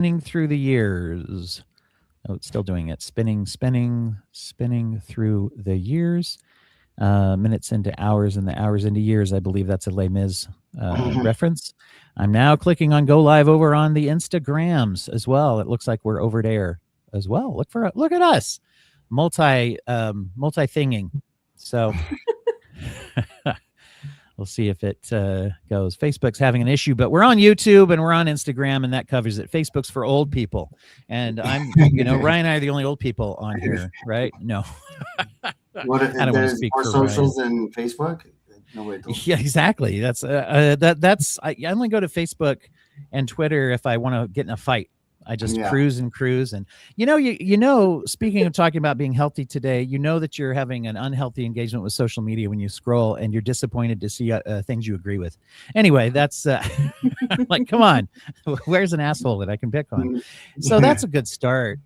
through the years. Oh, it's still doing it. Spinning through the years. Minutes into hours and the hours into years. I believe that's a Les Mis reference. I'm now clicking on go live over on the Instagrams as well. It looks like we're over there as well. Look at us, multi thinging. So we'll see if it goes. Facebook's having an issue, but we're on YouTube and we're on Instagram, and that covers it. Facebook's for old people, and Ryan and I are the only old people on here, right? No. What I don't want to speak more for socials Ryan. than Facebook? No way. Yeah, exactly. That's I only go to Facebook and Twitter if I want to get in a fight. I just cruise, and speaking of talking about being healthy today, that you're having an unhealthy engagement with social media when you scroll and you're disappointed to see things you agree with. Anyway, that's like, come on, where's an asshole that I can pick on? So that's a good start.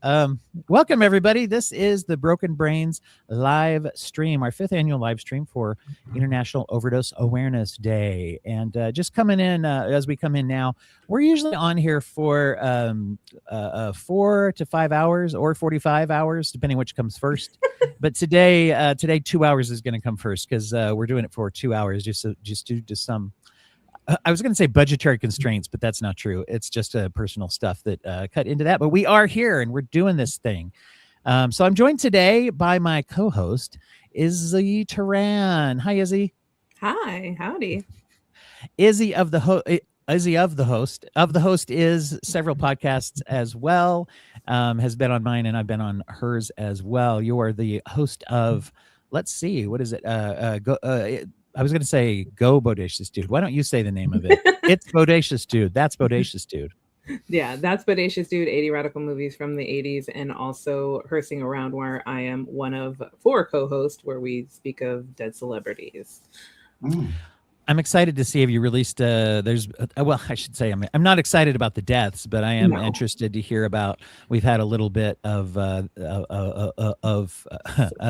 Welcome everybody. This is the Broken Brains live stream, our 5th annual live stream for International Overdose Awareness Day. And just coming in as we come in now, we're usually on here for 4 to 5 hours or 45 hours, depending which comes first. But today 2 hours is going to come first because we're doing it for 2 hours just due to some, I was going to say budgetary constraints, but that's not true. It's just personal stuff that cut into that. But we are here and we're doing this thing. So I'm joined today by my co-host, Izzy Turan. Hi, Izzy. Hi, howdy. Izzy of the host is several podcasts as well, has been on mine and I've been on hers as well. You are the host of, let's see, what is it? I was going to say Go Bodacious Dude. Why don't you say the name of it? It's Bodacious Dude. That's Bodacious Dude. Yeah, that's Bodacious Dude, 80 Radical Movies from the 80s, and also Hearsing Around, where I am one of 4 co-hosts where we speak of dead celebrities. I'm excited to see if you released. There's well, I should say I'm not excited about the deaths, but I am interested to hear about. We've had a little bit of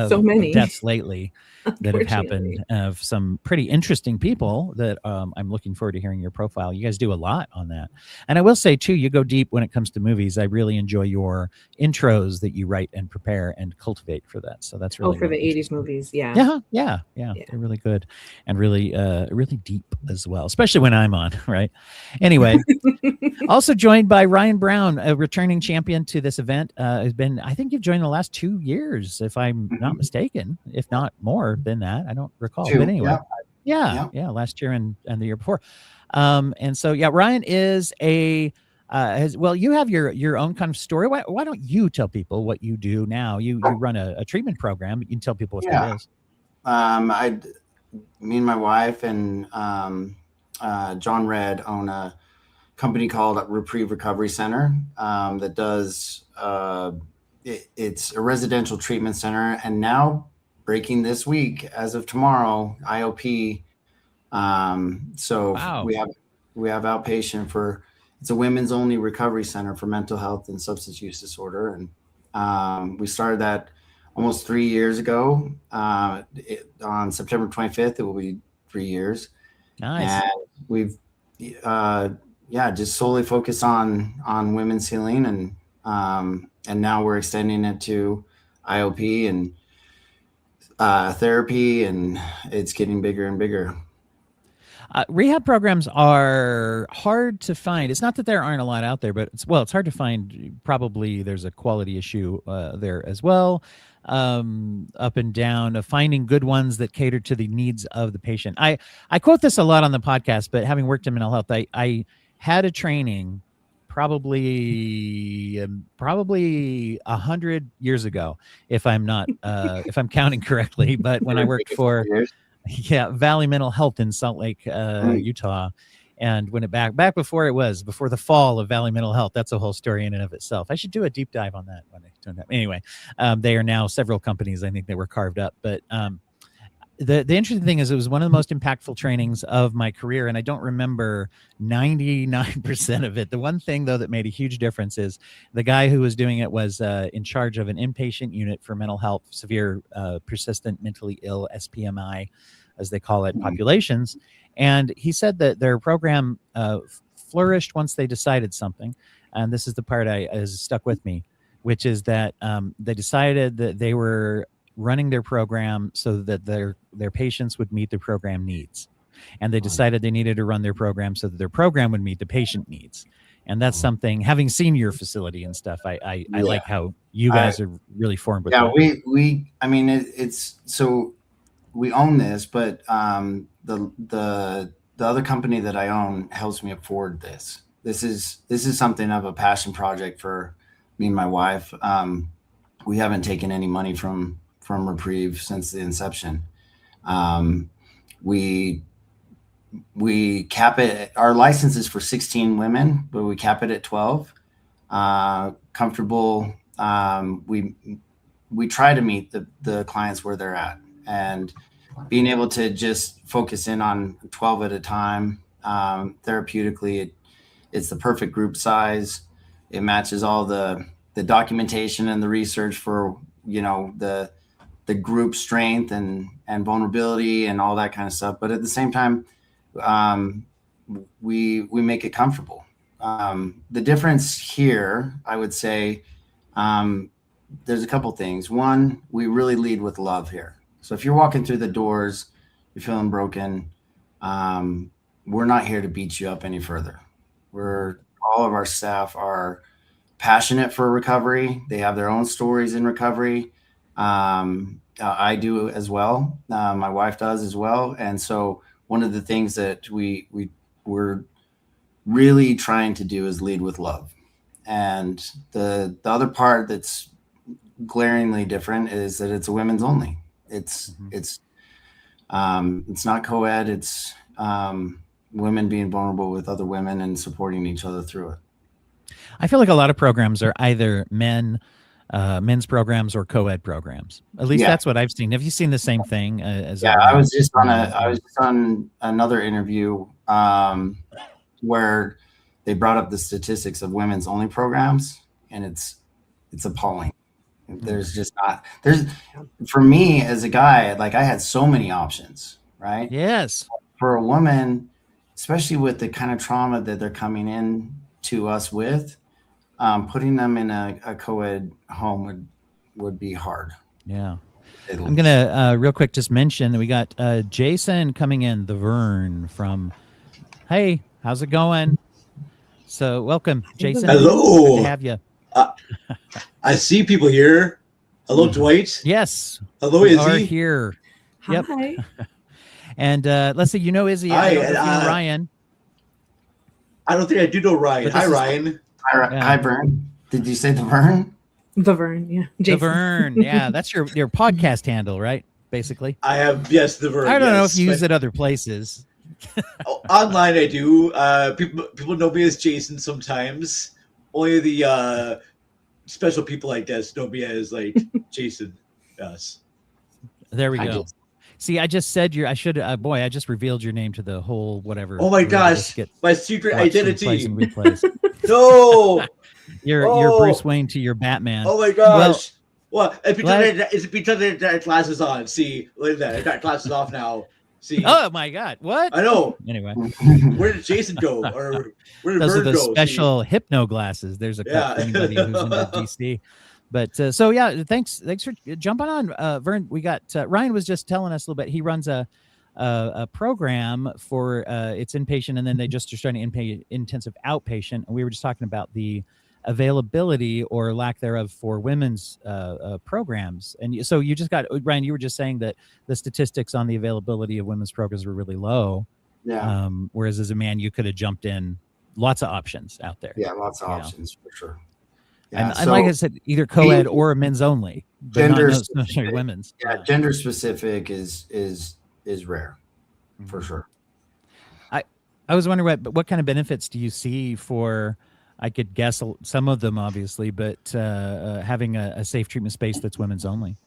so many deaths lately that have happened of some pretty interesting people that I'm looking forward to hearing your profile. You guys do a lot on that, and I will say too, you go deep when it comes to movies. I really enjoy your intros that you write and prepare and cultivate for that. So that's really for the 80s movies, yeah, they're really good and really deep as well, especially when I'm on, right? Anyway, also joined by Ryan Brown, a returning champion to this event. Has been, I think you've joined the last 2 years, if I'm not mistaken, if not more than that. I don't recall, but anyway, yeah, last year and the year before. And so, Ryan is you have your own kind of story. Why don't you tell people what you do now? You run a treatment program, but you can tell people what that is. Me and my wife and John Red own a company called Reprieve Recovery Center that does it's a residential treatment center, and now breaking this week as of tomorrow, IOP. So we have outpatient for, it's a women's only recovery center for mental health and substance use disorder, and we started that almost 3 years ago. On September 25th, it will be 3 years. Nice. And we've, just solely focused on women's healing, and now we're extending it to IOP and therapy, and it's getting bigger and bigger. Rehab programs are hard to find. It's not that there aren't a lot out there, but it's hard to find. Probably there's a quality issue there as well. Up and down of finding good ones that cater to the needs of the patient. I quote this a lot on the podcast, but having worked in mental health, I had a training probably 100 years ago, if I'm not if I'm counting correctly. But when I worked for Valley Mental Health in Salt Lake, Utah. And when before the fall of Valley Mental Health, that's a whole story in and of itself. I should do a deep dive on that when I don't have. Anyway, they are now several companies. I think they were carved up. But the interesting thing is, it was one of the most impactful trainings of my career, and I don't remember 99% of it. The one thing though that made a huge difference is the guy who was doing it was in charge of an inpatient unit for mental health, severe persistent mentally ill, SPMI, as they call it, populations. And he said that their program flourished once they decided something. and this is the part has stuck with me, which is that they decided that they were running their program so that their patients would meet their program needs, and they decided they needed to run their program so that their program would meet the patient needs. And that's something, having seen your facility and stuff, I like how you guys are really formed with that. we I mean, it's so we own this, but the other company that I own helps me afford this. This is something of a passion project for me and my wife. We haven't taken any money from Reprieve since the inception. We cap it. Our license is for 16 women, but we cap it at 12. Comfortable. We try to meet the clients where they're at, and being able to just focus in on 12 at a time. Therapeutically, it's the perfect group size. It matches all the documentation and the research for, the group strength and vulnerability and all that kind of stuff. But at the same time, we make it comfortable. The difference here, I would say, there's a couple things. One, we really lead with love here. So if you're walking through the doors, you're feeling broken, we're not here to beat you up any further. All of our staff are passionate for recovery. They have their own stories in recovery. I do as well. My wife does as well. And so one of the things that we're really trying to do is lead with love. And the other part that's glaringly different is that it's a women's only. It's not co-ed. It's women being vulnerable with other women and supporting each other through it. I feel like a lot of programs are either men's programs or co-ed programs. At least that's what I've seen. Have you seen the same thing? I was just on another interview where they brought up the statistics of women's only programs, and it's appalling. There's for me as a guy, like, I had so many options, right? Yes. For a woman, especially with the kind of trauma that they're coming in to us with, putting them in a co-ed home would be hard. Yeah. I'm going to real quick just mention that we got Jason coming in, the Vern from, hey, how's it going? So welcome, Jason. Hello. Good to have you. I see people here. Hello, Dwight. Yes. Hello, we Izzy. are here. Yep. Hi. And let's see, Izzy. Hi, I don't know if you know Ryan. I don't think I do know Ryan. Hi, Ryan. Hi, Vern. Did you say the Vern? The Vern, yeah. Jason. The Vern, yeah. That's your podcast handle, right? Basically. I have, yes, the Vern. I don't know if you use it other places. Online, I do. People know me as Jason sometimes. Only the special people, I guess, know me as like Jason. Yes. There we go. See, I just said I just revealed your name to the whole whatever. Oh my gosh, my secret identity. No. You're Bruce Wayne to your Batman. Oh my gosh. Well, it's because I got glasses on. See, look at that. I got glasses off now. See. Oh my God! What? I know. Anyway, where did Jason go? Or where did those Bird are the go? special hypno glasses. There's a cut for anybody who's into DC. But so yeah, thanks for jumping on, Vern. We got Ryan was just telling us a little bit. He runs a program for it's inpatient, and then they just are starting intensive outpatient. And we were just talking about the availability or lack thereof for women's programs. And so you just got, Ryan, you were just saying that the statistics on the availability of women's programs were really low. Yeah. Whereas as a man, you could have jumped in lots of options out there. Yeah, lots of options for sure. Yeah, and like I said, either co-ed or men's only, but gender not necessarily women's. Yeah, gender specific is rare, for sure. I was wondering what kind of benefits do you see for, I could guess some of them obviously, but having a safe treatment space that's women's only?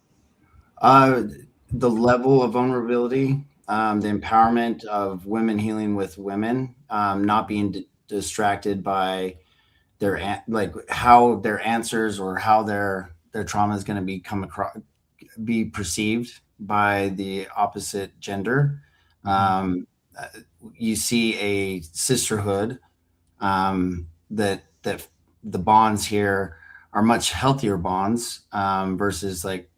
The level of vulnerability, the empowerment of women healing with women, not being distracted by how their answers or how their trauma is going to be perceived by the opposite gender. You see a sisterhood that the bonds here are much healthier bonds versus like,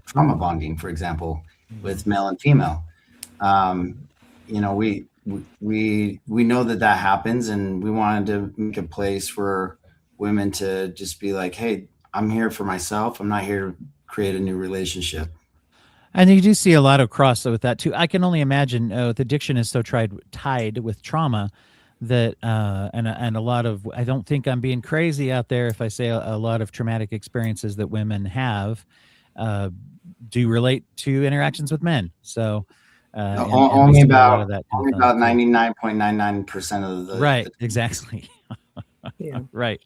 trauma bonding, for example, with male and female. We know that happens, and we wanted to make a place for women to just be like, hey, I'm here for myself. I'm not here to create a new relationship. And you do see a lot of cross with that too. I can only imagine with addiction is so tied with trauma that and a lot of, I don't think I'm being crazy out there if I say a lot of traumatic experiences that women have do relate to interactions with men. So only a lot of about that only about 99.99% of the right, exactly. Yeah. Right.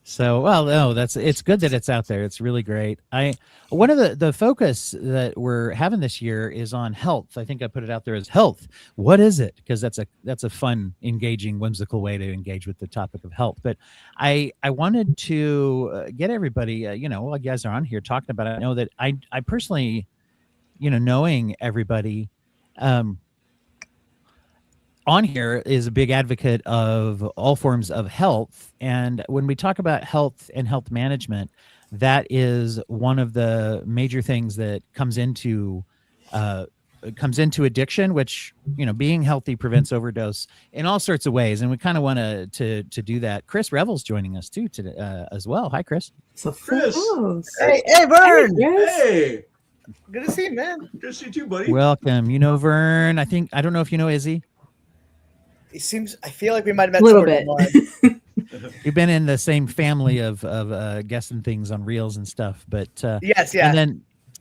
So, well, no, it's good that it's out there. It's really great. One of the focus that we're having this year is on health. I think I put it out there as health. What is it? Because that's a fun, engaging, whimsical way to engage with the topic of health. But I wanted to get everybody, while you guys are on here talking about it, I know that I personally, knowing everybody, on here is a big advocate of all forms of health. And when we talk about health and health management, that is one of the major things that comes into addiction, which, being healthy prevents overdose in all sorts of ways. And we kind of want to do that. Chris Revel's joining us too today, as well. Hi, Chris. So Chris. Hey, Vern. Hey, Good to see you, man. good to see you too, buddy. Welcome. Vern, I don't know if you know Izzy. I feel like we might have met A little somewhere bit. online. You've been in the same family of guessing things on reels and stuff, but Yes, yeah.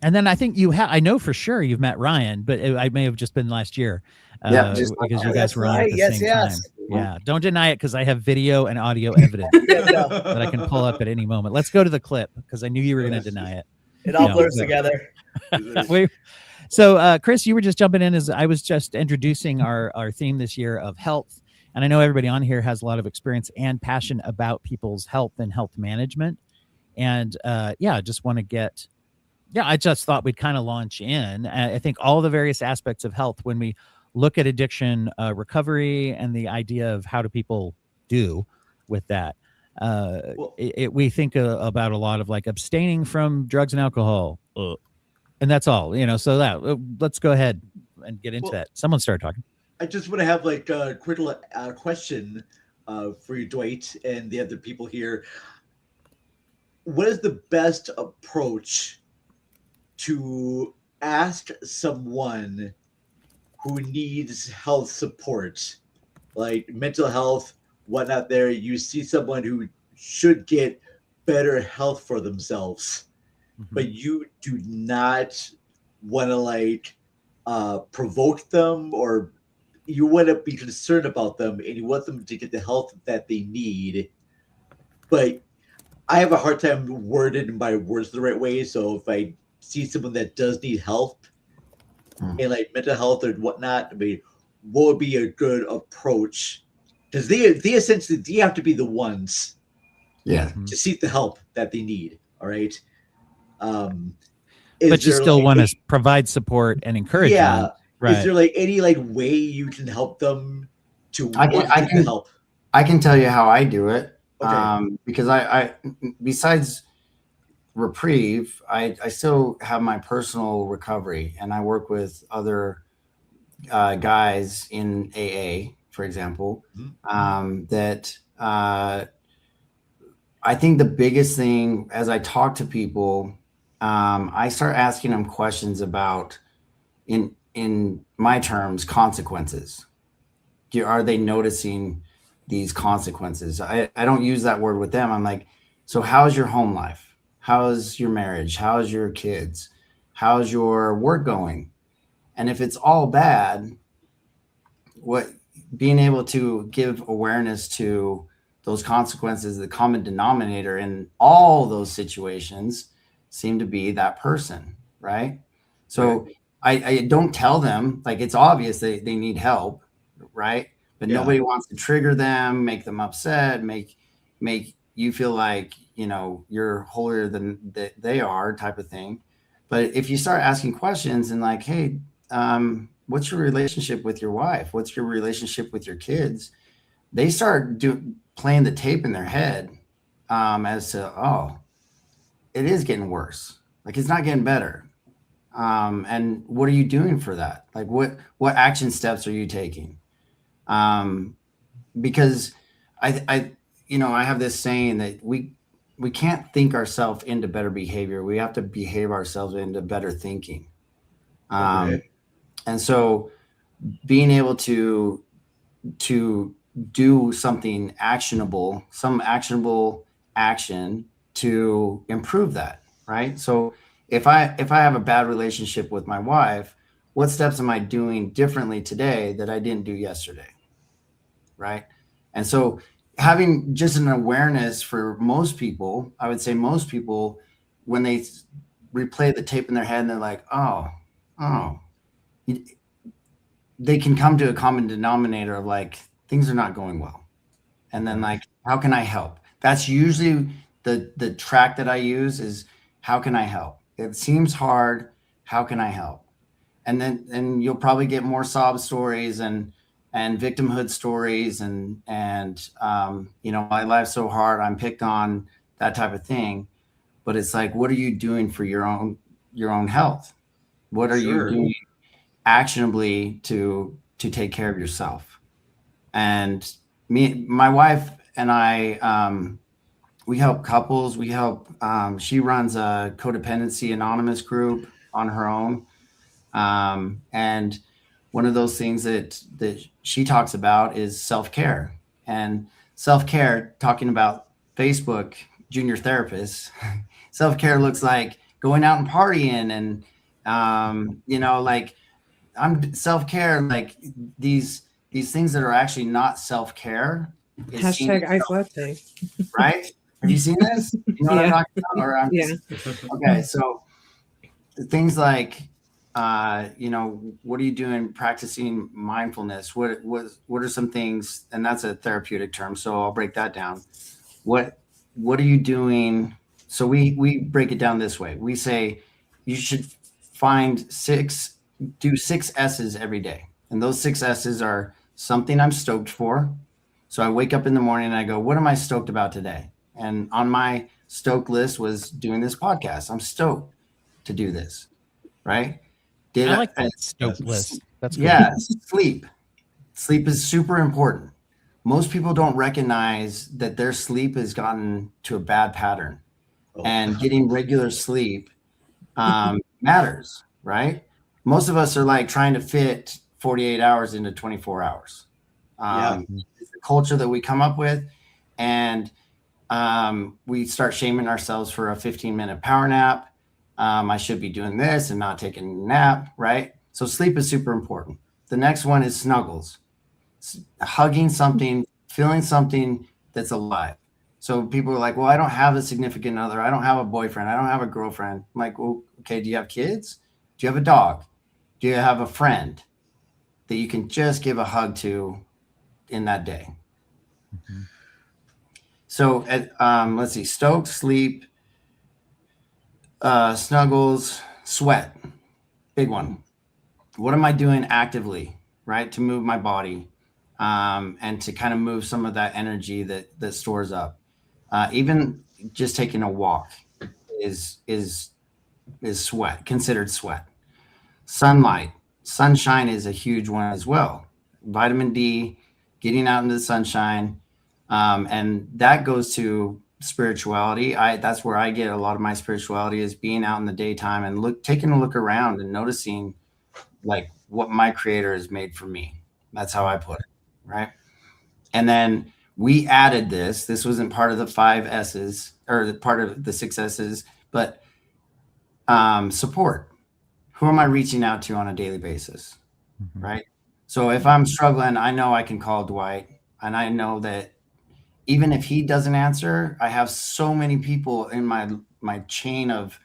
And then I think I know for sure you've met Ryan, but I may have just been last year. Yeah, just because you guys that's were on at right. the Yes, same yes. time. Yeah, don't deny it because I have video and audio evidence Yeah, no, that I can pull up at any moment. Let's go to the clip because I knew you were going to deny it. it all No, blurs no. together. So, Chris, you were just jumping in as I was just introducing our theme this year of health. And I know everybody on here has a lot of experience and passion about people's health and health management. And I just want to I just thought we'd kind of launch in. I think all the various aspects of health, when we look at addiction recovery and the idea of how do people do with that, we think about a lot of like abstaining from drugs and alcohol. And that's all, so let's go ahead and get into that. Someone start talking. I just want to have like a quick question for you, Dwight, and the other people here. What is the best approach to ask someone who needs health support, like mental health, whatnot? There, you see someone who should get better health for themselves, but you do not want to provoke them, or you want to be concerned about them and you want them to get the health that they need. But I have a hard time wording my words the right way. So if I see someone that does need help and like mental health or whatnot, I mean, what would be a good approach? Because they essentially have to be the ones to seek the help that they need. All right. But you still want to provide support and encouragement. Yeah. Right. Is there like any way you can help them to I can help? I can tell you how I do it. Okay. Because I besides Reprieve, I still have my personal recovery, and I work with other guys in AA, for example, that I think the biggest thing as I talk to people, I start asking them questions about, in my terms, consequences. Are they noticing these consequences? I don't use that word with them. I'm like, so how's your home life? How's your marriage? How's your kids? How's your work going? And if it's all bad, being able to give awareness to those consequences, the common denominator in all those situations seem to be that person, right? So I don't tell them, like, it's obvious they need help, right? But nobody wants to trigger them, make them upset, make you feel like, you're holier than they are, type of thing. But if you start asking questions and like, hey, what's your relationship with your wife? What's your relationship with your kids? They start playing the tape in their head, as to, oh, it is getting worse. Like it's not getting better. And what are you doing for that? Like what action steps are you taking? Because I have this saying that we can't think ourselves into better behavior. We have to behave ourselves into better thinking. Okay. And so being able to do something actionable, some actionable action to improve that, right? So if I have a bad relationship with my wife, what steps am I doing differently today that I didn't do yesterday? Right? And so having just an awareness for most people, I would say most people, when they replay the tape in their head and they're like, oh, they can come to a common denominator of like, things are not going well. And then like, how can I help? That's usually the track that I use is, how can I help? It seems hard. How can I help? And you'll probably get more sob stories and victimhood stories and my life's so hard, I'm picked on, that type of thing. But it's like, what are you doing for your own health? What are you doing actionably to take care of yourself? And my wife and I, we help couples. We help. She runs a codependency anonymous group on her own, and one of those things that she talks about is self-care. And self-care, talking about Facebook junior therapists, self-care looks like going out and partying and like I'm self-care, like these things that are actually not self-care. Hashtag ice latte. Right? Have you seen this? You know what I'm talking about? Or okay, so things like what are you doing practicing mindfulness? What are some things, and that's a therapeutic term, so I'll break that down. What are you doing? So we break it down this way. We say you should do 6 S's every day. And those 6 S's are something I'm stoked for. So I wake up in the morning and I go, what am I stoked about today? And on my stoked list was doing this podcast. I'm stoked to do this, right? I like that stoked list. That's cool. Yeah, sleep. Sleep is super important. Most people don't recognize that their sleep has gotten to a bad pattern. And getting regular sleep matters, right? Most of us are like trying to fit 48 hours into 24 hours. It's the culture that we come up with. And we start shaming ourselves for a 15-minute power nap. I should be doing this and not taking a nap, right? So sleep is super important. The next one is snuggles. Hugging something, feeling something that's alive. So people are like, well, I don't have a significant other. I don't have a boyfriend. I don't have a girlfriend. I'm like, well, okay, do you have kids? Do you have a dog? Do you have a friend that you can just give a hug to in that day? Mm-hmm. So let's see, stoke, sleep, snuggles, sweat, big one. What am I doing actively, right, to move my body and to kind of move some of that energy that stores up? Even just taking a walk is sweat, considered sweat. Sunlight, sunshine is a huge one as well. Vitamin D, getting out into the sunshine, and that goes to spirituality. That's where I get a lot of my spirituality, is being out in the daytime and taking a look around and noticing like what my creator has made for me. That's how I put it, right? And then we added this. This wasn't part of the 5 S's or part of the 6 S's, but support. Who am I reaching out to on a daily basis, right? So if I'm struggling, I know I can call Dwight, and I know that even if he doesn't answer, I have so many people in my chain of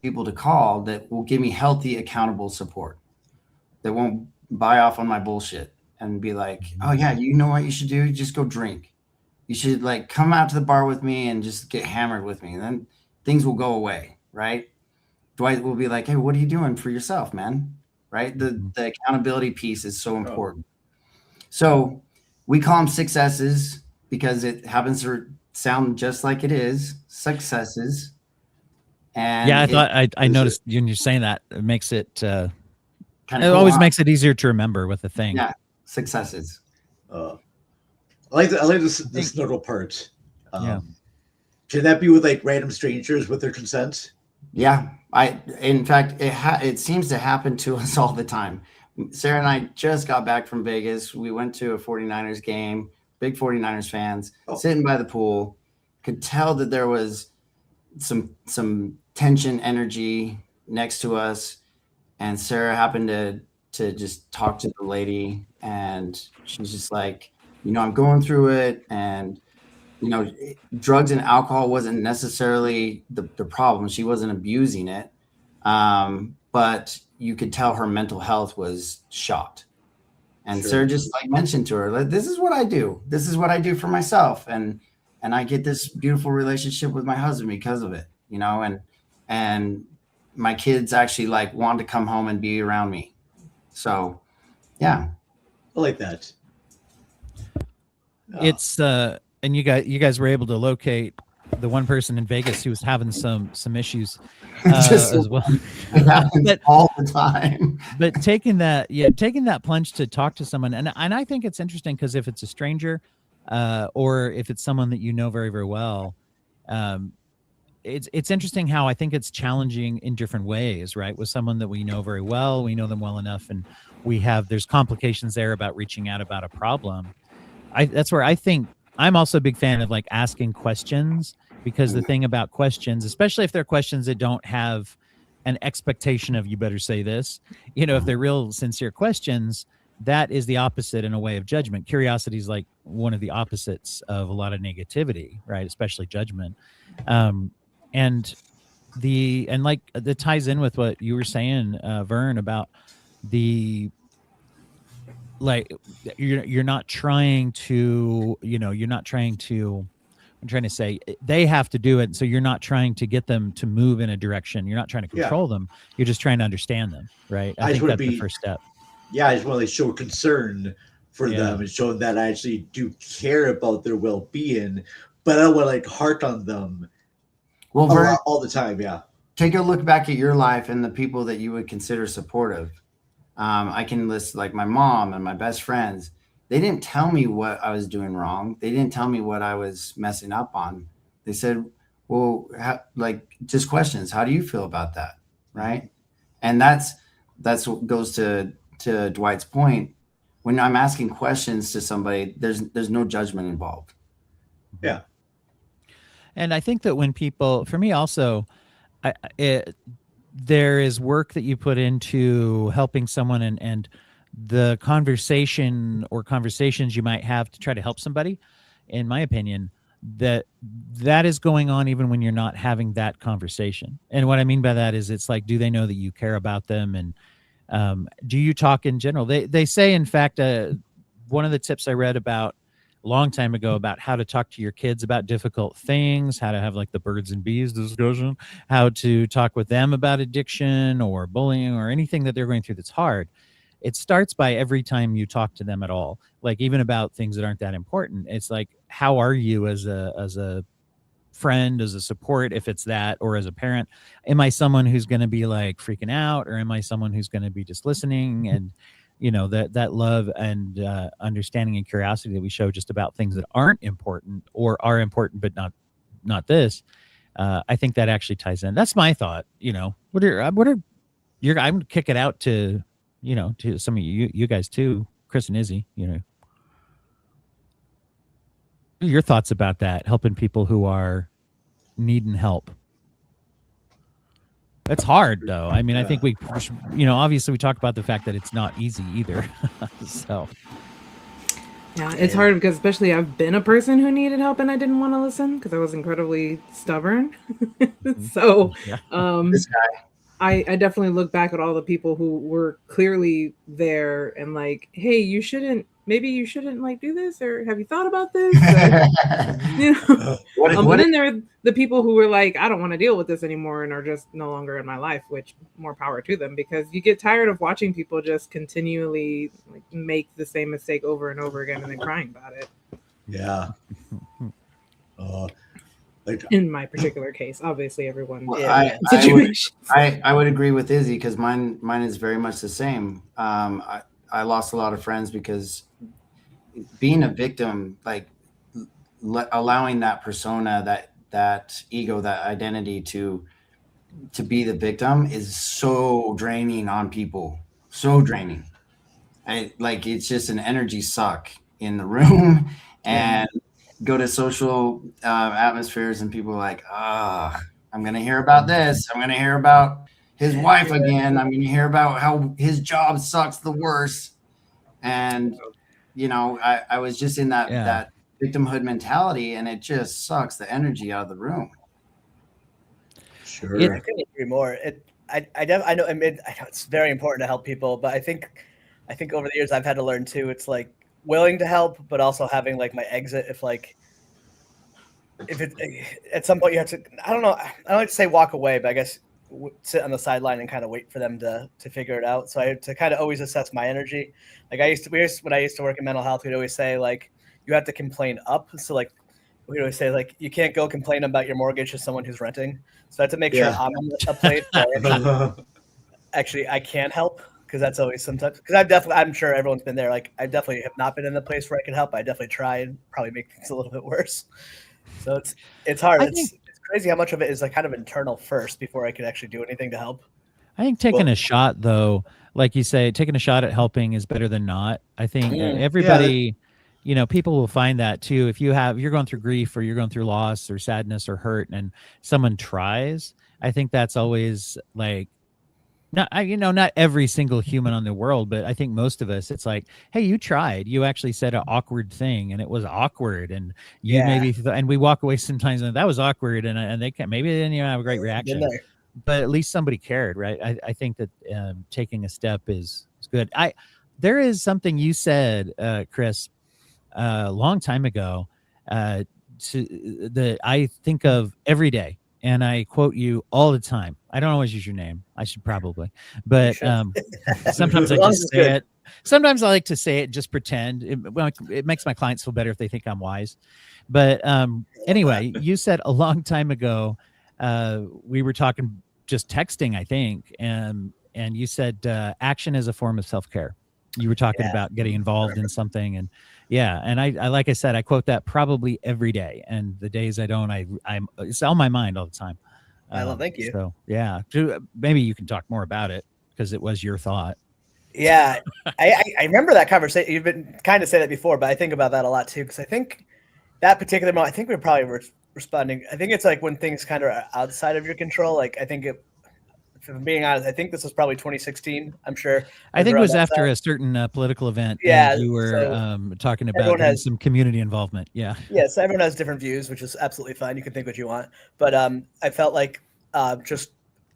people to call that will give me healthy, accountable support, that won't buy off on my bullshit and be like, oh yeah, you know what you should do? Just go drink. You should like come out to the bar with me and just get hammered with me. And then things will go away, right? Dwight will be like, hey, what are you doing for yourself, man? Right? The accountability piece is so important. So we call them 6 S's because it happens to sound just like it is, successes. And Yeah, I thought I noticed when you're saying that, it makes it kind it always makes it easier to remember with the thing. Yeah, successes. I like the snuggle part. Yeah. Can that be with like random strangers with their consent? Yeah, in fact, it seems to happen to us all the time. Sarah and I just got back from Vegas. We went to a 49ers game, big 49ers fans, sitting by the pool. Could tell that there was some tension, energy next to us, and Sarah happened to just talk to the lady, and she's just like, I'm going through it, and drugs and alcohol wasn't necessarily the problem. She wasn't abusing it, but you could tell her mental health was shot. And Sure. Sarah just like mentioned to her, like, this is what I do. This is what I do for myself, and I get this beautiful relationship with my husband because of it, and my kids actually like want to come home and be around me. So, yeah, I like that. It's and you guys were able to locate the one person in Vegas who was having some issues as well. It happens all the time. But taking that plunge to talk to someone, and I think it's interesting because if it's a stranger, or if it's someone that you know very, very well, it's interesting how I think it's challenging in different ways, right? With someone that we know very well, we know them well enough, and there's complications there about reaching out about a problem. That's where I think I'm also a big fan of like asking questions, because the thing about questions, especially if they're questions that don't have an expectation of you better say this, if they're real sincere questions, that is the opposite in a way of judgment. Curiosity is like one of the opposites of a lot of negativity, right? Especially judgment. And like that ties in with what you were saying, Vern, about the, like, you're not trying to, I'm trying to say they have to do it. So you're not trying to get them to move in a direction. You're not trying to control them. You're just trying to understand them. Right. I think that's the first step. Yeah. I just want to show concern for them and show that I actually do care about their well-being, but I don't want to like hark on them all the time. Yeah. Take a look back at your life and the people that you would consider supportive. I can list like my mom and my best friends. They didn't tell me what I was doing wrong. They didn't tell me what I was messing up on. They said, well, just questions. How do you feel about that? Right. And that's what goes to Dwight's point. When I'm asking questions to somebody, there's no judgment involved. Yeah. And I think that when people, for me also, there is work that you put into helping someone, and the conversation or conversations you might have to try to help somebody, in my opinion, that is going on even when you're not having that conversation. And what I mean by that is, it's like, do they know that you care about them? And do you talk in general? They say, in fact, one of the tips I read about a long time ago about how to talk to your kids about difficult things, how to have like the birds and bees discussion, how to talk with them about addiction or bullying or anything that they're going through that's hard. It starts by every time you talk to them at all, like even about things that aren't that important. It's like, how are you as a friend, as a support, if it's that, or as a parent? Am I someone who's going to be like freaking out, or am I someone who's going to be just listening? And that love and understanding and curiosity that we show just about things that aren't important, or are important but not this. I think that actually ties in. That's my thought. What are I'm gonna kick it out to to some of you guys too, Chris and Izzy. Your thoughts about that, helping people who are needing help. It's hard though. I mean, I think we, obviously we talk about the fact that it's not easy either. So. Yeah, it's hard because especially I've been a person who needed help and I didn't want to listen because I was incredibly stubborn. So, This guy. I definitely look back at all the people who were clearly there and like, hey, maybe you shouldn't like do this, or have you thought about this? But then there are the people who were like, I don't want to deal with this anymore and are just no longer in my life, which more power to them, because you get tired of watching people just continually like make the same mistake over and over again and then crying about it. Yeah. Like In my particular case, obviously everyone. Well, Yeah. Situations. I would agree with Izzy because mine is very much the same. I lost a lot of friends because being a victim, like allowing that persona, that ego, that identity to be the victim is so draining on people. So draining. It's just an energy suck in the room, and go to social atmospheres and people are like, I'm gonna hear about this. I'm gonna hear about his wife again. I'm gonna hear about how his job sucks the worst. And I was just in that victimhood mentality, and it just sucks the energy out of the room. sure. I couldn't agree more. I know. I mean, I know it's very important to help people, but I think over the years I've had to learn too. It's like willing to help, but also having like my exit. If it at some point you have to, I don't know. I don't like to say walk away, but I guess sit on the sideline and kind of wait for them to figure it out. So I had to kind of always assess my energy. Like when I used to work in mental health, we'd always say like you have to complain up. So like we always say like you can't go complain about your mortgage to someone who's renting. So I have to make sure I'm in a place where actually I can help, because that's always sometimes, because I'm sure everyone's been there. Like I definitely have not been in the place where I can help. I definitely try and probably make things a little bit worse. So it's hard. It's crazy how much of it is like kind of internal first before I could actually do anything to help. I think taking a shot, though, like you say, taking a shot at helping is better than not. I think everybody, people will find that too. If you're going through grief, or you're going through loss or sadness or hurt, and someone tries, I think that's always like, not every single human on the world, but I think most of us, it's like, hey, you tried, you actually said an awkward thing and it was awkward, and you maybe, and we walk away sometimes and that was awkward, and they can't, maybe they didn't even have a great reaction, but at least somebody cared, right? I think that taking a step is good. There is something you said, Chris, a long time ago, that I think of every day, and I quote you all the time. I don't always use your name. I should probably, but sometimes I just say it. Sometimes I like to say it, just pretend. It makes my clients feel better if they think I'm wise. But anyway, you said a long time ago, we were talking, just texting, I think, and you said action is a form of self-care. You were talking about getting involved in something, and I like I said, I quote that probably every day, and the days I don't, I'm it's on my mind all the time. Thank you. So maybe you can talk more about it, because it was your thought. Yeah, I remember that conversation. You've been kind of say that before, but I think about that a lot too, because I think that particular moment, I think we're probably responding. I think it's like when things kind of are outside of your control. Like I think if I'm being honest, I think this was probably 2016. I'm sure. I think it was after a certain political event. Yeah, and you were talking about some community involvement. Yeah. Yes, everyone has different views, which is absolutely fine. You can think what you want, but I felt like just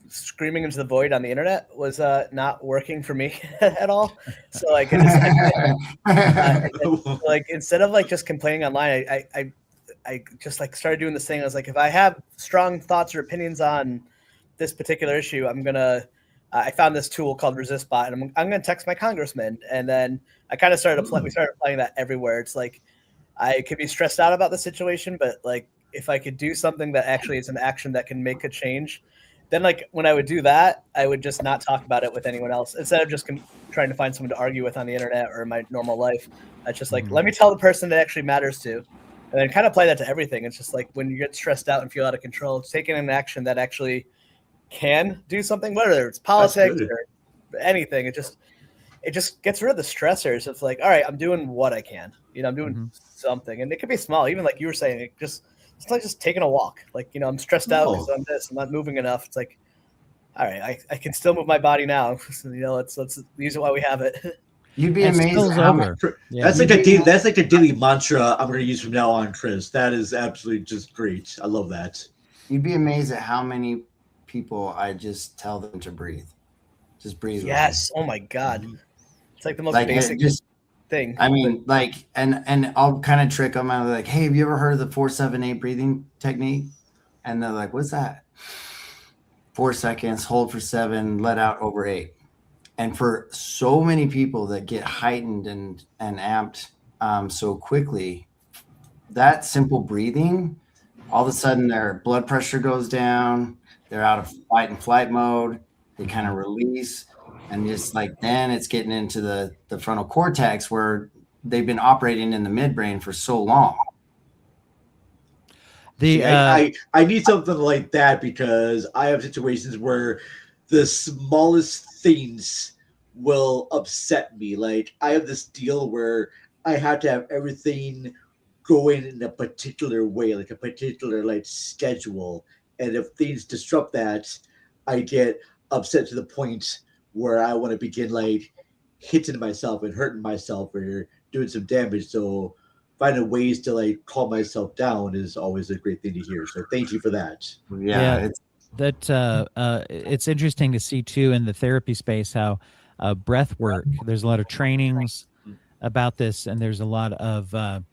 screaming into the void on the internet was not working for me at all. So like, like instead of like just complaining online, I just like started doing this thing. I was like, if I have strong thoughts or opinions on this particular issue, I'm gonna. I found this tool called ResistBot, and I'm gonna text my congressman, and then I kind of started we started applying that everywhere. It's like I could be stressed out about the situation, but like if I could do something that actually is an action that can make a change, then like when I would do that, I would just not talk about it with anyone else instead of just trying to find someone to argue with on the internet or in my normal life. It's just like let me tell the person that actually matters to. And then kind of apply that to everything. It's just like when you get stressed out and feel out of control, it's taking an action that actually can do something, whether it's politics or anything. It just gets rid of the stressors. It's like, all right, I'm doing what I can. I'm doing something, and it could be small. Even like you were saying, it's like just taking a walk. Like I'm stressed out because I'm not moving enough. It's like, all right, I can still move my body now. So, let's use it while we have it. You'd be amazed how much. That's like a daily mantra I'm going to use from now on, Chris. That is absolutely just great. I love that. You'd be amazed at how many people I just tell them to breathe. Just breathe. Yes. Oh my God. It's like the most basic thing. I mean, and I'll kind of trick them. I'm like, hey, have you ever heard of the 4-7-8 breathing technique? And they're like, what's that? 4 seconds, hold for 7, let out over 8. And for so many people that get heightened and amped so quickly, that simple breathing all of a sudden their blood pressure goes down. They're out of fight and flight mode. They kind of release, and just like then it's getting into the frontal cortex where they've been operating in the midbrain for so long. The I need something like that because I have situations where the smallest things will upset me. Like I have this deal where I have to have everything going in a particular way, like a particular like schedule. And if things disrupt that, I get upset to the point where I want to begin like hitting myself and hurting myself or doing some damage. So finding ways to like calm myself down is always a great thing to hear. So thank you for that. Yeah. It's it's interesting to see too in the therapy space how breath work. There's a lot of trainings about this, and there's a lot of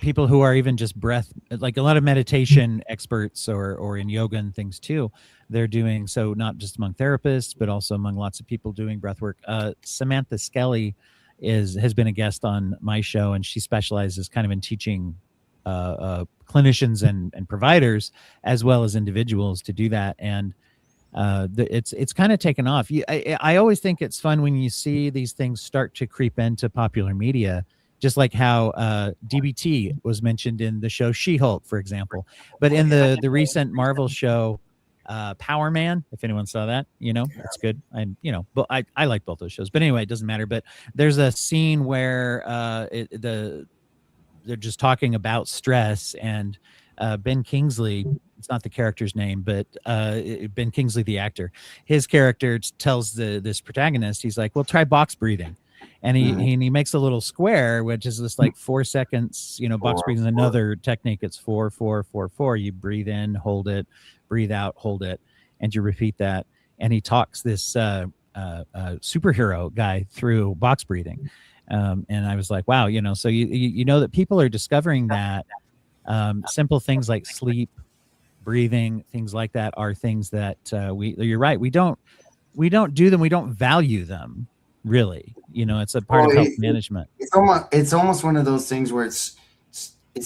people who are even just breath, like a lot of meditation experts or in yoga and things too. They're doing so not just among therapists, but also among lots of people doing breath work. Samantha Skelly has been a guest on my show, and she specializes kind of in teaching clinicians and providers as well as individuals to do that. And it's kind of taken off. I always think it's fun when you see these things start to creep into popular media, just like how DBT was mentioned in the show She-Hulk, for example. But in the recent Marvel show Power Man, if anyone saw that, it's good. But I like both those shows. But anyway, it doesn't matter. But there's a scene where they're just talking about stress, and Ben Kingsley, it's not the character's name, but Ben Kingsley, the actor, his character tells this protagonist, he's like, well, try box breathing. And he makes a little square, which is this like 4 seconds, box breathing is another technique. It's 4, 4, 4, 4. You breathe in, hold it, breathe out, hold it. And you repeat that. And he talks this superhero guy through box breathing. And I was like, wow, so you know that people are discovering that simple things like sleep, breathing, things like that are things that you're right. We don't do them. We don't value them, really. It's a part of health management. It's almost one of those things where it's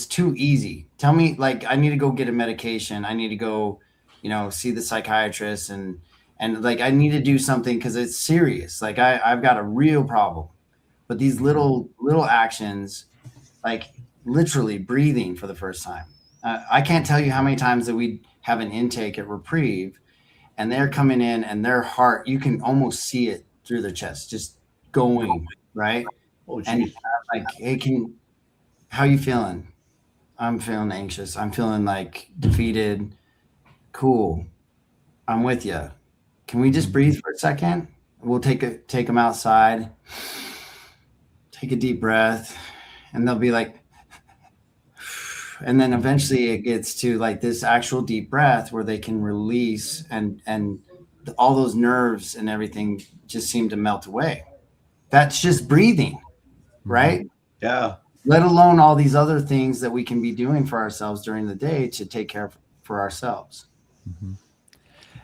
too easy. Tell me, like, I need to go get a medication. I need to go, see the psychiatrist and like, I need to do something because it's serious. Like I've got a real problem. But these little actions, like literally breathing for the first time. I can't tell you how many times that we have an intake at Reprieve, and they're coming in, and their heart, you can almost see it through their chest, just going, right? Oh, And geez. like, hey, how you feeling? I'm feeling anxious. I'm feeling like defeated. Cool. I'm with you. Can we just breathe for a second? We'll take them outside. Take a deep breath, and they'll be like, and then eventually it gets to like this actual deep breath where they can release, and all those nerves and everything just seem to melt away. That's just breathing, right? Yeah. Let alone all these other things that we can be doing for ourselves during the day to take care for ourselves. Mm-hmm.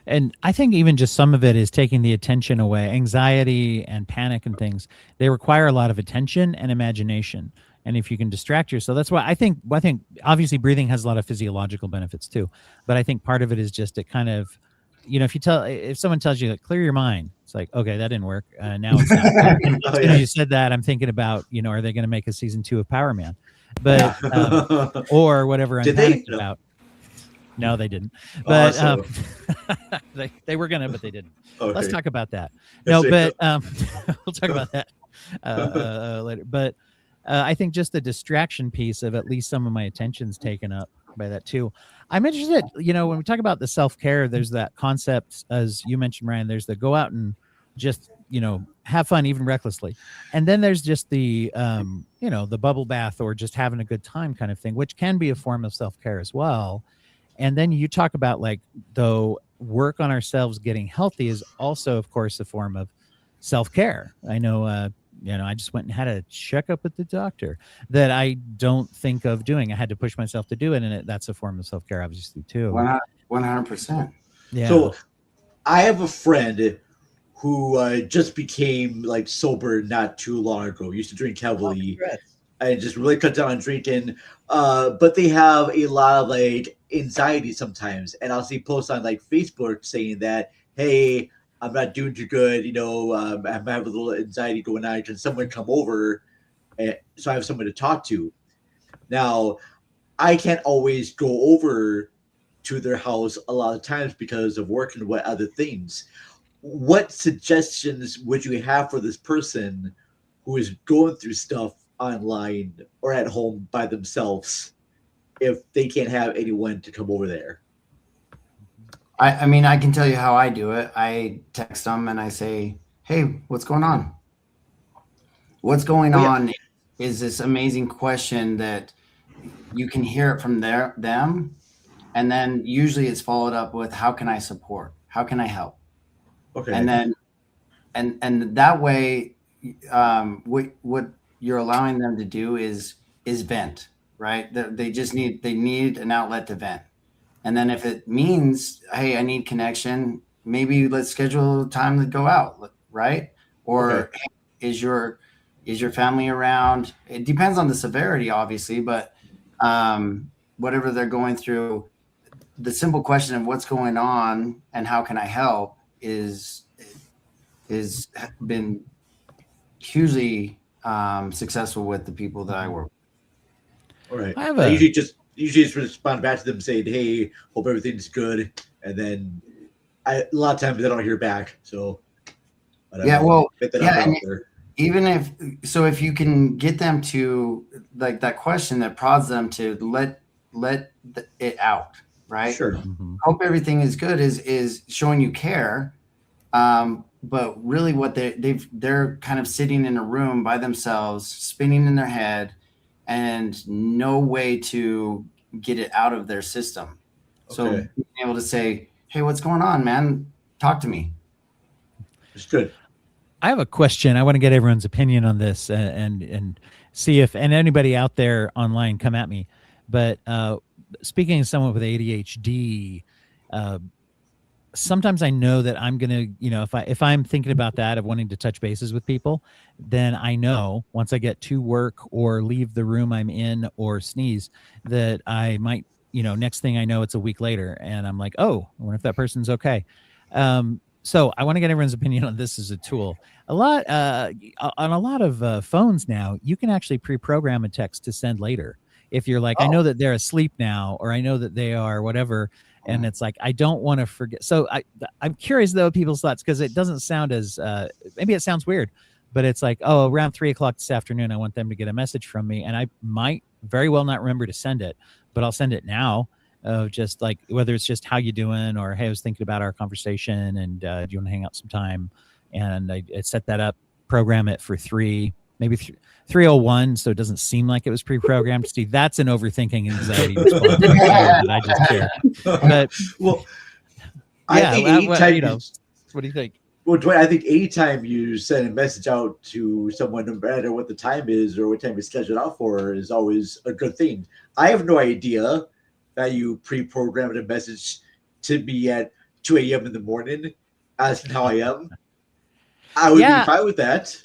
And I think even just some of it is taking the attention away. Anxiety and panic and things, they require a lot of attention and imagination. And if you can distract yourself, that's why I think obviously breathing has a lot of physiological benefits too. But I think part of it is just it kind of, if someone tells you like, clear your mind, it's like, okay, that didn't work. Now it's not. As soon as you said that, I'm thinking about, are they going to make a season 2 of Power Man? But or whatever I'm panicked about. No, they didn't. But they were gonna, but they didn't. Okay. Let's talk about that. No, but we'll talk about that later. But I think just the distraction piece of at least some of my attention's taken up by that too. I'm interested, when we talk about the self-care, there's that concept, as you mentioned, Ryan, there's the go out and just, have fun, even recklessly. And then there's just the, the bubble bath or just having a good time kind of thing, which can be a form of self-care as well. And then you talk about like, though, work on ourselves getting healthy is also, of course, a form of self-care. I know, I just went and had a checkup with the doctor that I don't think of doing. I had to push myself to do it. And that's a form of self-care, obviously, too. 100%. Yeah. So I have a friend who just became like sober not too long ago. He used to drink heavily. and just really cut down on drinking. But they have a lot of like anxiety sometimes, and I'll see posts on like Facebook saying that, hey, I'm not doing too good. I'm having a little anxiety going on. Can someone come over? So I have someone to talk to. Now, I can't always go over to their house a lot of times because of work and what other things. What suggestions would you have for this person who is going through stuff online or at home by themselves if they can't have anyone to come over there? I mean, I can tell you how I do it. I text them and I say, hey, what's going on? What's going on is this amazing question that you can hear it from them. And then usually it's followed up with, how can I support? How can I help? Okay. And then, and that way, what you're allowing them to do is vent, right? They need an outlet to vent. And then if it means, hey, I need connection, maybe let's schedule time to go out, right? Or hey, is your family around? It depends on the severity, obviously, but whatever they're going through, the simple question of what's going on and how can I help is been hugely successful with the people that I work with. All right. I have I a- usually just respond back to them saying, hey, hope everything's good. And then a lot of times they don't hear back. So Yeah, well, get that yeah, out and there. even if you can get them to like that question that prods them to let it out, right? Sure. Mhm. Hope everything is good is showing you care. But really what they're kind of sitting in a room by themselves, spinning in their head, and no way to get it out of their system. So Okay. being able to say, hey, what's going on, man? Talk to me. It's good. I have a question. I want to get everyone's opinion on this and see if anybody out there online come at me. But speaking of someone with ADHD, sometimes I know that I'm gonna, if I'm thinking about that of wanting to touch bases with people, then I know once I get to work or leave the room I'm in or sneeze that I might, next thing I know, it's a week later, and I'm like, oh, I wonder if that person's okay. So I want to get everyone's opinion on this as a tool. On a lot of phones now, you can actually pre-program a text to send later. If you're like, I know that they're asleep now, or I know that they are whatever, and it's like, I don't want to forget. So I'm curious though people's thoughts, because it doesn't sound as maybe it sounds weird, but it's like, oh, around 3:00 this afternoon, I want them to get a message from me, and I might very well not remember to send it, but I'll send it now. Just like whether it's just how you doing, or hey, I was thinking about our conversation, and do you want to hang out sometime? And I set that up, program it for 3:01, so it doesn't seem like it was pre-programmed. Steve, that's an overthinking anxiety response that I just shared. But Well, yeah, I think anytime what do you think? well, Dwight, I think anytime you send a message out to someone, no matter what the time is or what time you schedule it out for, is always a good thing. I have no idea that you pre-programmed a message to me at 2 a.m. in the morning, asking how I am. I would be fine with that.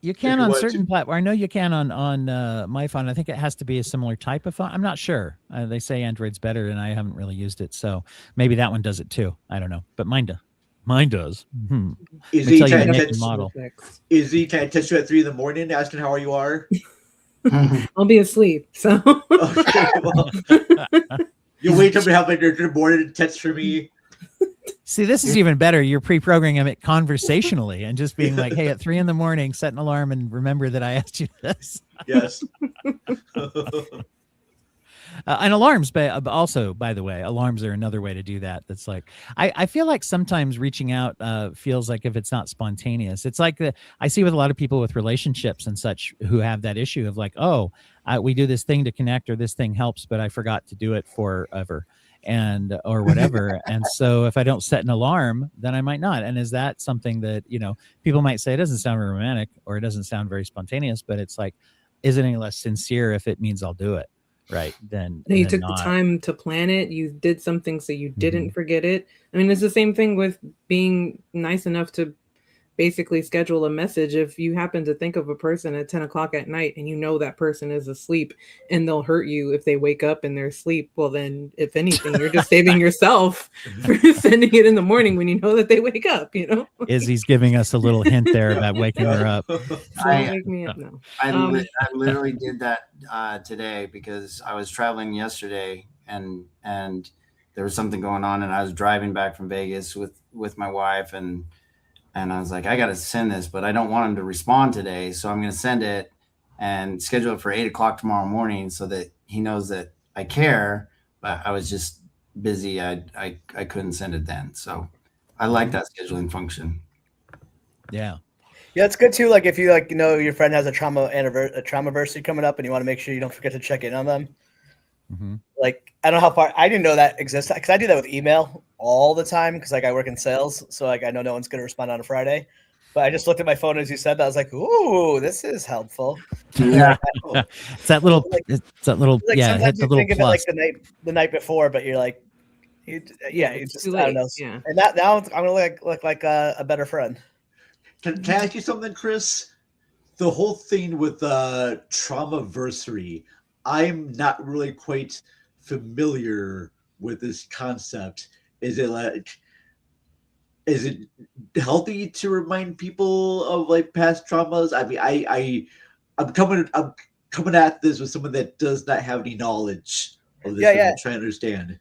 You can on certain platforms. I know you can on my phone. I think it has to be a similar type of phone. I'm not sure. They say Android's better, and I haven't really used it, so maybe that one does it too. I don't know, but mine does. Izzy, tell you can the I make and text model. Izzy, can I text you at 3 a.m. asking how you are? I'll be asleep. So Okay, well, you wait till we have like your morning text for me. See, this is even better. You're pre-programming it conversationally and just being like, hey, at 3 a.m, set an alarm and remember that I asked you this. Yes. And alarms, but also, by the way, alarms are another way to do that. That's like, I feel like sometimes reaching out feels like if it's not spontaneous, it's like I see with a lot of people with relationships and such who have that issue of like, oh, we do this thing to connect, or this thing helps, but I forgot to do it forever. Or whatever. And so if I don't set an alarm, then I might not. And is that something that, people might say it doesn't sound very romantic, or it doesn't sound very spontaneous, but it's like, is it any less sincere if it means I'll do it? Right. Then you took the time to plan it. You did something so you didn't forget it. I mean, it's the same thing with being nice enough to basically schedule a message if you happen to think of a person at 10 o'clock at night and you know that person is asleep and they'll hurt you if they wake up in their sleep. Well, then if anything, you're just saving yourself for sending it in the morning when you know that they wake up, you know? Izzy's giving us a little hint there about waking her up. Don't wake me up now. I literally did that today because I was traveling yesterday and there was something going on, and I was driving back from Vegas with my wife, and I was like, I got to send this, but I don't want him to respond today, so I'm going to send it and schedule it for 8 o'clock tomorrow morning so that he knows that I care. But I was just busy. I couldn't send it then, so I like that scheduling function. Yeah. Yeah, it's good too. Like if you like, you know, your friend has a traumaversary coming up, and you want to make sure you don't forget to check in on them. Mm-hmm. Like I don't know how far I didn't know that exists because I do that with email all the time because like I work in sales, so like I know no one's gonna respond on a Friday. But I just looked at my phone as you said that. I was like, "Ooh, this is helpful." Yeah. It's that little. It's that little. Like Yeah. Hit sometimes the you little think of it like plus. the night before, but you're like, you It's just too I don't late. know. Yeah. And that now I'm gonna look like a better friend. Can I ask you something, Chris? The whole thing with traumaversary, I'm not really quite familiar with this concept. Is it healthy to remind people of like past traumas? I mean, I'm coming at this with someone that does not have any knowledge of this. Yeah. I'm trying to understand.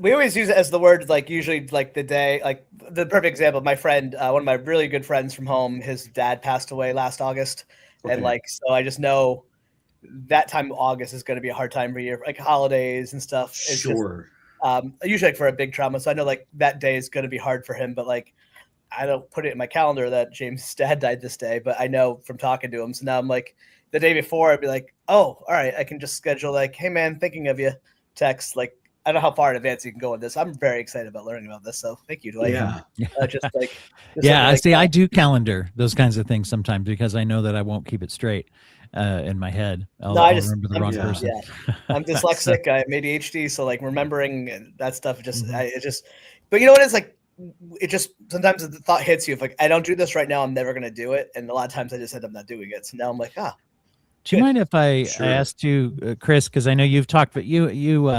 We always use it as the word, like usually like the day, like the perfect example. My friend, one of my really good friends from home, his dad passed away last August. Okay. And like, so I just know that time of August is going to be a hard time for you, like holidays and stuff. It's Sure. just, usually like for a big trauma. So I know like that day is going to be hard for him, but like, I don't put it in my calendar that James' dad died this day, but I know from talking to him. So now I'm like the day before I'd be like, oh, all right. I can just schedule like, hey man, thinking of you text. Like, I don't know how far in advance you can go with this. I'm very excited about learning about this. So thank you, Dwight. Yeah. Yeah. See, I do calendar those kinds of things sometimes because I know that I won't keep it straight in my head. I'll remember the wrong person. Yeah. I'm dyslexic. I have ADHD. So like remembering that stuff, Mm-hmm. But you know what? It's like, it just, sometimes the thought hits you. If like, I don't do this right now, I'm never going to do it. And a lot of times I just end up not doing it. So now I'm like, do you mind if I asked you, Chris, because I know you've talked, but you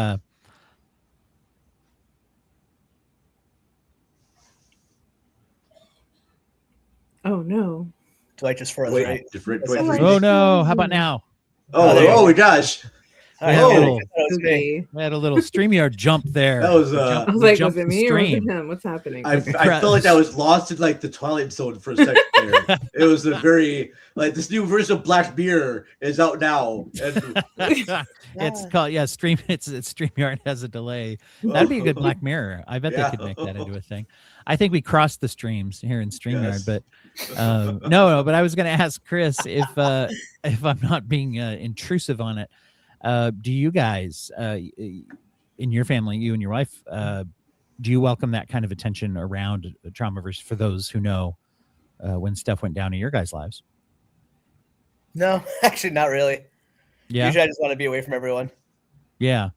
Oh no. Dwight just froze, Wait, right? different. oh no, how about now? Oh my gosh. We had, Okay. we had a little StreamYard jump there. That was I was like, was it me or was it him? What's happening? I felt like I was lost in like the Twilight Zone for a second there. It was a very like this new version of Black Mirror is out now. And It's called Stream. It's StreamYard has a delay. That'd be a good Black Mirror. I bet they could make that into a thing. I think we crossed the streams here in StreamYard, but no. But I was going to ask Chris if I'm not being intrusive on it. Do you guys in your family, you and your wife, do you welcome that kind of attention around Traumaverse for those who know when stuff went down in your guys' lives? No, actually not really. Yeah. Usually I just want to be away from everyone. Yeah.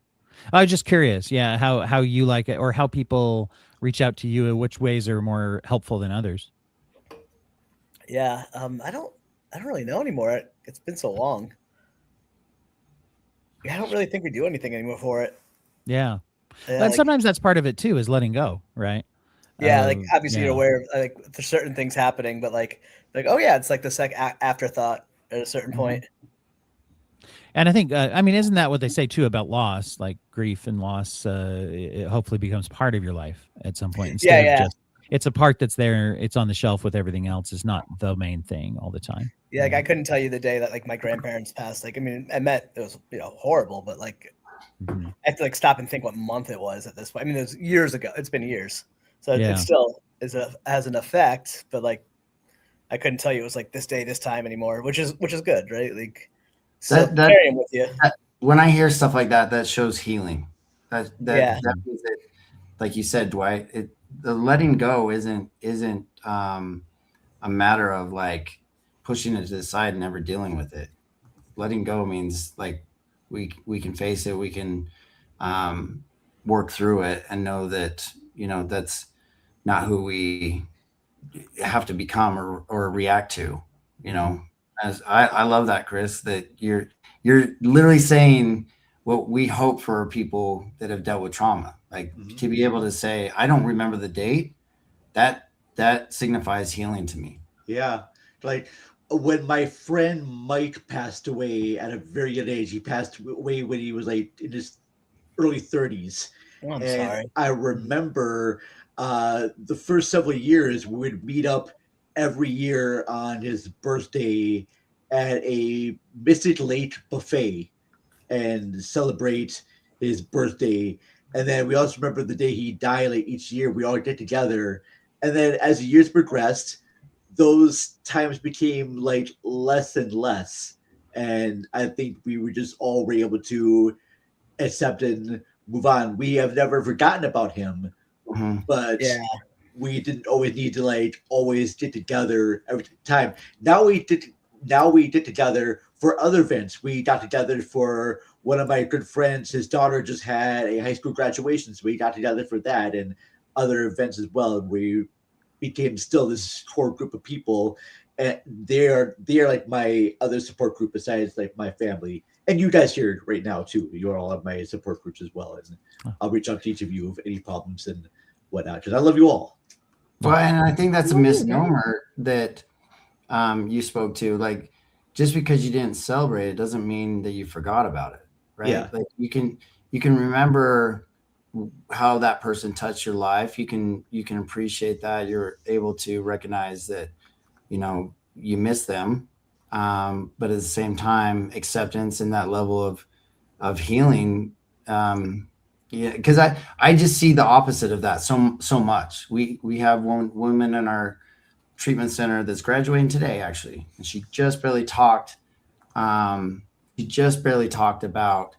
I was just curious. Yeah. How you like it or how people reach out to you and which ways are more helpful than others. Yeah. I don't really know anymore. It's been so long. I don't really think we do anything anymore for it. Yeah. But sometimes that's part of it too, is letting go. Right. Yeah. Like obviously you're aware of like there's certain things happening, but like, oh yeah, it's like the afterthought at a certain point. And I think, isn't that what they say too about loss, like grief and loss, it hopefully becomes part of your life at some point. Instead of just, it's a part that's there. It's on the shelf with everything else. It's not the main thing all the time. Yeah. Like I couldn't tell you the day that like my grandparents passed. Like, I mean, it was, horrible, but like, I have to like stop and think what month it was at this point. I mean, it was years ago. It's been years. So it still has an effect, but like, I couldn't tell you it was like this day, this time anymore, which is good. Right. Like, so carrying with you. When I hear stuff like that, that shows healing. That means that, like you said, Dwight, the letting go isn't a matter of like pushing it to the side and never dealing with it. Letting go means like we can face it, we can work through it and know that that's not who we have to become or react to, you know. As I love that, Chris, that you're literally saying what we hope for people that have dealt with trauma, like Mhm. to be able to say, I don't remember the date, that signifies healing to me. Yeah. Like when my friend Mike passed away at a very young age, he passed away when he was like in his early 30s. Oh, I'm And sorry. I remember the first several years we would meet up every year on his birthday at a Mystic Lake buffet and celebrate his birthday. And then we also remember the day he died. Like each year, we all get together. And then as the years progressed, those times became like less and less. And I think we were just all were able to accept and move on. We have never forgotten about him, Mhm. but Yeah. we didn't always need to like always get together every time. Now we did together for other events. We got together for one of my good friends. His daughter just had a high school graduation, so we got together for that and other events as well. We became still this core group of people, and they are like my other support group besides like my family. And you guys here right now too. You all have my support groups as well, and I'll reach out to each of you with any problems and whatnot because I love you all. Well, and I think that's a Well, yeah. misnomer that you spoke to. Like, just because you didn't celebrate it doesn't mean that you forgot about it, right? Yeah. Like you can remember how that person touched your life. You can appreciate that. You're able to recognize that, you know, you miss them, but at the same time, acceptance and that level of healing. Yeah, because I just see the opposite of that so much. We have one woman in our treatment center that's graduating today, actually, and she just barely talked. She just barely talked about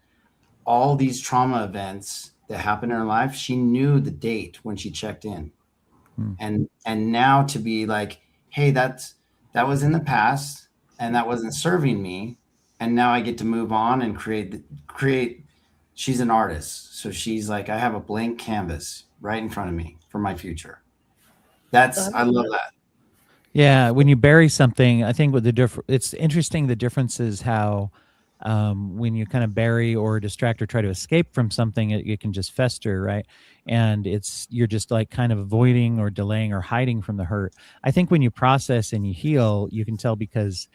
all these trauma events that happened in her life. She knew the date when she checked in, and now to be like, hey, that was in the past, and that wasn't serving me, and now I get to move on and create. She's an artist, so she's like, I have a blank canvas right in front of me for my future. I love that. Yeah, when you bury something, I think with it's interesting. The difference is how when you kind of bury or distract or try to escape from something, it can just fester, right? And you're just like kind of avoiding or delaying or hiding from the hurt. I think when you process and you heal, you can tell because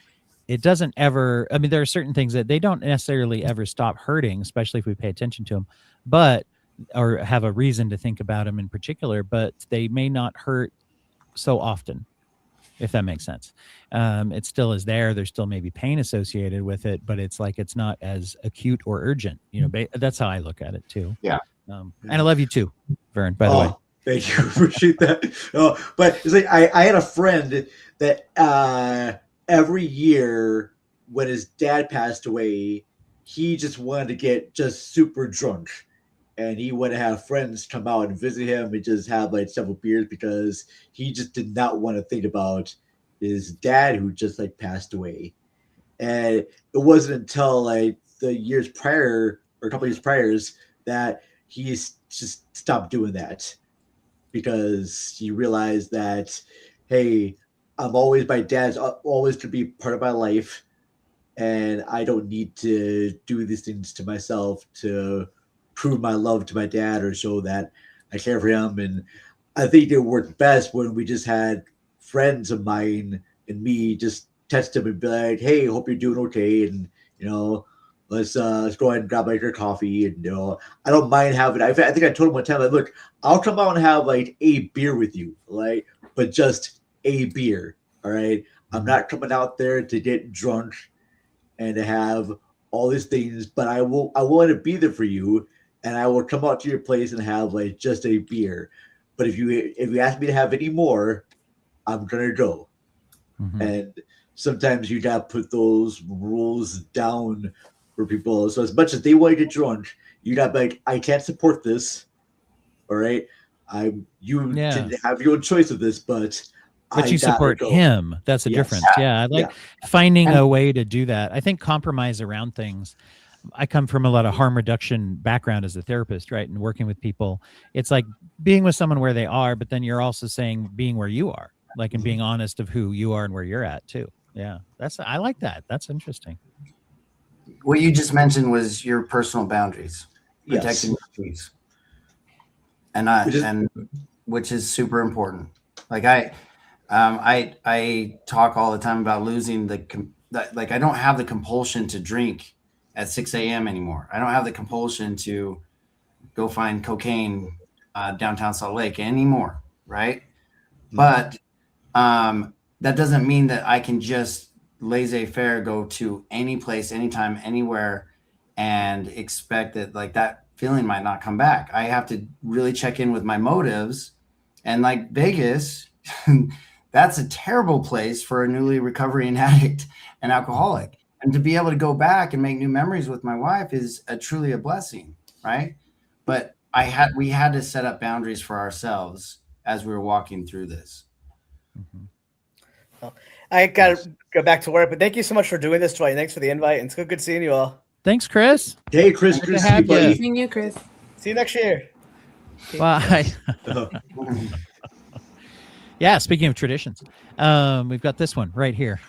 it doesn't ever. I mean, there are certain things that they don't necessarily ever stop hurting, especially if we pay attention to them, but or have a reason to think about them in particular. But they may not hurt so often, if that makes sense. It still is there. There's still maybe pain associated with it, but it's like it's not as acute or urgent. You know, that's how I look at it too. Yeah. And I love you too, Vern. By the way. Thank you. Appreciate that. But it's like I had a friend that every year when his dad passed away, he just wanted to get just super drunk. And he wanted to have friends come out and visit him and just have like several beers because he just did not want to think about his dad who just like passed away. And it wasn't until like the years prior or a couple of years prior that he's just stopped doing that because he realized that, hey, my dad's always to be part of my life, and I don't need to do these things to myself to prove my love to my dad or show that I care for him. And I think it worked best when we just had friends of mine and me just text him and be like, "Hey, hope you're doing okay," and let's go ahead and grab like your coffee. And I don't mind having. I think I told him one time, like, look, I'll come out and have like a beer with you, like, but just a beer. All right, I'm not coming out there to get drunk and to have all these things, but I want to be there for you, and I will come out to your place and have like just a beer. But if you ask me to have any more, I'm gonna go. Mhm. And sometimes you gotta put those rules down for people. So as much as they want to get drunk, you gotta be like, I can't support this. All right, you Yeah. can have your own choice of this, but I But you gotta support go. him. That's the Yes. difference. Yeah. I like finding a way to do that. I think compromise around things. I come from a lot of harm reduction background as a therapist, right? And working with people. It's like being with someone where they are, but then you're also saying being where you are, like in being honest of who you are and where you're at too. Yeah, I like that. That's interesting. What you just mentioned was your personal boundaries, Yes. protecting your peace, which is super important. Like I talk all the time about losing like I don't have the compulsion to drink at 6 a.m. anymore. I don't have the compulsion to go find cocaine downtown Salt Lake anymore, right? But that doesn't mean that I can just laissez-faire go to any place, anytime, anywhere, and expect that like that feeling might not come back. I have to really check in with my motives. And like Vegas, that's a terrible place for a newly recovering addict and alcoholic. And to be able to go back and make new memories with my wife is truly a blessing, right? But we had to set up boundaries for ourselves as we were walking through this. Mm-hmm. Well, I got to go back to work, but thank you so much for doing this, Dwight. Thanks for the invite. And it's good seeing you all. Thanks, Chris. Hey, Chris. Good Chris, to have buddy. you. Seeing you, Chris. See you next year. Bye. Yeah, speaking of traditions, we've got this one right here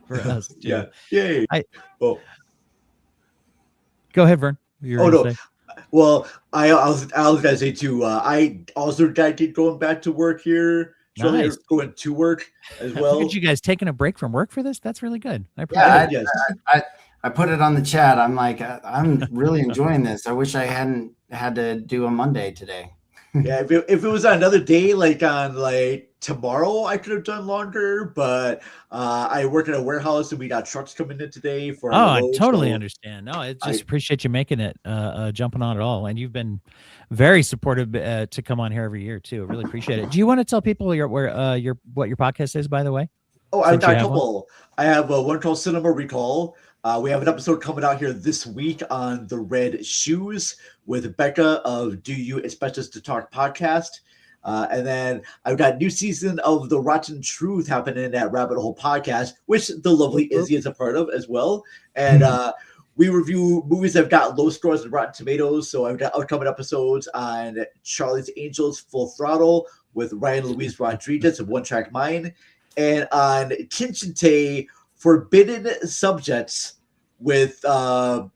for us. Too. Yeah. Yay. Go ahead, Vern. Oh, no. Well, I was gonna say too. I also got going back to work here. So Nice. Going to work as well. Look at you guys taking a break from work for this. That's really good. I I put it on the chat. I'm like, I'm really enjoying this. I wish I hadn't had to do a Monday today. Yeah, if it was another day, like on like tomorrow, I could have done longer. But I work in a warehouse and we got trucks coming in today for. I totally understand. No, I just appreciate you making it, jumping on it all, and you've been very supportive to come on here every year too. I really appreciate it. Do you want to tell people what your podcast is, by the way? Oh, I've got a couple. I have one called Cinema Recall. We have an episode coming out here this week on the Red Shoes with Becca of Do You Expect Us to Talk podcast. And then I've got a new season of The Rotten Truth happening at Rabbit Hole Podcast, which the lovely Izzy is a part of as well. And we review movies that have got low scores in Rotten Tomatoes. So I've got upcoming episodes on Charlie's Angels Full Throttle with Ryan Luis Rodriguez of One Track Mind, and on Kinshinte Forbidden Subjects with Dylan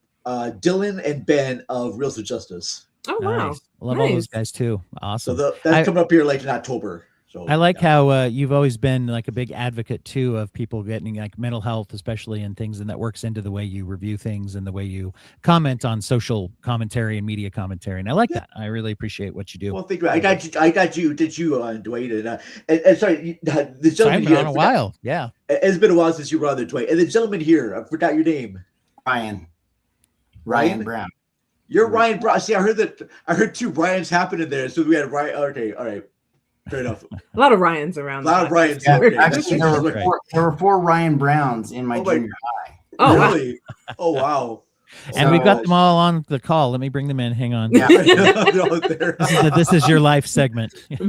and Ben of Reels of Justice. Oh, wow. Nice. I love all those guys too. Awesome. So that's coming up here like in October. So I like how you've always been like a big advocate too of people getting like mental health, especially in things, and that works into the way you review things and the way you comment on social commentary and media commentary. And I like that. I really appreciate what you do. Well, thank you. I got you. Did you, Dwight? And sorry, the gentleman here. Been on a while. Yeah. It's been a while since you were on there, Dwight. And the gentleman here, I forgot your name. Ryan Brown. You're Ryan Brown. See, I heard two Ryans happening there. So we had Ryan. Okay, all right. Fair enough. A lot of Ryans around. A lot of Ryans. Yeah, actually, there were 4 Ryan Browns in my junior high. Oh, really? Oh, wow. And we've got them all on the call. Let me bring them in. Hang on. Yeah. This is your life segment. Oh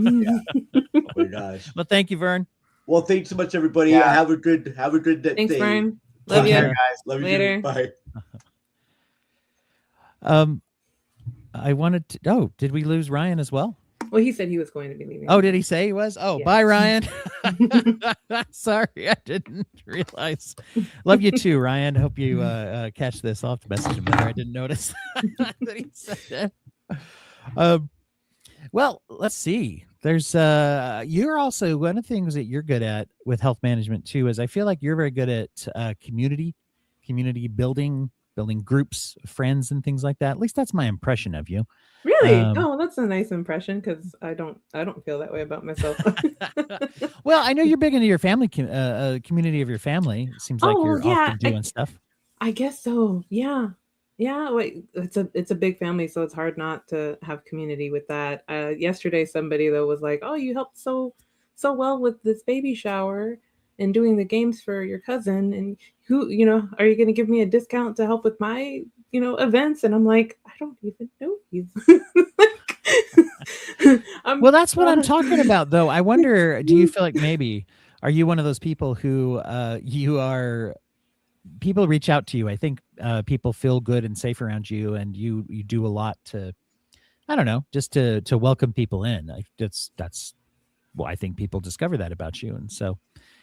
my gosh. Well, thank you, Vern. Well, thanks so much, everybody. Yeah. Have a good day. Thanks, Vern. Love you. Guys. Love you. Later. Bye. I wanted to. Oh, did we lose Ryan as well? Well, he said he was going to be leaving. Oh, did he say he was? Oh, Yeah. Bye, Ryan. Sorry, I didn't realize. Love you too, Ryan. Hope you catch this. I'll have to message him later. I didn't notice that he said that. Well, let's see. There's you're also one of the things that you're good at with health management too. Is I feel like you're very good at community building groups, friends, and things like that. At least that's my impression of you. Really? Oh, that's a nice impression because I don't feel that way about myself. Well, I know you're big into your family community of your family. It seems like you're often doing stuff. I guess so. Yeah. Like it's a big family, so it's hard not to have community with that. Yesterday, somebody though was like, "Oh, you helped so well with this baby shower and doing the games for your cousin, and who, are you going to give me a discount to help with my, events?" And I'm like, I don't even know you. Well, that's what I'm talking about, though. I wonder, do you feel like maybe are you one of those people who people reach out to you? I think people feel good and safe around you, and you do a lot to, I don't know, just to welcome people in. That's well, I think people discover that about you. And so,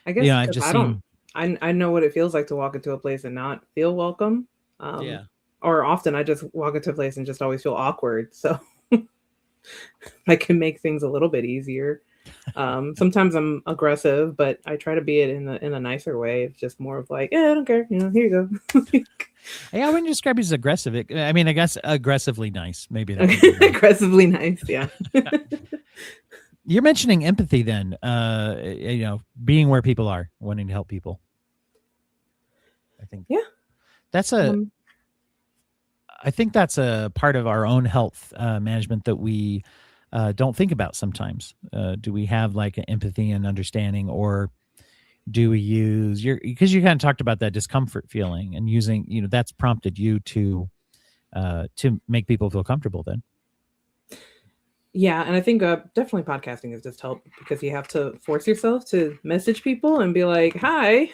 I guess I've 'cause just I seen, don't. I know what it feels like to walk into a place and not feel welcome. yeah. Or often I just walk into a place and just always feel awkward. So I can make things a little bit easier. Sometimes I'm aggressive, but I try to be it in a nicer way. It's just more of like, I don't care. Here you go. Yeah, I wouldn't describe you as aggressive. I mean, I guess aggressively nice. Maybe that would be right. Aggressively nice. Yeah. You're mentioning empathy then, being where people are, wanting to help people. I think that's I think that's a part of our own health management that we don't think about sometimes. Do we have like an empathy and understanding, or do we use because you kind of talked about that discomfort feeling and using, that's prompted you to make people feel comfortable then. Yeah, and I think definitely podcasting has just helped because you have to force yourself to message people and be like, "Hi,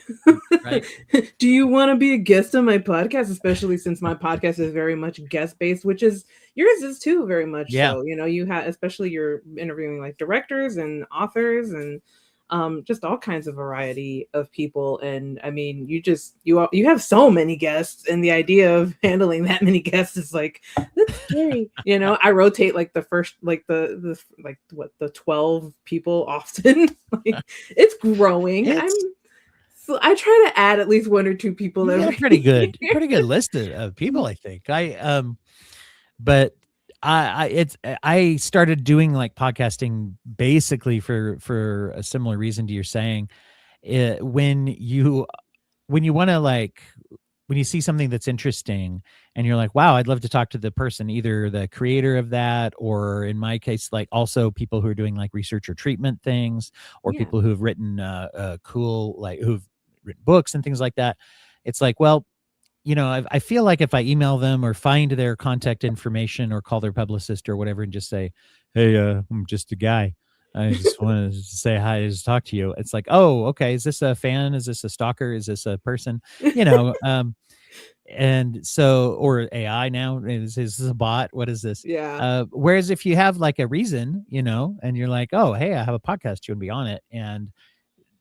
Right. do you want to be a guest on my podcast?" Especially since my podcast is very much guest based, which is yours is too, very much. Yeah. So you have, especially you're interviewing like directors and authors and just all kinds of variety of people. And I mean, you have so many guests, and the idea of handling that many guests is like, that's scary. I rotate like the first, like the 12 people often. Like, it's growing. So I try to add at least one or two people every pretty good list of people, I think. But I started doing like podcasting basically for a similar reason to you're saying. When you want to like, when you see something that's interesting and you're like, wow, I'd love to talk to the person, either the creator of that, or in my case, like also people who are doing like research or treatment things, or people who've written cool, like who've written books and things like that. It's like, well, I feel like if I email them or find their contact information or call their publicist or whatever and just say, hey, I'm just a guy, I just wanted to say hi, just talk to you. It's like, oh, okay. Is this a fan? Is this a stalker? Is this a person? And so, or AI now, is this a bot? What is this? Yeah. Whereas if you have like a reason, and you're like, oh, hey, I have a podcast, you would be on it. And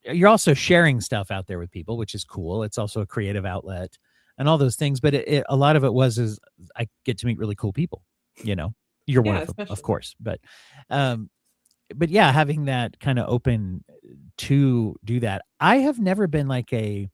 you're also sharing stuff out there with people, which is cool. It's also a creative outlet and all those things. But a lot of it is I get to meet really cool people, you're one of them, of course. But yeah, having that kind of open to do that. I have never been like a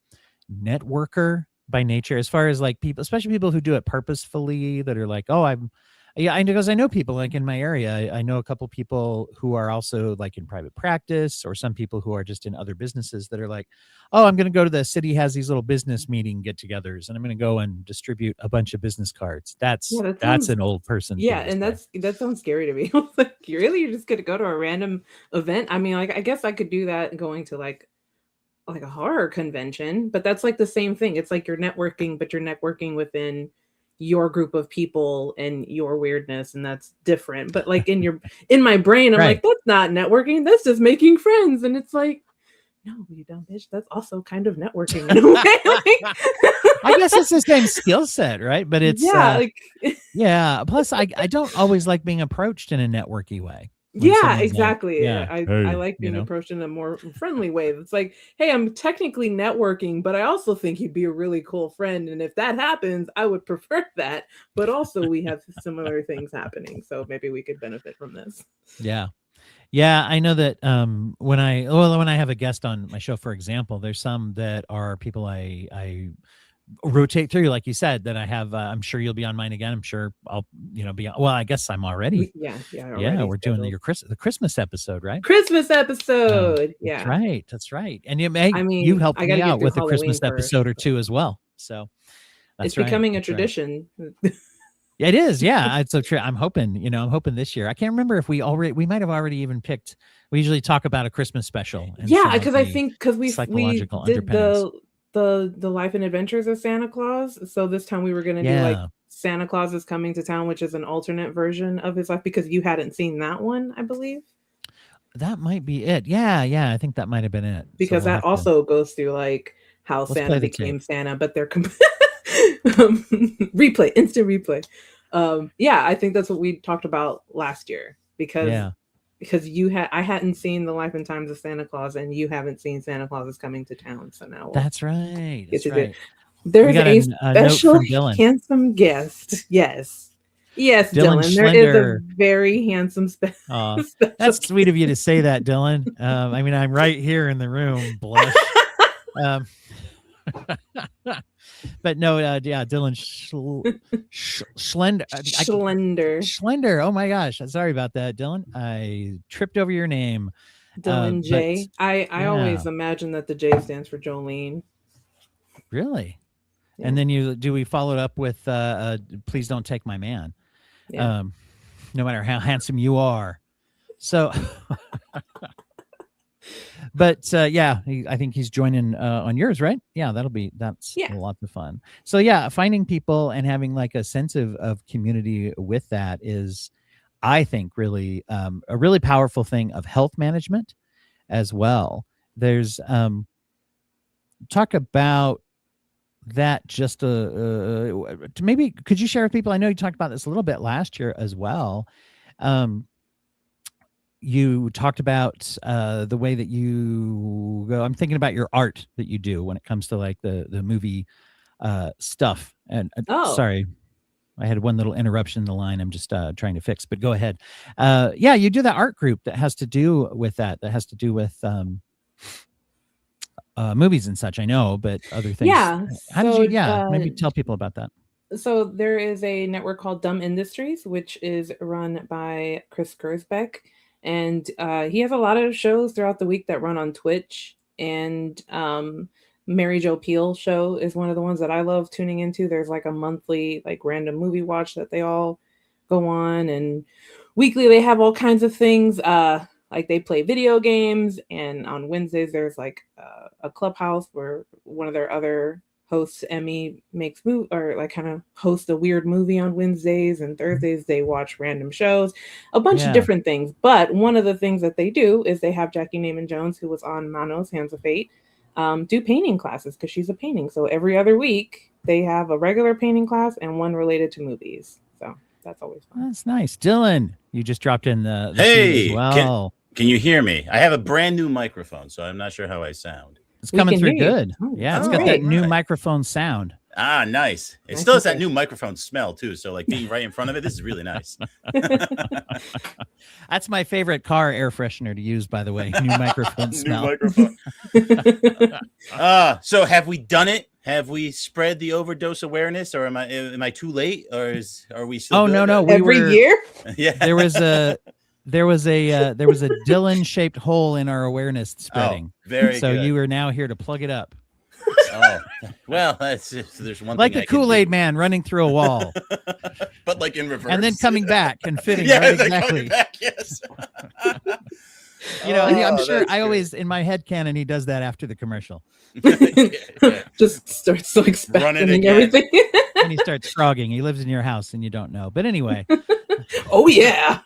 networker by nature, as far as like people, especially people who do it purposefully, that are like, oh, I know, because I know people like in my area. I know a couple people who are also like in private practice, or some people who are just in other businesses that are like, oh, I'm going to go to the city, has these little business meeting get-togethers, and I'm going to go and distribute a bunch of business cards. That's an old person. Yeah, and that sounds scary to me. Like, really, you're just going to go to a random event? I mean, like, I guess I could do that going to like a horror convention, but that's like the same thing. It's like you're networking, but you're networking within your group of people and your weirdness, and that's different. But like in my brain, I'm like, that's not networking, that's just making friends. And it's like, no, you dumb bitch, that's also kind of networking in a way. I guess it's the same skill set, right? But it's plus I don't always like being approached in a networky way. Yeah, exactly. I like being approached in a more friendly way. It's like, hey, I'm technically networking, but I also think you'd be a really cool friend. And if that happens, I would prefer that. But also we have similar things happening. So maybe we could benefit from this. Yeah. Yeah, I know that when I have a guest on my show, for example, there's some that are people I rotate through, like you said, that I have. I'm sure you'll be on mine again. I'm sure I'll, be on. Well, I guess I'm already. We're doing the Christmas episode, right? Christmas episode. That's right. And you helped me out with a Christmas episode or two as well. So it's becoming a tradition. It is. Yeah. It's so true. I'm hoping this year. I can't remember if we might have already even picked. We usually talk about a Christmas special. Yeah, because I think we did the Life and Adventures of Santa Claus. So this time we were going to do like Santa Claus is Coming to Town, which is an alternate version of his life, because you hadn't seen that one, I believe. That might be it. Yeah. I think that might have been it. Because that also goes through like how Santa became Santa, but they're instant replay. I think that's what we talked about last year, because because I hadn't seen The Life and Times of Santa Claus, and you haven't seen Santa Claus is Coming to Town. So now That's right. get That's to do it. right. There's got a a note special from Dylan. handsome guest. Yes. Yes, Dylan Dylan. There is a Schlender. very handsome Aw, special that's sweet of you to say that, Dylan. I mean, I'm right here in the room. Blush. But no, yeah, Dylan Schlender. Schlender. Oh my gosh. Sorry about that, Dylan. I tripped over your name. Dylan J. I always yeah. imagine that the J stands for Jolene. Really? Yeah. And then we follow it up with please don't take my man. Yeah. No matter how handsome you are. So but yeah, I think he's joining on yours, right? Yeah, that's a lot of fun. So yeah, finding people and having like a sense of community with that is, I think, really a really powerful thing of health management as well. There's talk about that just maybe could you share with people? I know you talked about this a little bit last year as well. You talked about the way that you go. I'm thinking about your art that you do when it comes to like the movie stuff. And sorry, I had one little interruption in the line. I'm just trying to fix, but go ahead. Yeah, you do that art group that has to do with that has to do with movies and such. I know, but other things. Yeah. How did you? Yeah, maybe tell people about that. So there is a network called Dumb Industries, which is run by Chris Gersbeck. And he has a lot of shows throughout the week that run on Twitch. And Mary Jo Peel show is one of the ones that I love tuning into. There's like a monthly like random movie watch that they all go on. And weekly they have all kinds of things. Like they play video games. And on Wednesdays there's like a clubhouse where one of their other hosts, Emmy, makes or like kind of host a weird movie on Wednesdays, and Thursdays they watch random shows, a bunch of different things. But one of the things that they do is they have Jackie Naaman Jones, who was on Manos Hands of Fate, do painting classes because she's a painting. So every other week they have a regular painting class and one related to movies. So that's always fun. That's nice. Dylan, you just dropped in the hey, as well. Can you hear me? I have a brand new microphone, so I'm not sure how I sound. It's coming through good. Yeah, it's got that new microphone sound. Ah, nice. It still has that new microphone smell too. So like being right in front of it, this is really nice. That's my favorite car air freshener to use, by the way. New microphone smell. New microphone. So have we done it? Have we spread the overdose awareness, or am I too late, or are we still? Oh good? no, every year. Yeah, there was a Dylan shaped hole in our awareness spreading. Oh, very so good. you are now here to plug it up. Oh well, there's one like thing a Kool-Aid man running through a wall, but like in reverse, and then coming back and fitting. Yeah, right, exactly. Back, yes. You know, I'm sure I always in my head canon he does that after the commercial. Yeah. Just starts like spasming everything, and he starts frogging. He lives in your house and you don't know. But anyway. Oh yeah.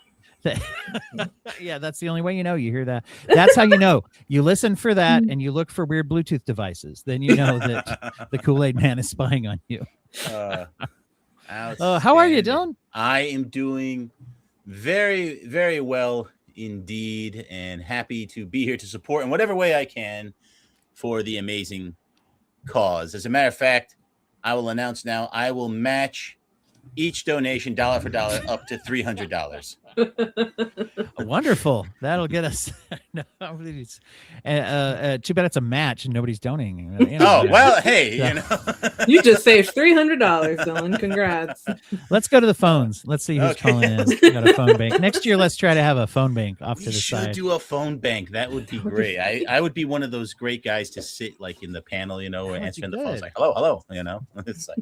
Yeah, that's the only way you know. You hear that. That's how you know. You listen for that and you look for weird Bluetooth devices. Then you know that the Kool-Aid man is spying on you. How are you, Dylan? I am doing very, very well indeed, and happy to be here to support in whatever way I can for the amazing cause. As a matter of fact, I will announce now, I will match each donation dollar for dollar up to $300. Wonderful. That'll get us. Too bad it's a match and nobody's donating. You know, well, hey, you know, you just saved $300, Dylan. Congrats. Let's go to the phones. Let's see who's calling in. We got a phone bank next year. Let's try to have a phone bank off to the side. Do a phone bank. That would be great. I would be one of those great guys to sit like in the panel, you know, answering the phones like hello, you know. It's like.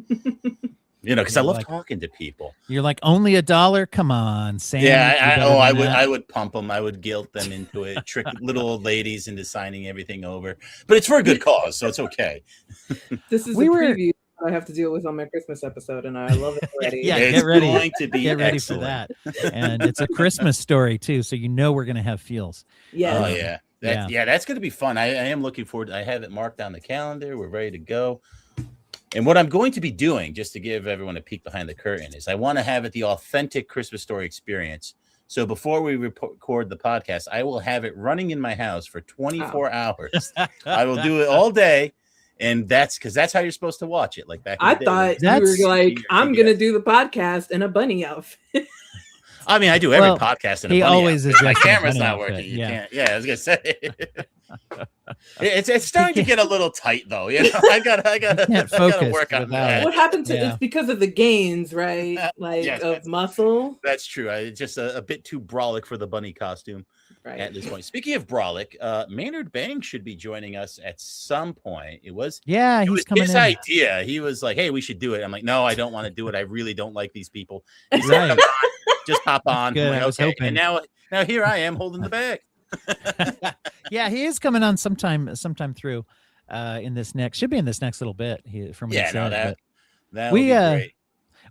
You know, because I love talking to people. You're like, only $1? Come on, Sam. Yeah, I would pump them. I would guilt them into it, trick little old ladies into signing everything over. But it's for a good cause, so it's okay. This is a preview I have to deal with on my Christmas episode, and I love it already. Yeah, it's get ready. Going to be get ready for that. And it's a Christmas story too, so you know we're gonna have feels. Yeah. Oh yeah. That's gonna be fun. I am looking forward. I have it marked on the calendar. We're ready to go. And what I'm going to be doing, just to give everyone a peek behind the curtain, is I want to have it the authentic Christmas story experience. So before we record the podcast, I will have it running in my house for 24 hours. I will do it all day. And that's because that's how you're supposed to watch it. Like back in I the day. thought you were like, I'm going to do the podcast in a bunny outfit. I mean, I do every podcast in a bunny always outfit. is My dressed in a camera's bunny not outfit, working. You yeah. can't. Yeah, I was gonna say. It's starting to get a little tight though. You know, I gotta work on that. What happened to it's because of the gains, right? Like Yes, of muscle. That's true. It's just a bit too brolic for the bunny costume at this point. Speaking of brolic, Maynard Banks should be joining us at some point. It was coming his in. idea. He was like, "Hey, we should do it." I'm like, "No, I don't want to do it. I really don't like these people." He said, Right. "Come on, just pop on." Good, Like, I was okay. hoping. And now here I am holding the bag. Yeah, he is coming on sometime through in this next, should be in this next little bit from what he said. That would be great.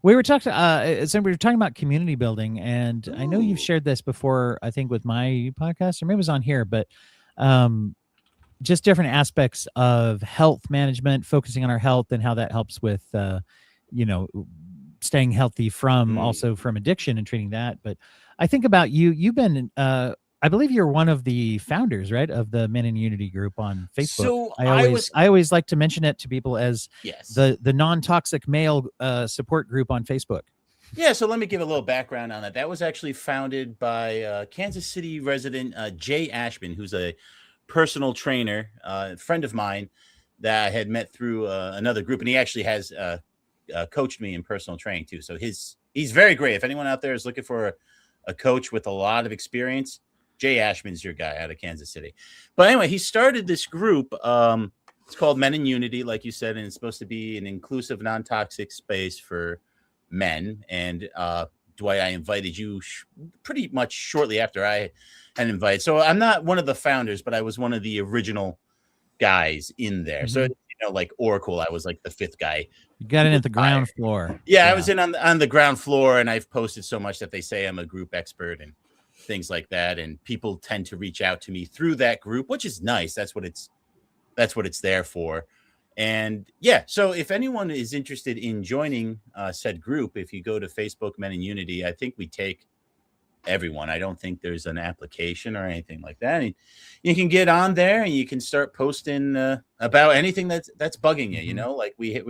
We were talking so we were talking about community building, and I know you've shared this before, I think with my podcast, or maybe it was on here, but just different aspects of health management, focusing on our health and how that helps with staying healthy from also from addiction and treating that. But I think about you've been I believe you're one of the founders, right, of the Men in Unity group on Facebook. So I always like to mention it to people as the non-toxic male support group on Facebook. Yeah, so let me give a little background on that. That was actually founded by Kansas City resident Jay Ashman, who's a personal trainer, a friend of mine that I had met through another group, and he actually has coached me in personal training too. So he's very great. If anyone out there is looking for a coach with a lot of experience, Jay Ashman's your guy out of Kansas City. But anyway, he started this group. It's called Men in Unity, like you said, and it's supposed to be an inclusive, non-toxic space for men. And Dwight, I invited you pretty much shortly after I had invited. So I'm not one of the founders, but I was one of the original guys in there. So, like Oracle, I was like the fifth guy. You got in at the ground floor. Yeah, I was in on the ground floor, and I've posted so much that they say I'm a group expert and things like that, and people tend to reach out to me through that group, which is nice. That's what it's there for. And yeah, so if anyone is interested in joining said group, if you go to Facebook Men in Unity, I think we take everyone. I don't think there's an application or anything like that. And you can get on there and you can start posting about anything that's bugging you. You know, like it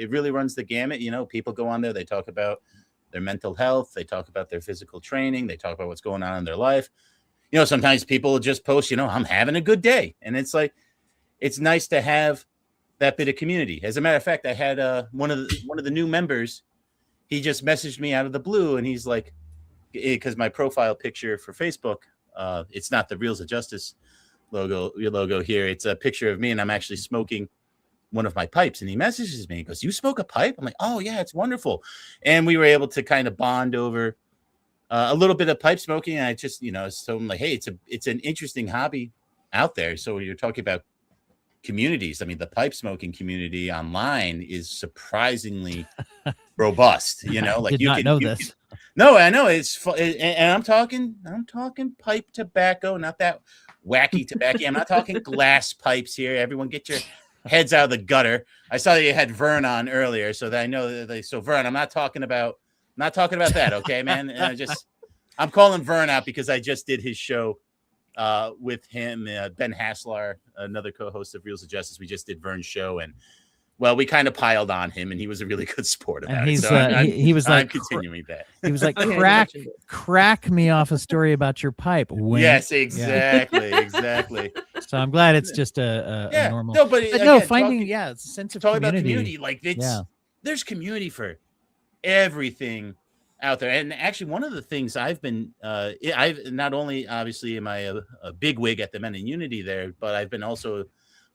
really runs the gamut. You know, people go on there, they talk about their mental health, they talk about their physical training, they talk about what's going on in their life. You know, sometimes people just post, I'm having a good day. And it's like, it's nice to have that bit of community. As a matter of fact, I had one of the new members, he just messaged me out of the blue, and he's like, because my profile picture for Facebook, it's not the Reels of Justice logo here. It's a picture of me, and I'm actually smoking one of my pipes, and he messages me. He goes, "You smoke a pipe?" I'm like, "Oh yeah, it's wonderful." And we were able to kind of bond over a little bit of pipe smoking. And I just, so I'm like, hey, it's an interesting hobby out there. So you're talking about communities. I mean, the pipe smoking community online is surprisingly robust. Like you can know this. No, I know it's and I'm talking pipe tobacco, not that wacky tobacco. I'm not talking glass pipes here. Everyone get your heads out of the gutter. I saw that you had Vern on earlier, so that I know that so Vern, I'm not talking about that, okay, man? I'm calling Vern out because I just did his show with him, Ben Hassler, another co-host of Reels of Justice. We just did Vern's show, and well, we kind of piled on him, and he was a really good sport about it. So he was like, I'm continuing that. He was like, crack me off a story about your pipe. Wink. Yes, exactly, exactly. So I'm glad it's just a normal. No, but again, finding it's a sense of community. About community, like there's community for everything out there. And actually, one of the things I've been, I've not only obviously am I a big wig at the Men in Unity there, but I've been also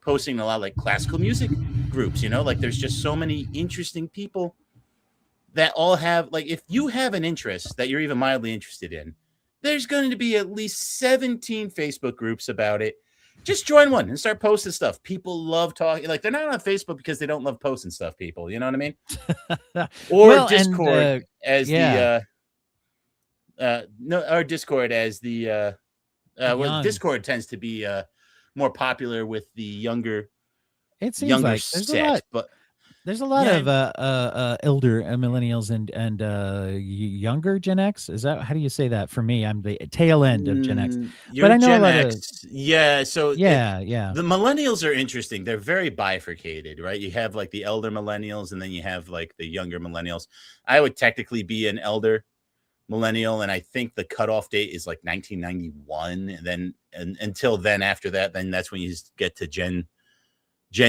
posting a lot of like classical music groups, like there's just so many interesting people that all have, like, if you have an interest that you're even mildly interested in, there's going to be at least 17 Facebook groups about it. Just join one and start posting stuff. People love talking. Like, they're not on Facebook because they don't love posting stuff, people. You know what I mean? Or Discord as Discord as the Discord tends to be more popular with the younger. It seems like set, but There's a lot Yeah. of elder millennials and younger Gen X. Is that how do you say that? For me, I'm the tail end of Gen X. You're But I know Gen a lot X. Yeah. So yeah. the millennials are interesting. They're very bifurcated, right? You have like the elder millennials, and then you have like the younger millennials. I would technically be an elder millennial, and I think the cutoff date is like 1991. And then until then, after that, then that's when you get to Gen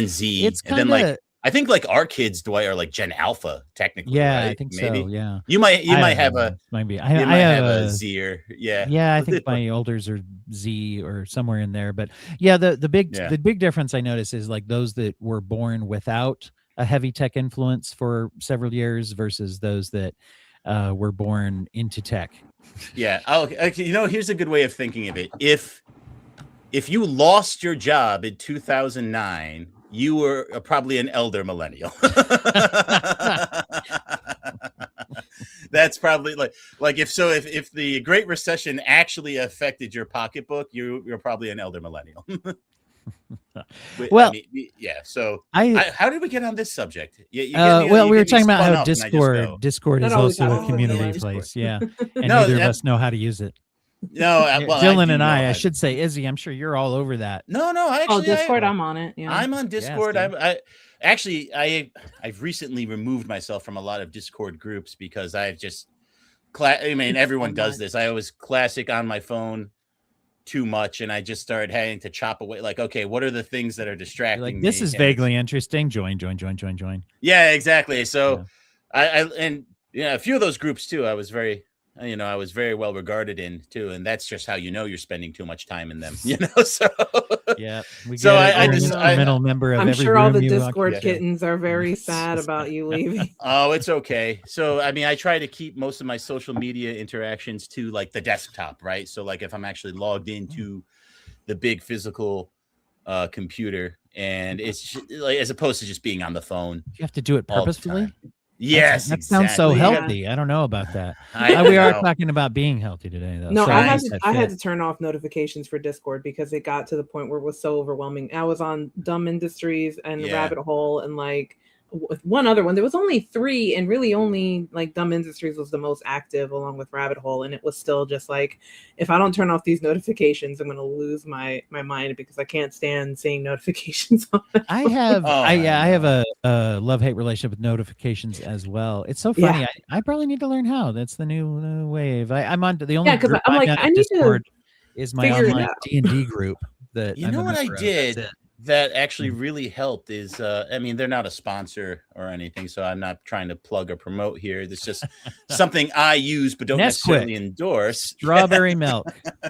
Z. It's And then kind like of I think like our kids, Dwight, are like Gen Alpha, technically, yeah, I right? think Maybe so. Yeah. you might I have don't know. a Maybe you I might have have a a Zer. Yeah. yeah, I think my olders are Z or somewhere in there. But yeah, the big difference I notice is like those that were born without a heavy tech influence for several years versus those that were born into tech. Yeah. Oh, okay. Here's a good way of thinking of it. If you lost your job in 2009, you were probably an elder millennial. That's probably like if the Great Recession actually affected your pocketbook, you're probably an elder millennial. Well, I mean, yeah. So I how did we get on this subject? well, we were talking about how Discord is That always also a happens. community Yeah. place. Yeah, and No, neither of us know how to use it. No, well, Dylan do and know I how should say, Izzy, I'm sure you're all over that. No, actually, Oh, Discord, I'm on it. Yeah. I'm on Discord. see. I've recently removed myself from a lot of Discord groups because I've just I mean, everyone does this. I was classic on my phone too much, and I just started having to chop away. Like, okay, what are the things that are distracting Like me? this is And vaguely interesting. Join. yeah, exactly. So Yeah. a few of those groups too, I was very well regarded in too, and that's just how you're spending too much time in them. So Yeah, we So get it. I You're an just- instrumental member of I'm every sure all room the you Discord occupy. kittens are very sad about you leaving. Oh, it's okay. So, I mean, I try to keep most of my social media interactions to like the desktop, right? So, like, if I'm actually logged into the big physical computer, and it's like as opposed to just being on the phone. You have to do it all the purposefully. time. Yes, that sounds so exactly. healthy. I don't know about that. I We are know. talking about being healthy today, though. No, So I makes had to, that I had fit. to turn off notifications for Discord because it got to the point where it was so overwhelming. I was on Dumb Industries and Yeah. Rabbit Hole and like one other one. There was only 3, and really only like Dumb Industries was the most active along with Rabbit Hole, and it was still just like, if I don't turn off these notifications, I'm gonna lose my mind because I can't stand seeing notifications on my I phone. have, Oh, I have no. a love-hate relationship with notifications as well. It's so funny. I probably need to learn how. That's the new wave. I'm on the only Yeah, 'cause group I'm I'm like, on I need to Discord is my figure it online out. D&D group that You I'm know a what I member of. That's did it. that actually really helped is, I mean, they're not a sponsor or anything, so I'm not trying to plug or promote here. It's just something I use but don't Nesquik. necessarily endorse. Strawberry milk.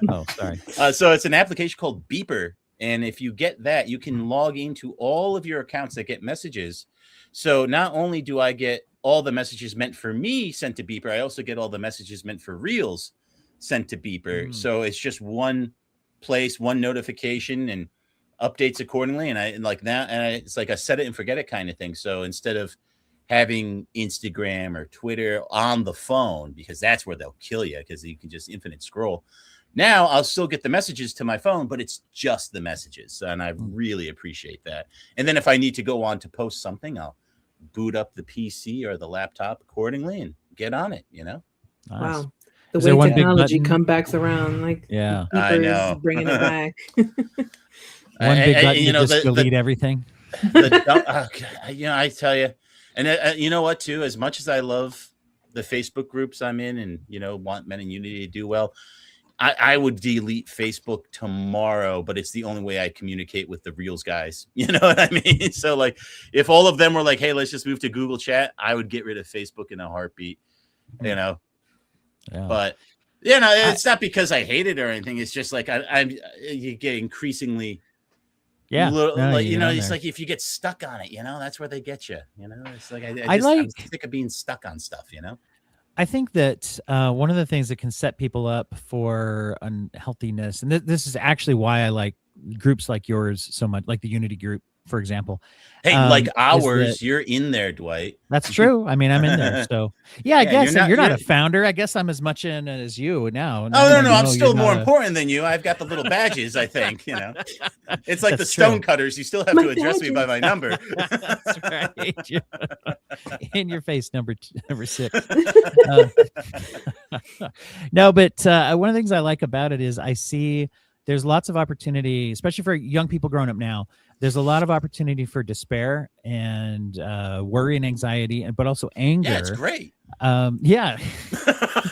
Oh, sorry. So it's an application called Beeper. And if you get that, you can log into all of your accounts that get messages. So not only do I get all the messages meant for me sent to Beeper, I also get all the messages meant for Reels sent to Beeper. So it's just one place, one notification, and updates accordingly. And it's like a set it and forget it kind of thing. So instead of having Instagram or Twitter on the phone, because that's where they'll kill you because you can just infinite scroll. Now I'll still get the messages to my phone, but it's just the messages. And I really appreciate that. And then if I need to go on to post something, I'll boot up the PC or the laptop accordingly and get on it, Nice. Wow. The Is there way one big technology button? comebacks around, like Yeah. I Beeper know. is bringing it back. One big button you to know, just delete everything. I tell you, and you know what too, as much as I love the Facebook groups I'm in and want Men in Unity to do well, I would delete Facebook tomorrow, but it's the only way I communicate with the Reels guys. You know what I mean? So like if all of them were like, hey, let's just move to Google Chat, I would get rid of Facebook in a heartbeat. Yeah. But it's not because I hate it or anything. It's just like you get increasingly it's like if you get stuck on it, that's where they get you. It's like I'm sick of being stuck on stuff. I think that one of the things that can set people up for unhealthiness, and this is actually why I like groups like yours so much, like the Unity group for example. Hey, like is ours, that- you're in there, Dwight. That's true. I mean, I'm in there. So yeah, I Yeah, guess you're you're not a not- founder. I guess I'm as much in as you now. Oh Now that no, I I'm know still you're more not a- important than you. I've got the little badges. I think it's like That's the stone true. cutters. You still have My to address me by my number. That's right. In your face, number 6. Uh, no, but one of the things I like about it is I see there's lots of opportunity, especially for young people growing up now. There's a lot of opportunity for despair and worry and anxiety, but also anger. Yeah, it's great. Yeah.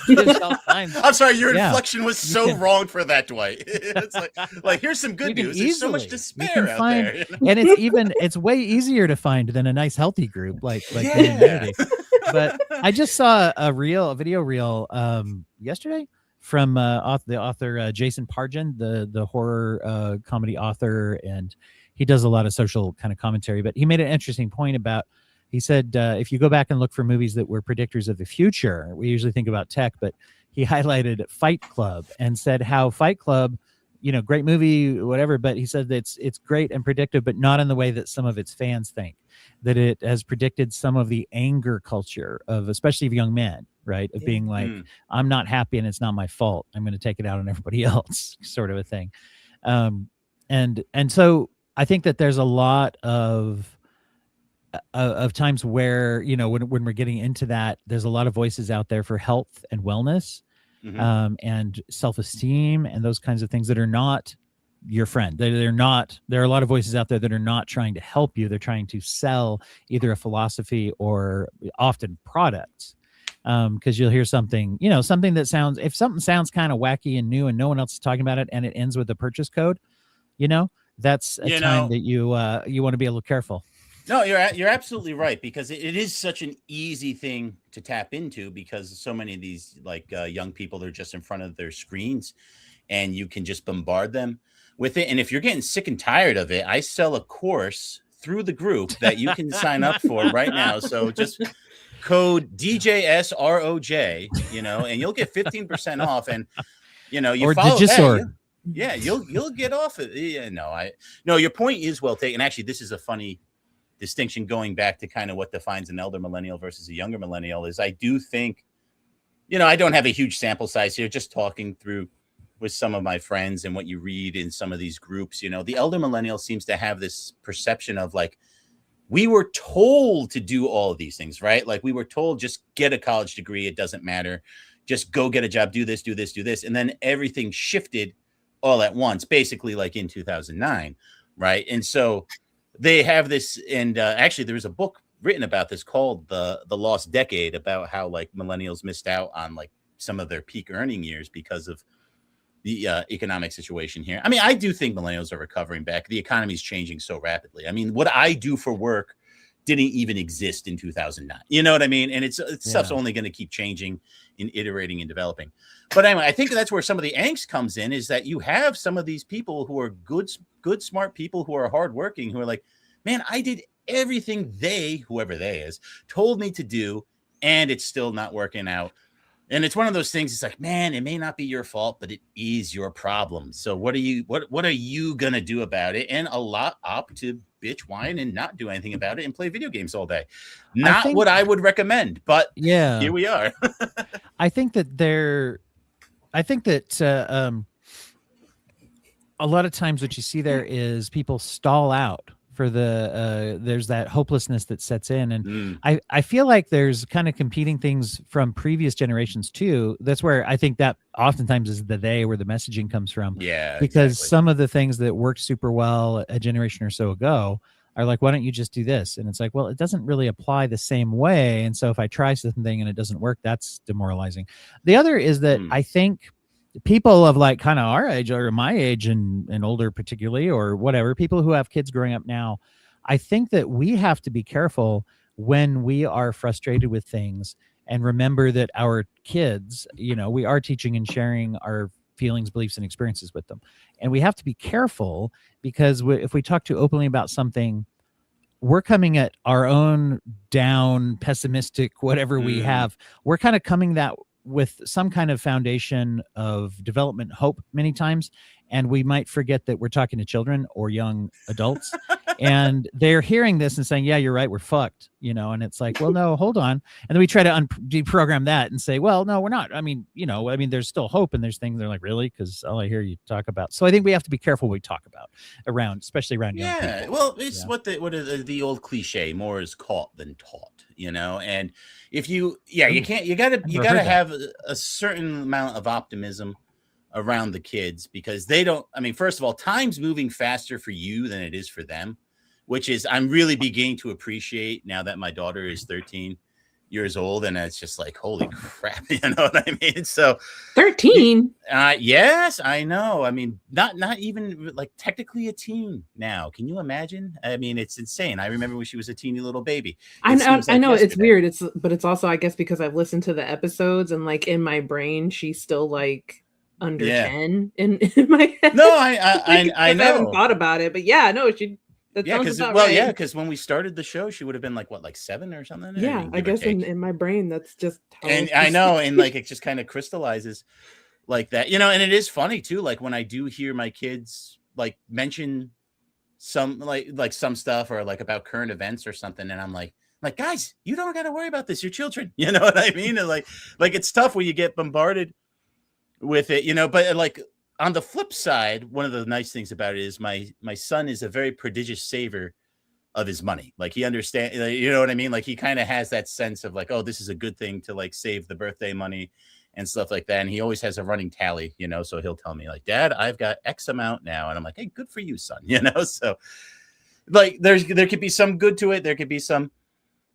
There's all kinds. I'm sorry, your Yeah. inflection was so wrong for that, Dwight. It's like here's some You good can news. There's so much easily- you despair can out find- there. And it's way easier to find than a nice healthy group like Yeah. Unity. But I just saw a video reel yesterday from the author Jason Pargin, the horror comedy author, and he does a lot of social kind of commentary. But he made an interesting point about. He said if you go back and look for movies that were predictors of the future, we usually think about tech, but he highlighted Fight Club and said how Fight Club, great movie, whatever, but he said that it's great and predictive, but not in the way that some of its fans think. That it has predicted some of the anger culture of, especially of young men, right? Of being like, I'm not happy and it's not my fault. I'm going to take it out on everybody else, sort of a thing. And so I think that there's a lot of times where, when we're getting into that, there's a lot of voices out there for health and wellness, and self-esteem and those kinds of things that are not your friend. They're not. There are a lot of voices out there that are not trying to help you. They're trying to sell either a philosophy or often products. Because you'll hear something, something that sounds, if something sounds kind of wacky and new and no one else is talking about it, and it ends with a purchase code, that's a time that you want to be a little careful. No, you're absolutely right, because it is such an easy thing to tap into, because so many of these young people are just in front of their screens, and you can just bombard them with it. And if you're getting sick and tired of it, I sell a course through the group that you can sign up for right now. So just code DJSROJ, and you'll get 15% off. And you or follow Digisword. that, you'll get off it. Yeah, your point is well taken. Actually, this is a funny distinction going back to kind of what defines an elder millennial versus a younger millennial. Is I do think, I don't have a huge sample size here, just talking through with some of my friends and what you read in some of these groups. The elder millennial seems to have this perception of we were told to do all of these things, right? Like we were told, just get a college degree. It doesn't matter. Just go get a job, do this, do this, do this. And then everything shifted all at once, basically like in 2009. Right. And so they have this, and actually there was a book written about this called the Lost Decade, about how millennials missed out on some of their peak earning years because of the economic situation here. I mean, I do think millennials are recovering back. The economy is changing so rapidly. I mean, what I do for work didn't even exist in 2009. You know what I mean? And stuff's only going to keep changing and iterating and developing. But anyway, I think that's where some of the angst comes in, is that you have some of these people who are good, smart people who are hardworking, who are like, man, I did everything whoever they is, told me to do, and it's still not working out. And it's one of those things. It's like, man, it may not be your fault, but it is your problem. So what are you gonna do about it? And a lot opt to bitch, whine, and not do anything about it and play video games all day. Not what I would recommend, but yeah, here we are. I think that a lot of times what you see there is people stall out for there's that hopelessness that sets in. And I feel like there's kind of competing things from previous generations too. That's where I think that oftentimes is where the messaging comes from. Yeah, because some of the things that worked super well a generation or so ago are like, why don't you just do this? And it's like, well, it doesn't really apply the same way. And so if I try something and it doesn't work, that's demoralizing. The other is that I think people of kind of our age or my age and older particularly, or whatever, people who have kids growing up now, I think that we have to be careful when we are frustrated with things and remember that our kids, we are teaching and sharing our feelings, beliefs, and experiences with them. And we have to be careful, because if we talk too openly about something, we're coming at our own down, pessimistic, whatever we have. We're kind of coming that with some kind of foundation of development hope many times, and we might forget that we're talking to children or young adults. And they're hearing this and saying, yeah, you're right, we're fucked, and it's like, well, no, hold on. And then we try to deprogram that and say, well, no, we're not. I mean, there's still hope, and there's things they're like, really? Because all I hear you talk about. So I think we have to be careful what we talk about especially around young people. Well, it's what the old cliche, more is caught than taught, and if you gotta have a certain amount of optimism around the kids, because they don't, first of all, time's moving faster for you than it is for them, which is, I'm really beginning to appreciate now that my daughter is 13 years old, and it's just like, holy crap, you know what I mean? So 13. Yes, I know. Not even like technically a teen now. Can you imagine? It's insane. I remember when she was a teeny little baby. I know it's weird. But it's also, I guess, because I've listened to the episodes, and like in my brain, she's still like under 10 in my head. No, I know. I haven't thought about it, but yeah, no, she. Because when we started the show, she would have been like 7 or something. Yeah, I guess in my brain, that's just how and I know, and like it just kind of crystallizes like that, and it is funny too. Like when I do hear my kids like mention some like some stuff or like about current events or something, and I'm like, guys, you don't got to worry about this. You're children, you know what I mean? And like it's tough when you get bombarded with it, but like on the flip side, one of the nice things about it is my son is a very prodigious saver of his money. Like he understands, you know what I mean? Like he kind of has that sense of like, oh, this is a good thing to like save the birthday money and stuff like that. And he always has a running tally, so he'll tell me like, Dad, I've got X amount now. And I'm like, hey, good for you, son. So like there could be some good to it. There could be some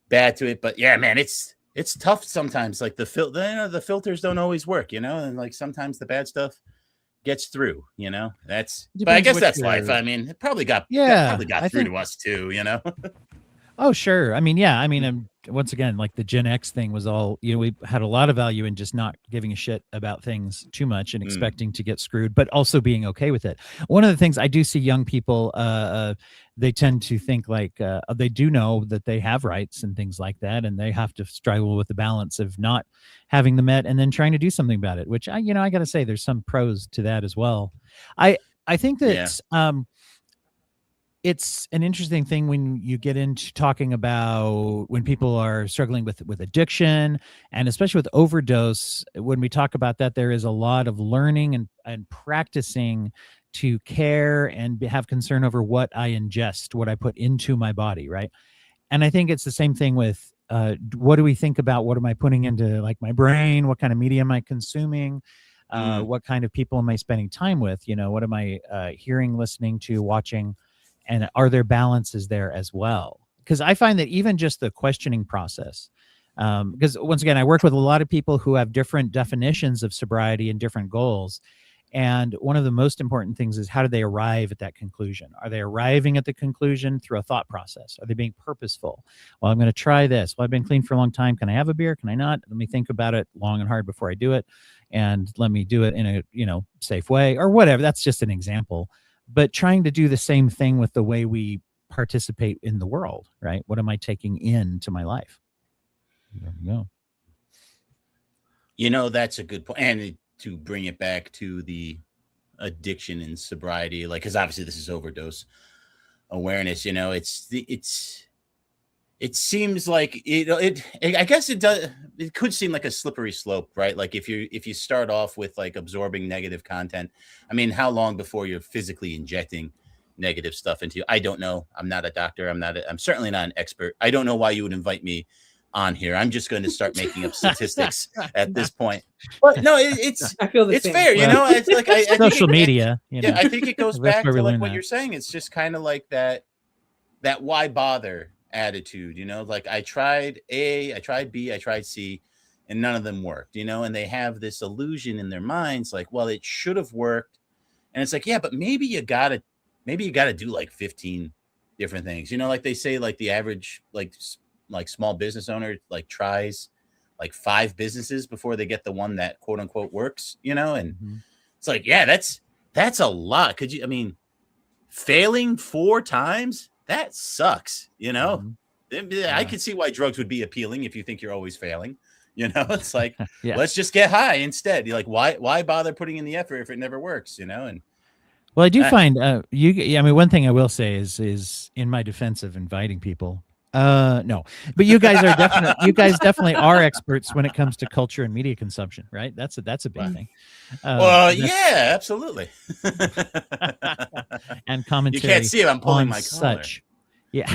bad to it, but yeah, man, it's tough sometimes. Like the filters don't always work, and like sometimes the bad stuff gets through, that's, but I guess that's life. It probably got through to us too, Oh, sure. Once again, like the Gen X thing was all, we had a lot of value in just not giving a shit about things too much and expecting to get screwed, but also being okay with it. One of the things I do see young people, they tend to think like they do know that they have rights and things like that, and they have to struggle with the balance of not having them met and then trying to do something about it, which I got to say there's some pros to that as well. I think that it's an interesting thing when you get into talking about when people are struggling with addiction, and especially with overdose. When we talk about that, there is a lot of learning and practicing to care and have concern over what I ingest, what I put into my body, right? And I think it's the same thing with what do we think about what am I putting into like my brain? What kind of media am I consuming? What kind of people am I spending time with? What am I hearing, listening to, watching? And are there balances there as well? Because I find that even just the questioning process, because once again, I work with a lot of people who have different definitions of sobriety and different goals. And one of the most important things is, how do they arrive at that conclusion? Are they arriving at the conclusion through a thought process? Are they being purposeful? Well, I'm going to try this. Well, I've been clean for a long time. Can I have a beer? Can I not? Let me think about it long and hard before I do it. And let me do it in a, safe way or whatever. That's just an example. But trying to do the same thing with the way we participate in the world, right? What am I taking into my life? There we go. That's a good point. And to bring it back to the addiction and sobriety, like, because obviously this is overdose awareness, it seems like I guess it does. It could seem like a slippery slope, right? Like if you start off with like absorbing negative content, how long before you're physically injecting negative stuff into you? I don't know. I'm not a doctor. I'm certainly not an expert. I don't know why you would invite me on here. I'm just going to start making up statistics at this point. But no, I feel it's same. fair, It's like I social media. Yeah, I think it goes back to like what you're saying. It's just kind of like that why bother attitude, like I tried A, I tried B, I tried C, and none of them worked, and they have this illusion in their minds like, well, it should have worked. And it's like, yeah, but maybe you gotta do like 15 different things, like they say, like the average like small business owner like tries like 5 businesses before they get the one that quote unquote works, and it's like, yeah, that's a lot. Could you, failing 4 times, that sucks, I could see why drugs would be appealing if you think you're always failing, it's like, let's just get high instead. You're like, why bother putting in the effort if it never works, and Well, I do find I mean, one thing I will say is in my defense of inviting people. No, but you guys are definitely are experts when it comes to culture and media consumption, right? That's a big Wow. thing. Well, yeah, absolutely. And commentary. You can't see it. I'm pulling my collar. Such. Yeah.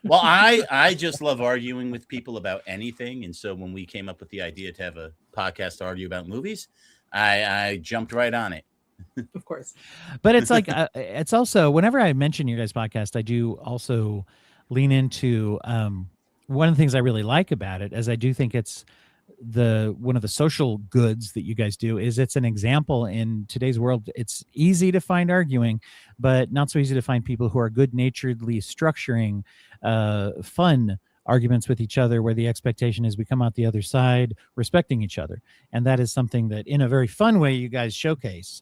Well, I just love arguing with people about anything, and so when we came up with the idea to have a podcast to argue about movies, I jumped right on it. Of course. But it's like it's also whenever I mention your guys' podcast, I do also lean into one of the things I really like about it, as I do think it's one of the social goods that you guys do is it's an example in today's world. It's easy to find arguing, but not so easy to find people who are good-naturedly structuring fun arguments with each other, where the expectation is we come out the other side respecting each other. And that is something that in a very fun way you guys showcase.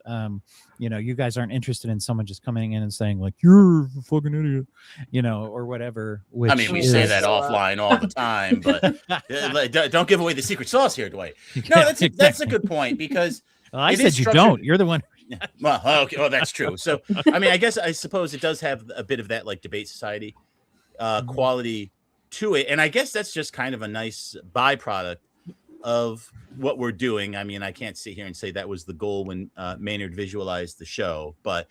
You guys aren't interested in someone just coming in and saying like, you're a fucking idiot, or whatever. Which I mean, we say that offline all the time, but don't give away the secret sauce here, Dwight. No, that's a good point, because well, I said you don't. You're the one. Well, okay. Well, that's true. So, I mean, I suppose it does have a bit of that like debate society quality to it, and I guess that's just kind of a nice byproduct of what we're doing. I mean, I can't sit here and say that was the goal when Maynard visualized the show, but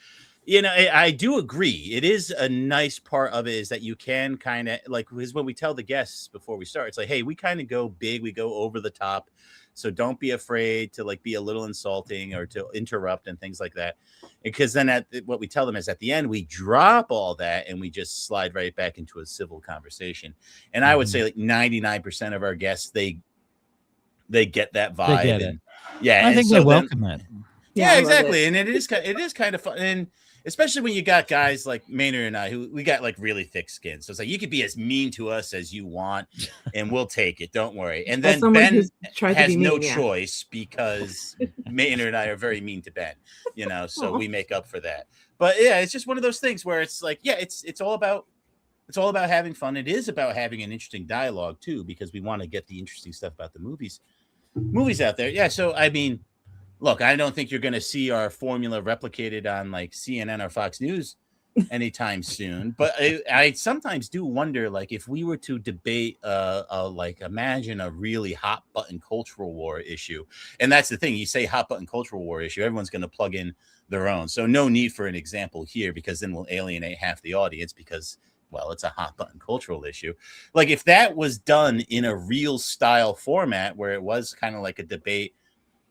I do agree. It is a nice part of it is that you can kind of like, is when we tell the guests before we start, it's like, hey, we kind of go big, we go over the top. So don't be afraid to like be a little insulting or to interrupt and things like that. Because then what we tell them is at the end, we drop all that and we just slide right back into a civil conversation. And I would say like 99% of our guests, they get that vibe. They get it. Yeah. I think they welcome it. Yeah, exactly. And it is kind of fun. And especially when you got guys like Maynard and I, who we got like really thick skin. So it's like, you could be as mean to us as you want and we'll take it. Don't worry. And then Ben has no choice because Maynard and I are very mean to Ben, so we make up for that. But yeah, it's just one of those things where it's like, yeah, it's all about having fun. It is about having an interesting dialogue too, because we want to get the interesting stuff about the movies out there. Yeah. So, I mean, look, I don't think you're going to see our formula replicated on like CNN or Fox News anytime soon. But I sometimes do wonder, like, if we were to debate, like, imagine a really hot button cultural war issue. And that's the thing. You say hot button cultural war issue, everyone's going to plug in their own. So no need for an example here, because then we'll alienate half the audience because, well, it's a hot button cultural issue. Like, if that was done in a real style format where it was kind of like a debate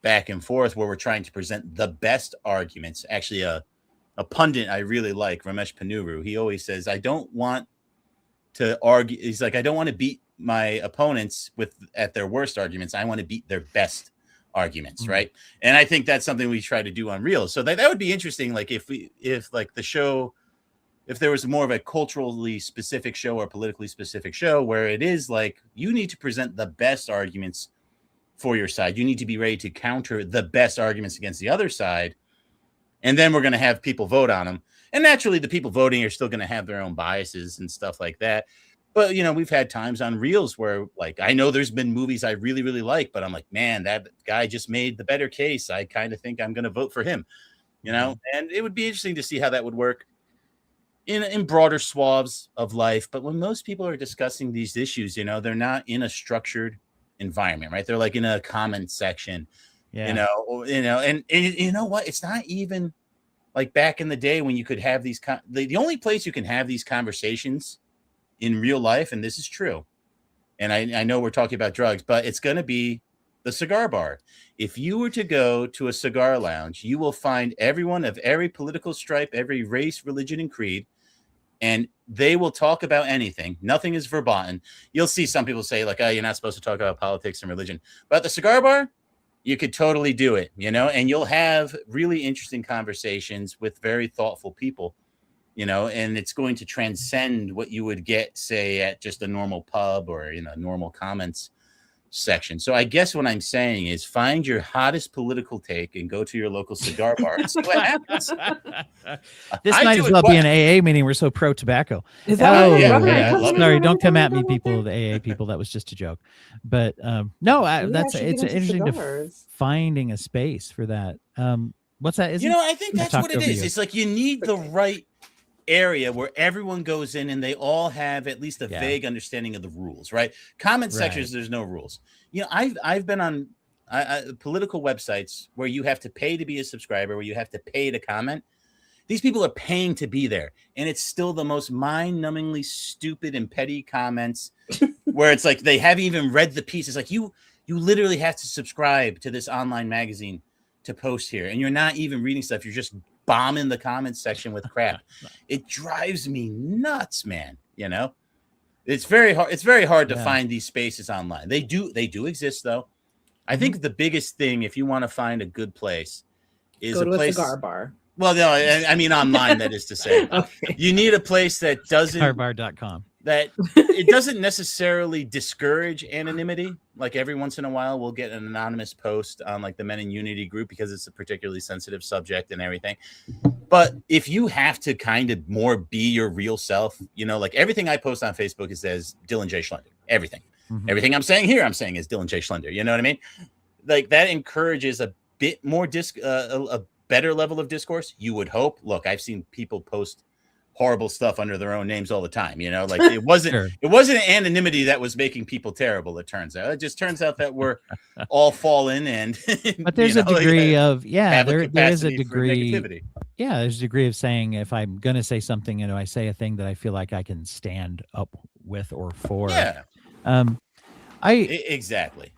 back and forth where we're trying to present the best arguments. Actually, a pundit I really like, Ramesh Panuru, he always says, I don't want to argue. He's like, I don't want to beat my opponents at their worst arguments. I want to beat their best arguments. Mm-hmm. Right. And I think that's something we try to do on Reels. So that would be interesting. Like if like the show, if there was more of a culturally specific show or politically specific show where it is like, you need to present the best arguments for your side. You need to be ready to counter the best arguments against the other side. And then we're going to have people vote on them. And naturally, the people voting are still going to have their own biases and stuff like that. But, we've had times on Reels where, like, I know there's been movies I really, really like, but I'm like, man, that guy just made the better case. I kind of think I'm going to vote for him, And it would be interesting to see how that would work in broader swaths of life. But when most people are discussing these issues, they're not in a structured environment, right? They're like in a comment section, and you know what? It's not even like back in the day when you could have these. The only place you can have these conversations in real life, and this is true, and I know we're talking about drugs, but it's going to be the cigar bar. If you were to go to a cigar lounge, you will find everyone of every political stripe, every race, religion, and creed. And they will talk about anything. Nothing is verboten. You'll see some people say, like, oh, you're not supposed to talk about politics and religion. But at the cigar bar, you could totally do it, and you'll have really interesting conversations with very thoughtful people, and it's going to transcend what you would get, say, at just a normal pub or, normal comments section. So I guess what I'm saying is find your hottest political take and go to your local cigar bar and see what happens. This might as well be an AA meeting. We're so pro tobacco. Sorry, don't come at me, people, the AA people. That was just a joke. But no, it's interesting to finding a space for that. What's that? Is You know, I think I that's talked what it over is. you. It's like you need the right area where everyone goes in and they all have at least a Yeah. vague understanding of the rules, right? Comment sections, there's no rules. You know, I've been on political websites where you have to pay to be a subscriber, where you have to pay to comment. These people are paying to be there, and it's still the most mind-numbingly stupid and petty comments where it's like they haven't even read the piece. It's like you literally have to subscribe to this online magazine to post here, and you're not even reading stuff. You're just bombing the comments section with crap. It drives me nuts, man. You know, it's very hard. It's very hard to find these spaces online. They do exist, though. I think the biggest thing, if you want to find a good place, is Go to a place. cigar bar. Well, no, I mean online. That is to say, Okay. you need a place that doesn't Cigarbar.com. that it doesn't necessarily discourage anonymity. Like every once in a while, we'll get an anonymous post on like the Men in Unity group because it's a particularly sensitive subject and everything. But if you have to kind of more be your real self, you know, like everything I post on Facebook is as Dylan J. Schlender. Everything I'm saying here, I'm saying is Dylan J. Schlender. You know what I mean? Like that encourages a bit more a better level of discourse. You would hope. Look, I've seen people post horrible stuff under their own names all the time. You know, like it wasn't it wasn't anonymity that was making people terrible. It turns out. It just turns out that we're all fallen and. But there's a degree of there is a degree. Negativity. Yeah, there's a degree of saying if I'm going to say something and I say a thing that I feel like I can stand up with or for. Yeah. Exactly.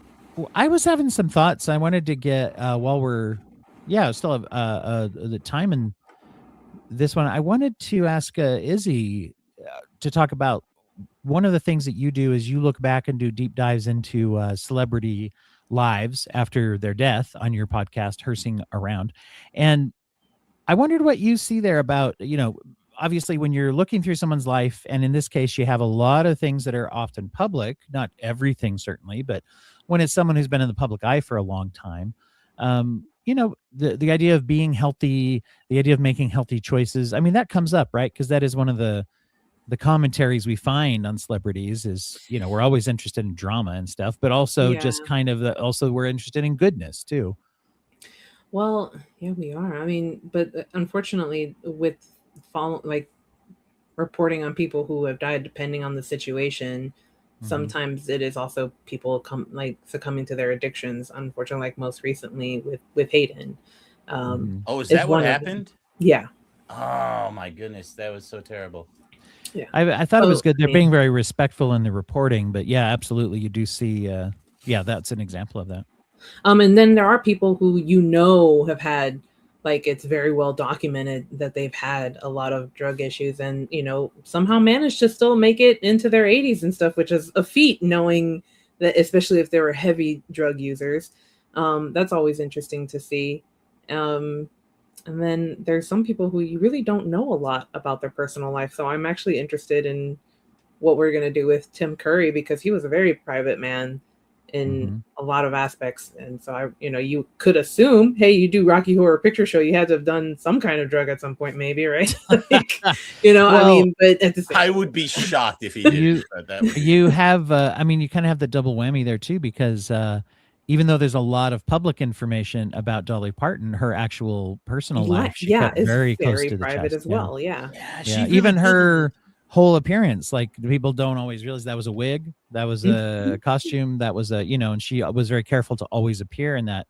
I was having some thoughts. I wanted to get while we're still have the time in this one. I wanted to ask Izzy to talk about one of the things that you do is you look back and do deep dives into celebrity lives after their death on your podcast, Hearsing Around. And I wondered what you see there about, you know, obviously when you're looking through someone's life, and in this case, you have a lot of things that are often public, not everything certainly, but when it's someone who's been in the public eye for a long time, you know, the idea of being healthy, the idea of making healthy choices. I mean, that comes up, right? Because that is one of the commentaries we find on celebrities is, you know, we're always interested in drama and stuff, but also just kind of also we're interested in goodness too. Well, yeah, we are. I mean, but unfortunately with reporting on people who have died, depending on the situation, sometimes it is also people succumbing to their addictions. Unfortunately, like most recently with Hayden. Oh, is that what happened? Yeah. Oh my goodness, that was so terrible. Yeah, I thought it was good. They're being very respectful in the reporting, but yeah, absolutely, you do see. That's an example of that. And then there are people who have had, like, it's very well documented that they've had a lot of drug issues and, you know, somehow managed to still make it into their 80s and stuff, which is a feat, knowing that, especially if they were heavy drug users. That's always interesting to see. And then there's some people who you really don't know a lot about their personal life. So I'm actually interested in what we're going to do with Tim Curry, because he was a very private man in a lot of aspects. And so you could assume, hey, you do Rocky Horror Picture Show, you had to have done some kind of drug at some point, maybe, right? Like, I mean, but at the same I would be shocked if he did that way. You have, you kind of have the double whammy there too, because even though there's a lot of public information about Dolly Parton, her actual personal life, she kept very close to the private chest. as well. Yeah. Even her whole appearance, like, people don't always realize that was a wig, that was a costume, that was and she was very careful to always appear in that.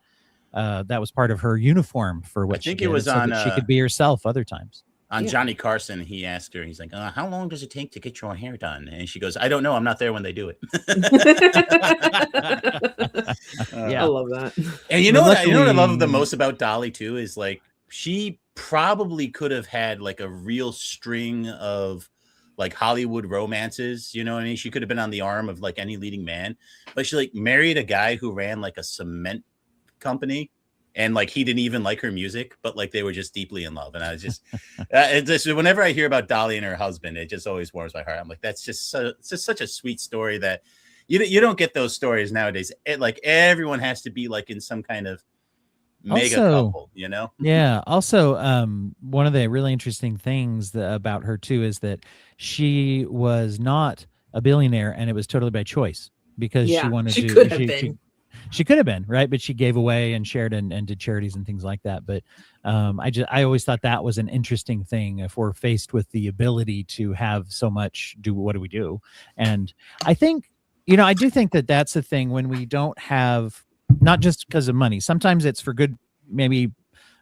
That was part of her uniform for what she did, so that she could be herself other times. On Johnny Carson, he asked her, he's like, how long does it take to get your hair done? And she goes, I don't know. I'm not there when they do it. I love that. And you know what I love the most about Dolly too is, like, she probably could have had like a real string of like Hollywood romances, you know what I mean? She could have been on the arm of like any leading man, but she like married a guy who ran like a cement company. And like he didn't even like her music, but like they were just deeply in love. And I was just, whenever I hear about Dolly and her husband, it just always warms my heart. I'm like, that's just such a sweet story that you don't get those stories nowadays. Like everyone has to be like in some kind of mega couple, you know? Yeah. Also, one of the really interesting things about her too is that she was not a billionaire, and it was totally by choice, because she wanted to. She could have been, right, but she gave away and shared and did charities and things like that. But I always thought that was an interesting thing. If we're faced with the ability to have so much, what do we do? And I think, I do think that that's the thing when we don't have, not just because of money. Sometimes it's for good, maybe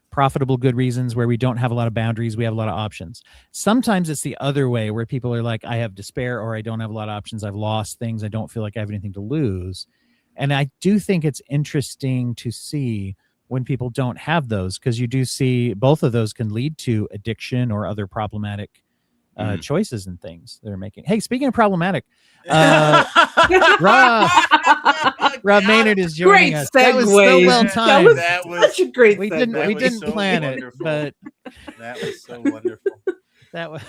profitable, good reasons where we don't have a lot of boundaries. We have a lot of options. Sometimes it's the other way where people are like, I have despair, or I don't have a lot of options. I've lost things. I don't feel like I have anything to lose. And I do think it's interesting to see when people don't have those, because you do see both of those can lead to addiction or other problematic choices and things they're making. Hey, speaking of problematic, Rob Maynard is joining us. That was so well timed. That was such a great. We didn't plan it, but that was so wonderful. That was.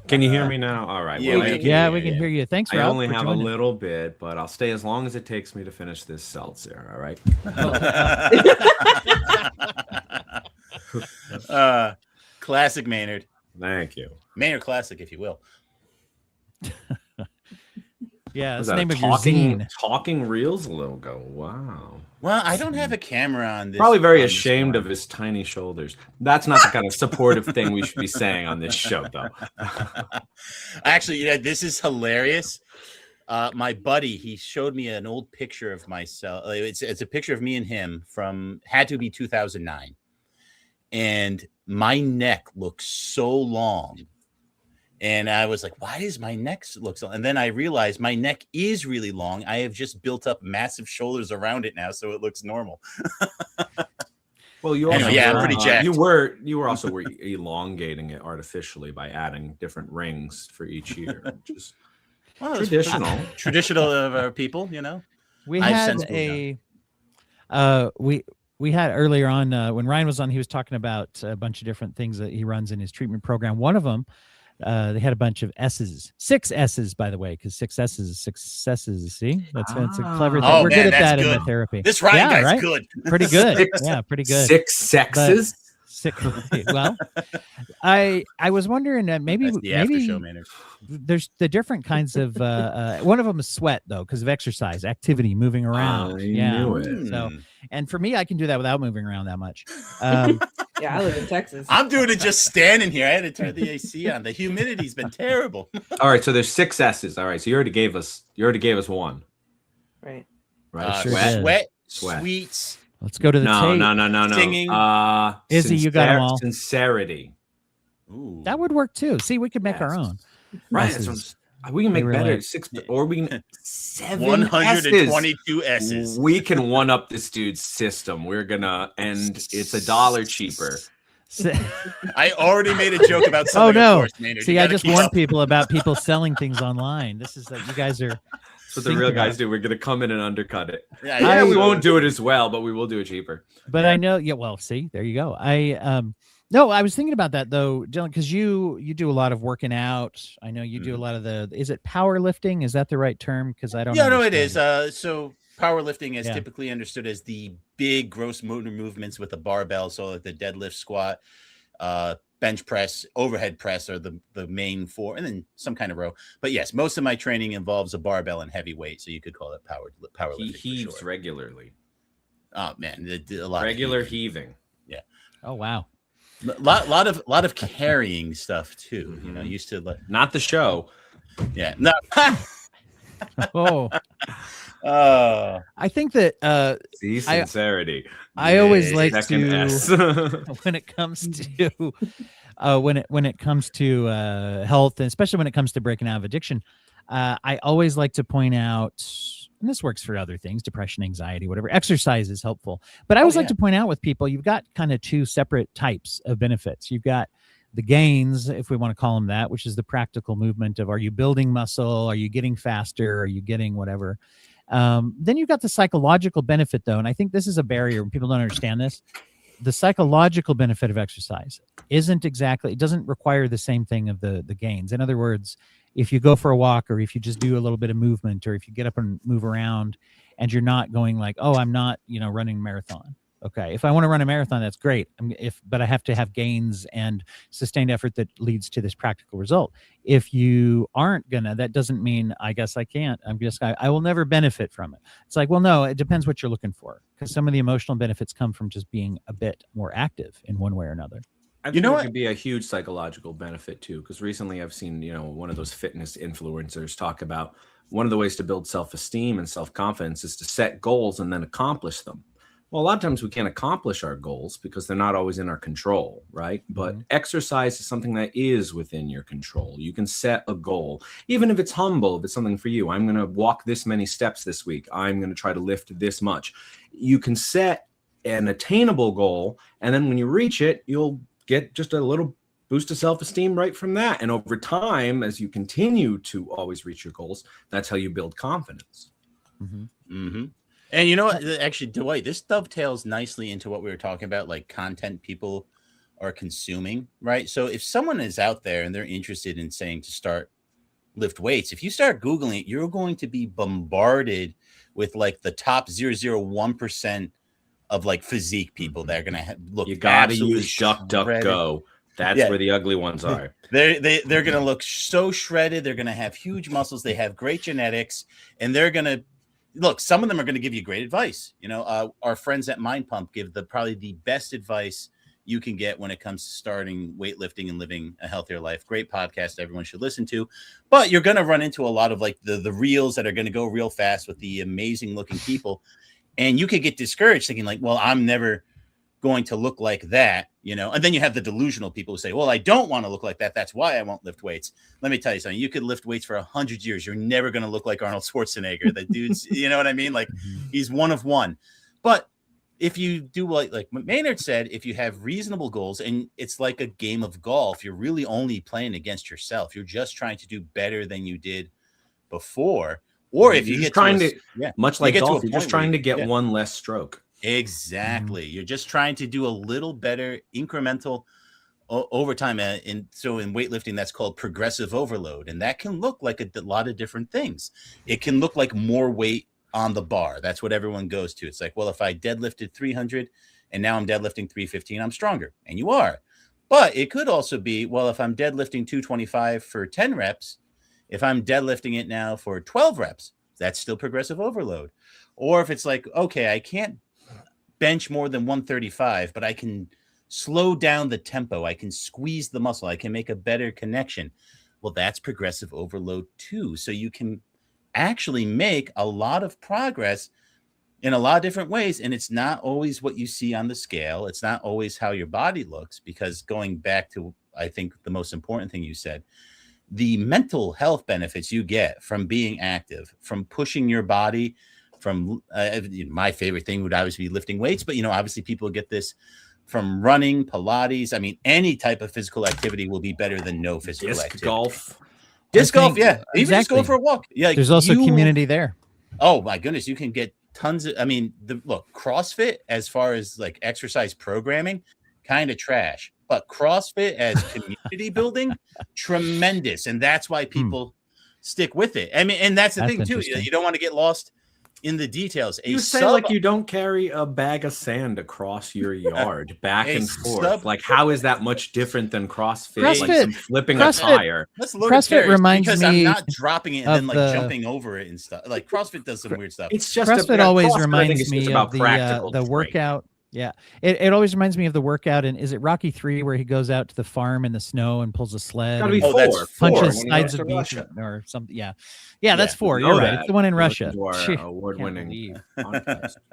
Can you hear me now? All right. Yeah, we can hear you. Thanks, I Rob. only have a little bit, but I'll stay as long as it takes me to finish this seltzer. All right. Classic Maynard. Thank you. Maynard classic, if you will. Yeah, Was that's the that name a of your zine. Talking Reels logo. Wow. Well, I don't have a camera on this. Probably very ashamed of his tiny shoulders. That's not the kind of supportive thing we should be saying on this show, though. Actually, this is hilarious. My buddy, he showed me an old picture of myself. It's a picture of me and him from, had to be 2009. And my neck looks so long. And I was like, why does my neck look so? And then I realized my neck is really long. I have just built up massive shoulders around it now, so it looks normal. Well, you also I'm pretty jacked. You were elongating it artificially by adding different rings for each year, which is traditional of our people, We had we had earlier on when Ryan was on, he was talking about a bunch of different things that he runs in his treatment program. One of them, they had a bunch of S's, 6 S's, by the way, because 6 S's is successes. See, that's a clever thing. We're good at that in the therapy. This Ryan guy's good. Pretty good. Yeah, pretty good. 6 sexes. Well, I was wondering maybe after show, Maynard. There's the different kinds of one of them is sweat, though, because of exercise, activity, moving around. I knew it. So, and for me, I can do that without moving around that much. Yeah, I live in Texas. I'm doing it just standing here. I had to turn the AC on. The humidity's been terrible. All right, so there's 6 S's. All right, so you already gave us one. Right. Right. Sweat, sweets. Let's go to the tape. No. Singing. Izzy, you got them all. Sincerity. Ooh. That would work too. See, we could make our own. Right. We can make They were better like- 6, or we can 7 122 S's. We can one up this dude's system. We're gonna, and it's $1 cheaper. I already made a joke about something. Oh no! Of course, Maynard. See, I just warned people about people selling things online. This is like you guys are. That's what the real guys do. We're gonna come in and undercut it. Yeah, we won't do it as well, but we will do it cheaper. But I know. Yeah. Well, see, there you go. No, I was thinking about that though, Dylan, because you do a lot of working out. I know you do a lot of is it powerlifting? Is that the right term? Because I don't. Yeah, no, it understand. is. So powerlifting is typically understood as the big gross motor movements with a barbell. So like the deadlift, squat, bench press, overhead press are the main 4, and then some kind of row. But yes, most of my training involves a barbell and heavy weight. So you could call it powerlifting. He heaves regularly. Oh man, a lot regular of heaving. Yeah. Oh wow. Lot of carrying stuff too. Mm-hmm. Used to not the show. Yeah. No. Oh. I think that See, sincerity. I always like Second to S. when it comes to when it comes to health, and especially when it comes to breaking out of addiction, I always like to point out, and this works for other things, depression, anxiety, whatever. Exercise is helpful, but I always like to point out with people, you've got kind of 2 separate types of benefits. You've got the gains, if we want to call them that, which is the practical movement of, are you building muscle? Are you getting faster? Are you getting whatever? Then you've got the psychological benefit though. And I think this is a barrier when people don't understand this. The psychological benefit of exercise it doesn't require the same thing of the gains. In other words, if you go for a walk, or if you just do a little bit of movement, or if you get up and move around and you're not going like, oh, I'm not, running a marathon. Okay. If I want to run a marathon, that's great. But I have to have gains and sustained effort that leads to this practical result. If you aren't that doesn't mean I guess I can't. I will never benefit from it. It's like, well, no, it depends what you're looking for, because some of the emotional benefits come from just being a bit more active in one way or another. I think it could be a huge psychological benefit too, because recently I've seen, one of those fitness influencers talk about one of the ways to build self-esteem and self-confidence is to set goals and then accomplish them. Well, a lot of times we can't accomplish our goals because they're not always in our control, right? But exercise is something that is within your control. You can set a goal, even if it's humble, if it's something for you. I'm going to walk this many steps this week. I'm going to try to lift this much. You can set an attainable goal, and then when you reach it, you'll get just a little boost of self-esteem right from that. And over time, as you continue to always reach your goals, that's how you build confidence. And you know what? Actually, Dwight, this dovetails nicely into what we were talking about, like content people are consuming, right? So if someone is out there and they're interested in saying to start lift weights, if you start Googling it, you're going to be bombarded with like the top 0.01% of like physique people that are going to look. You got to use DuckDuckGo. That's where the ugly ones are. They're going to look so shredded. They're going to have huge muscles. They have great genetics, and they're going to look. Some of them are going to give you great advice. Our friends at Mind Pump give probably the best advice you can get when it comes to starting weightlifting and living a healthier life. Great podcast everyone should listen to. But you're going to run into a lot of like the reels that are going to go real fast with the amazing looking people, and you could get discouraged thinking like, well, I'm never going to look like that, and then you have the delusional people who say, well, I don't want to look like that. That's why I won't lift weights. Let me tell you something. You could lift weights for 100 years. You're never going to look like Arnold Schwarzenegger. The dude's, you know what I mean? Like he's one of one. But if you do like Maynard said, if you have reasonable goals, and it's like a game of golf, you're really only playing against yourself. You're just trying to do better than you did before. Or if you get trying to much like golf, you're just trying to get one less stroke. Exactly. You're just trying to do a little better incremental over time. And so in weightlifting, that's called progressive overload. And that can look like a lot of different things. It can look like more weight on the bar. That's what everyone goes to. It's like, well, if I deadlifted 300 and now I'm deadlifting 315, I'm stronger. And you are. But it could also be, well, if I'm deadlifting 225 for 10 reps, if I'm deadlifting it now for 12 reps, that's still progressive overload. Or if it's like, okay, I can't bench more than 135, but I can slow down the tempo. I can squeeze the muscle. I can make a better connection. Well, that's progressive overload too. So you can actually make a lot of progress in a lot of different ways. And it's not always what you see on the scale. It's not always how your body looks, because going back to, I think, the most important thing you said, the mental health benefits you get from being active, from pushing your body, from my favorite thing would obviously be lifting weights, but obviously people get this from running, Pilates. I mean, any type of physical activity will be better than no physical activity. Disc golf, yeah. Even just going for a walk. Yeah, there's also community there. Oh my goodness, you can get tons of. I mean, look, CrossFit as far as like exercise programming, kind of trash, but CrossFit as community building, tremendous, and that's why people stick with it. I mean, and that's the thing too. You don't want to get lost in the details. You say like you don't carry a bag of sand across your yard back and forth. Like, how is that much different than CrossFit? Like some flipping a tire. Let's look CrossFit at reminds because me I'm not dropping it and then like jumping over it and stuff. Like CrossFit does some weird stuff. It's just CrossFit always reminds me of the workout. Yeah, it always reminds me of the workout. And is it Rocky 3 where he goes out to the farm in the snow and pulls a sled? Gotta be and punches sides of beef Russia. or something. Yeah, that's 4. You're right. It's the one in Russia. Award-winning.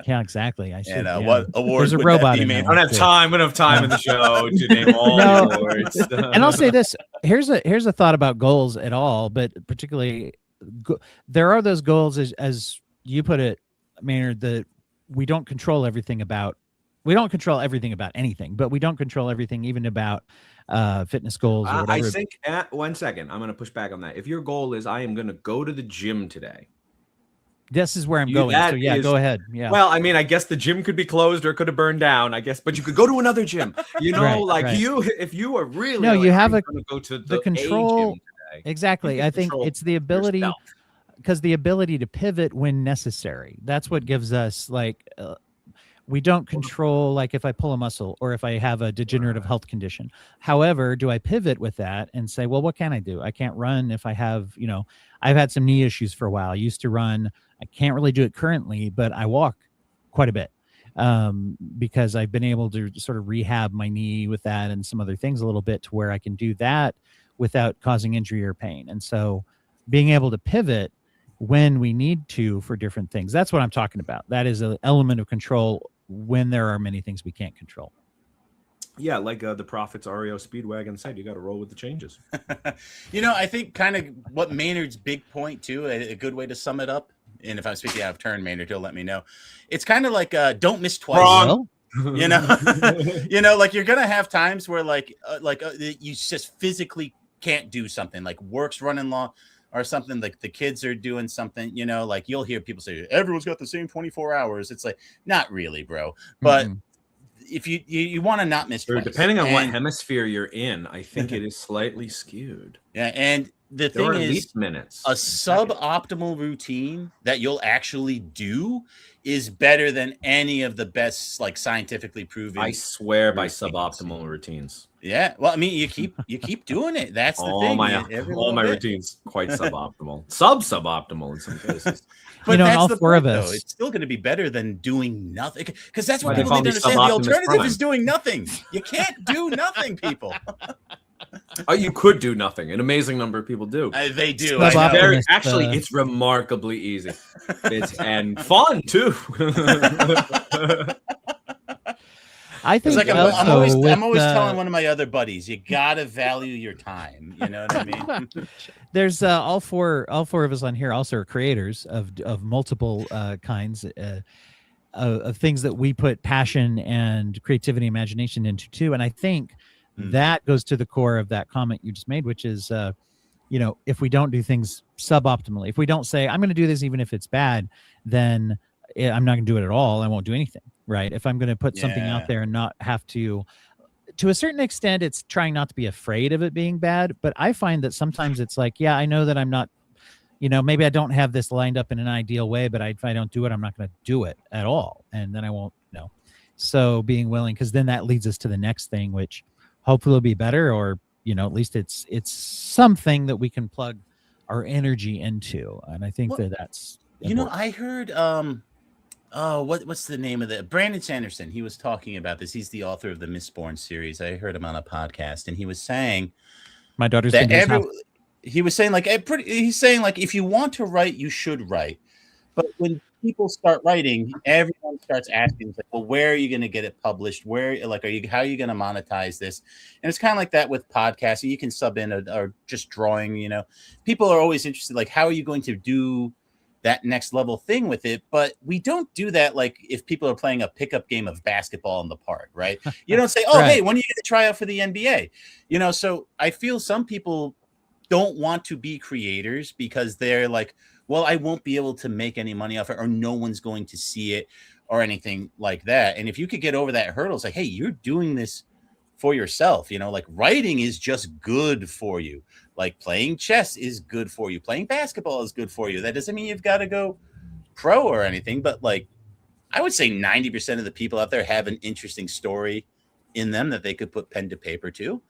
Yeah, exactly. I see. And what award? There's a robot in I there. don't have time. We don't have time in the show to name all the awards. And I'll say this: here's a thought about goals at all, but particularly there are those goals as you put it, Maynard, that we don't control everything about. We don't control everything about anything, but we don't control everything even about fitness goals or whatever. I think, 1 second, I'm going to push back on that. If your goal is I am going to go to the gym today. This is where I'm going. So yeah, go ahead. Yeah. Well, I mean, I guess the gym could be closed or it could have burned down, I guess, but you could go to another gym. If you are really you have going to go to the control. gym today, exactly. I think it's the ability, because the ability to pivot when necessary. That's what gives us We don't control, like if I pull a muscle or if I have a degenerative health condition. However, do I pivot with that and say, well, what can I do? I can't run if I have, I've had some knee issues for a while. I used to run. I can't really do it currently, but I walk quite a bit because I've been able to sort of rehab my knee with that and some other things a little bit to where I can do that without causing injury or pain. And so being able to pivot when we need to for different things, that's what I'm talking about. That is an element of control when there are many things we can't control. Yeah, like the Prophet's REO Speedwagon said, you got to roll with the changes. I think kind of what Maynard's big point too, a good way to sum it up, and if I'm speaking out of turn, Maynard, he'll let me know. It's kind of like don't miss twice. Well, Like you're gonna have times where you just physically can't do something, like work's running long or something, like the kids are doing something, like you'll hear people say everyone's got the same 24 hours. It's like, not really, bro. But if you want to not miss twice, depending on what hemisphere you're in, I think it is slightly skewed. Yeah, and the thing is, minutes. A suboptimal routine that you'll actually do is better than any of the best, like scientifically proven. I swear by suboptimal routines. Yeah, well, I mean, you keep doing it. That's the thing. All my routines quite suboptimal, suboptimal in some cases. But that's all the four point, of us. though. It's still going to be better than doing nothing, because that's what Why people they need to call me understand. The Sub-Optimus alternative Prime. is doing nothing. You can't do nothing, people. You could do nothing. An amazing number of people do. They do. Sub-Optimus, I know. Actually, it's remarkably easy. And fun too. I think It's like also I'm always with, telling one of my other buddies, you gotta value your time. You know what I mean? there's all four of us on here also are creators of multiple kinds of things that we put passion and creativity, imagination into too. And I think that goes to the core of that comment you just made, which is, if we don't do things suboptimally, if we don't say, I'm going to do this, even if it's bad, then I'm not going to do it at all. I won't do anything. Right. If I'm going to put something out there and not have to a certain extent, it's trying not to be afraid of it being bad. But I find that sometimes it's like, yeah, I know that I'm not, maybe I don't have this lined up in an ideal way, but if I don't do it, I'm not going to do it at all. And then I won't know. So being willing, because then that leads us to the next thing, which hopefully will be better, or, at least it's something that we can plug our energy into. And I think that's important. I heard, what's the name of that? Brandon Sanderson. He was talking about this. He's the author of the Mistborn series. I heard him on a podcast, and he was saying, my daughter's that he's saying like if you want to write, you should write. But when people start writing, everyone starts asking, like, well, where are you going to get it published? How are you going to monetize this? And it's kind of like that with podcasting. You can sub in or just drawing. People are always interested, like, how are you going to do that next level thing with it? But we don't do that. Like if people are playing a pickup game of basketball in the park, right? You don't say, oh, Right. Hey, when are you going to try out for the NBA? So I feel some people don't want to be creators because they're like, well, I won't be able to make any money off it, or no one's going to see it or anything like that. And if you could get over that hurdle, it's like, hey, you're doing this for yourself. Like writing is just good for you. Like playing chess is good for you. Playing basketball is good for you. That doesn't mean you've got to go pro or anything, but like I would say 90% of the people out there have an interesting story in them that they could put pen to paper to.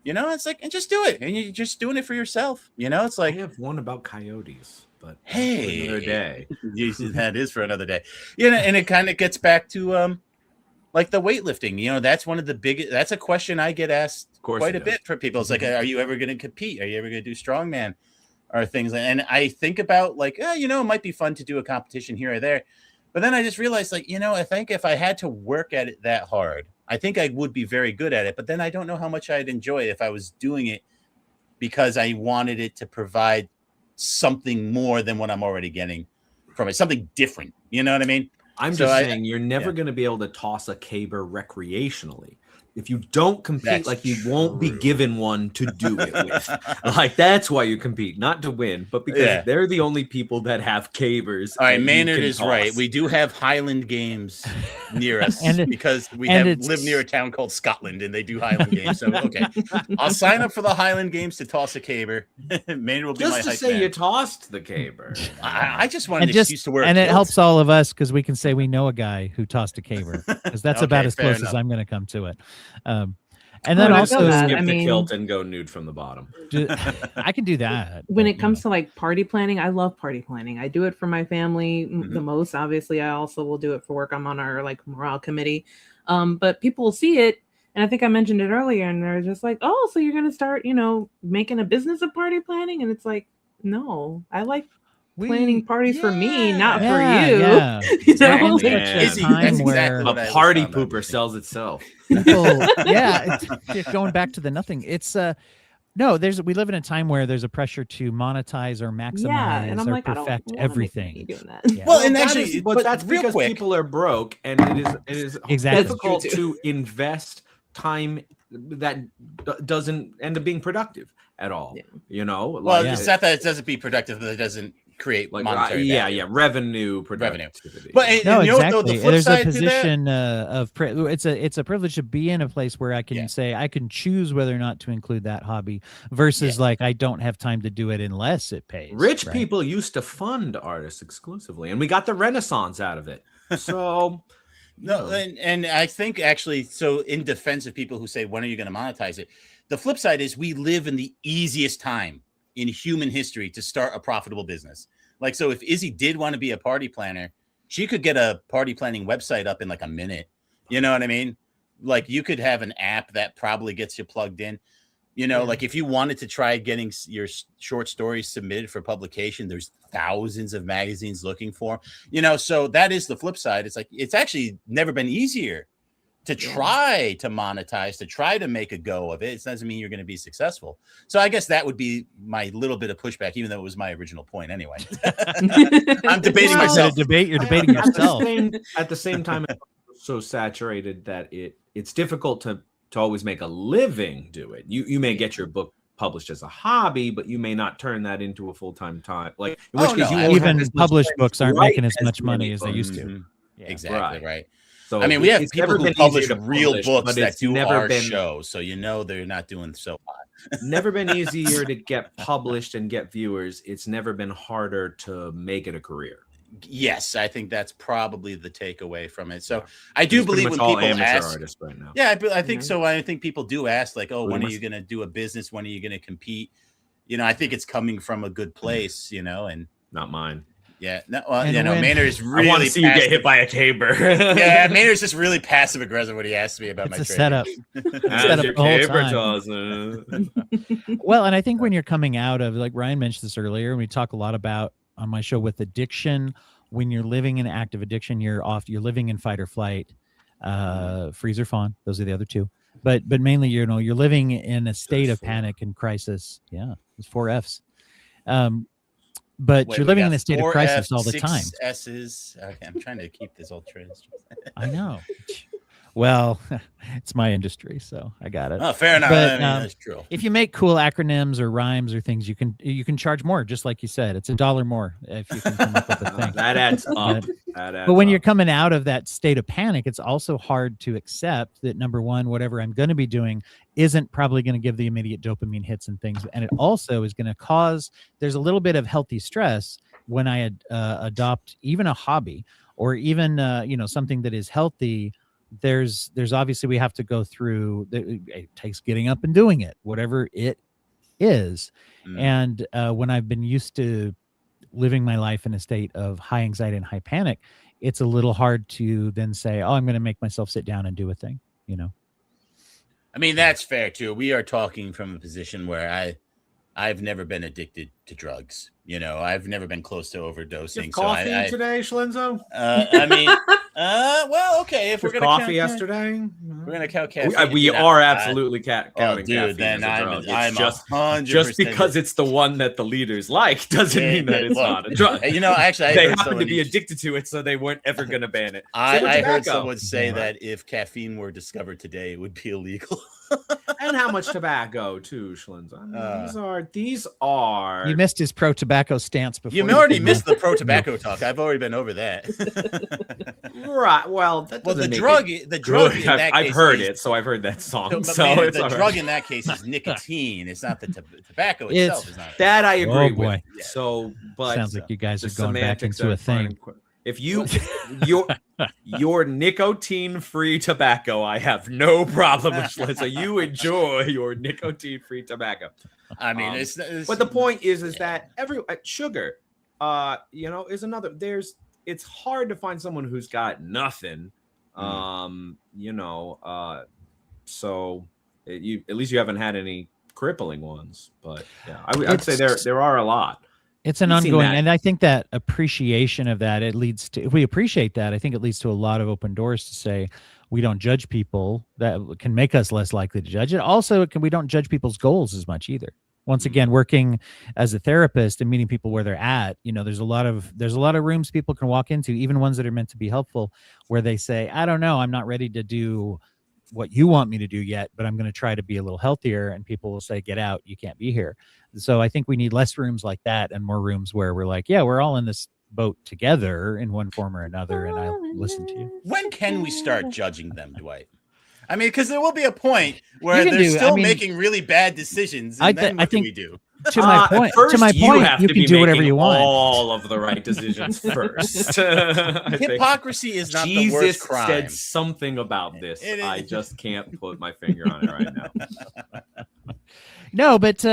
It's like, and just do it. And you're just doing it for yourself. It's like, I have one about coyotes, but hey, another day. That is for another day. And it kind of gets back to like the weightlifting. That's one of the biggest. That's a question I get asked quite a bit for people. It's like, are you ever going to compete? Are you ever going to do strongman or things? And I think about like, it might be fun to do a competition here or there. But then I just realized, like, I think if I had to work at it that hard, I think I would be very good at it. But then I don't know how much I'd enjoy it if I was doing it because I wanted it to provide something more than what I'm already getting from it, something different. You know what I mean? I'm just saying you're never going to be able to toss a caber recreationally. if you don't compete, That's like you won't be true. given one to do it with. Like that's why you compete, not to win, but because they're the only people that have cavers. All right, that you Maynard can is toss. right. We do have Highland Games near us And because we and live near a it's town called Scotland, and they do Highland Games. So okay, I'll sign up for the Highland Games to toss a caber. Maynard will be my Just to hype say man. you tossed the caber. I just wanted and an just excuse to wear a and it kilt. helps all of us because we can say we know a guy who tossed a caber, because that's Okay, about as fair close as enough. I'm going to come to it. And then I also, feel that. skip I the mean- kilt and go nude from the bottom. I can do that. When but, it comes to like party planning, I love party planning. I do it for my family the most. Obviously, I also will do it for work. I'm on our like morale committee. But people will see it, and I think I mentioned it earlier, and they're just like, "Oh, so you're gonna start, making a business of party planning?" And it's like, no, I like planning parties for me, not for you. Yeah. You know? We're in Oh, such man. a Izzy, time that's where exactly A what I was party found out pooper this sells itself. people, it's going back to the nothing. It's no, we live in a time where there's a pressure to monetize or maximize Yeah, and I'm or like, I don't perfect wanna make money everything. doing that. Yeah. Well, and that actually, is- but but that's real because quick, people are broke, and it is Exactly. difficult That's true, to invest time that doesn't end up being productive at all. Yeah. well, Yeah. it's not that it doesn't be productive, but it doesn't create monetary value. revenue productivity. But and, No, and you know what, exactly. though, the flip There's a side to that, position it's a privilege to be in a place where I can say I can choose whether or not to include that hobby versus like I don't have time to do it unless it pays. Rich right? people used to fund artists exclusively, and we got the Renaissance out of it. So no, and I think actually, so in defense of people who say, when are you going to monetize it? The flip side is we live in the easiest time in human history to start a profitable business. Like, so if Izzy did want to be a party planner, she could get a party planning website up in like a minute. You know what I mean? Like you could have an app that probably gets you plugged in. Like if you wanted to try getting your short stories submitted for publication, there's thousands of magazines looking for, so that is the flip side. It's like, it's actually never been easier to try to monetize, to try to make a go of it. It doesn't mean you're going to be successful. So I guess that would be my little bit of pushback, even though it was my original point anyway. I'm debating myself. You're debating yourself. At the same time, it's so saturated that it's difficult to always make a living do it. You may get your book published as a hobby, but you may not turn that into a full-time time. Like in which case you won't have even as much published time books to aren't write making as much money many as they books. used to. Mhm. Yeah. Exactly right. So I mean, we have it's people never who been publish easier to real publish, books but that it's do never our been- show, so they're not doing so hot. Never been easier to get published and get viewers. It's never been harder to make it a career. Yes, I think that's probably the takeaway from it. So I do believe when all people amateur ask, artists right now. yeah, I think so. I think people do ask, like, "Oh, Pretty when are much. you going to do a business? When are you going to compete?" I think it's coming from a good place, and Not mine. yeah, no, And when- Maynard is really I want to see you get passive- hit by a caber. Yeah, Maynard's just really passive aggressive when he asks me about It's my a trade. setup. Set up the whole time. Well, and I think when you're coming out of, like Ryan mentioned this earlier, and we talk a lot about on my show with addiction, when you're living in active addiction, you're living in fight or flight, freeze or fawn. Those are the other two. But mainly, you're living in a state of panic and crisis. Yeah, it's 4 Fs. But Wait, you're we living got in a state of 4 crisis Fs, all the 6 time. S's. Okay, I'm trying to keep this all trans. I know. Well, it's my industry, so I got it. Oh, fair enough. But, I mean, that's true. If you make cool acronyms or rhymes or things, you can charge more, just like you said. It's $1 more if you can come up with a thing. That adds up. But when you're coming out of that state of panic, it's also hard to accept that, number one, whatever I'm going to be doing isn't probably going to give the immediate dopamine hits and things. And it also is going to cause, there's a little bit of healthy stress when I adopt even a hobby or even, something that is healthy. There's obviously we have to go through, it takes getting up and doing it, whatever it is. And when I've been used to living my life in a state of high anxiety and high panic, it's a little hard to then say, oh, I'm going to make myself sit down and do a thing, I mean, that's fair too. We are talking from a position where I've never been addicted to drugs. I've never been close to overdosing. Coffee so today, Schlenzo? I mean, Well, okay. If For we're gonna coffee count, yesterday, we're gonna count caffeine. we are absolutely counting dude, caffeine then as a drug. I'm It's just 100% because it's the one that the leaders like doesn't mean that it's look, not a drug. You know, actually, I they heard happen to someone- be addicted to it, so they weren't ever going to ban it. I heard tobacco. someone say Yeah. that if caffeine were discovered today, it would be illegal. And how much tobacco too, Schlins? I mean, these are. You missed his pro tobacco stance before. You already missed the pro tobacco talk. I've already been over that. Right. Well, that Well, the doesn't make drug it in that I've case heard is- it, so I've heard that song. but So man, it's the all right. drug in that case is nicotine. It's not the tobacco It's- itself. Is not. That I Oh, agree boy. with. So, but Sounds like you guys the are going back semantics into a are thing. If you your nicotine-free tobacco, I have no problem with. So you enjoy your nicotine-free tobacco. I mean, Um, it's But the point is that sugar, is another. It's hard to find someone who's got nothing. So at least you haven't had any crippling ones. But yeah, I'd say there are a lot. It's an We've seen ongoing, that. and I think that appreciation of that, it leads to, if we appreciate that, I think it leads to a lot of open doors to say we don't judge people. That can make us less likely to judge it. Also, we don't judge people's goals as much either. Once again, working as a therapist and meeting people where they're at, there's a lot of rooms people can walk into, even ones that are meant to be helpful, where they say, I don't know, I'm not ready to do what you want me to do yet, but I'm going to try to be a little healthier. And people will say, get out, you can't be here. So I think we need less rooms like that and more rooms where we're like, yeah, we're all in this boat together in one form or another. And I'll listen to you. when can we start judging them, Dwight? I mean, because there will be a point where You can they're do- still I mean, making really bad decisions. And then what do we do? To my point, First, you have can to be do whatever making you want. all of the right decisions first. I think Hypocrisy is not the Jesus worst crime. said something about this. I just can't put my finger on it right now. No, but to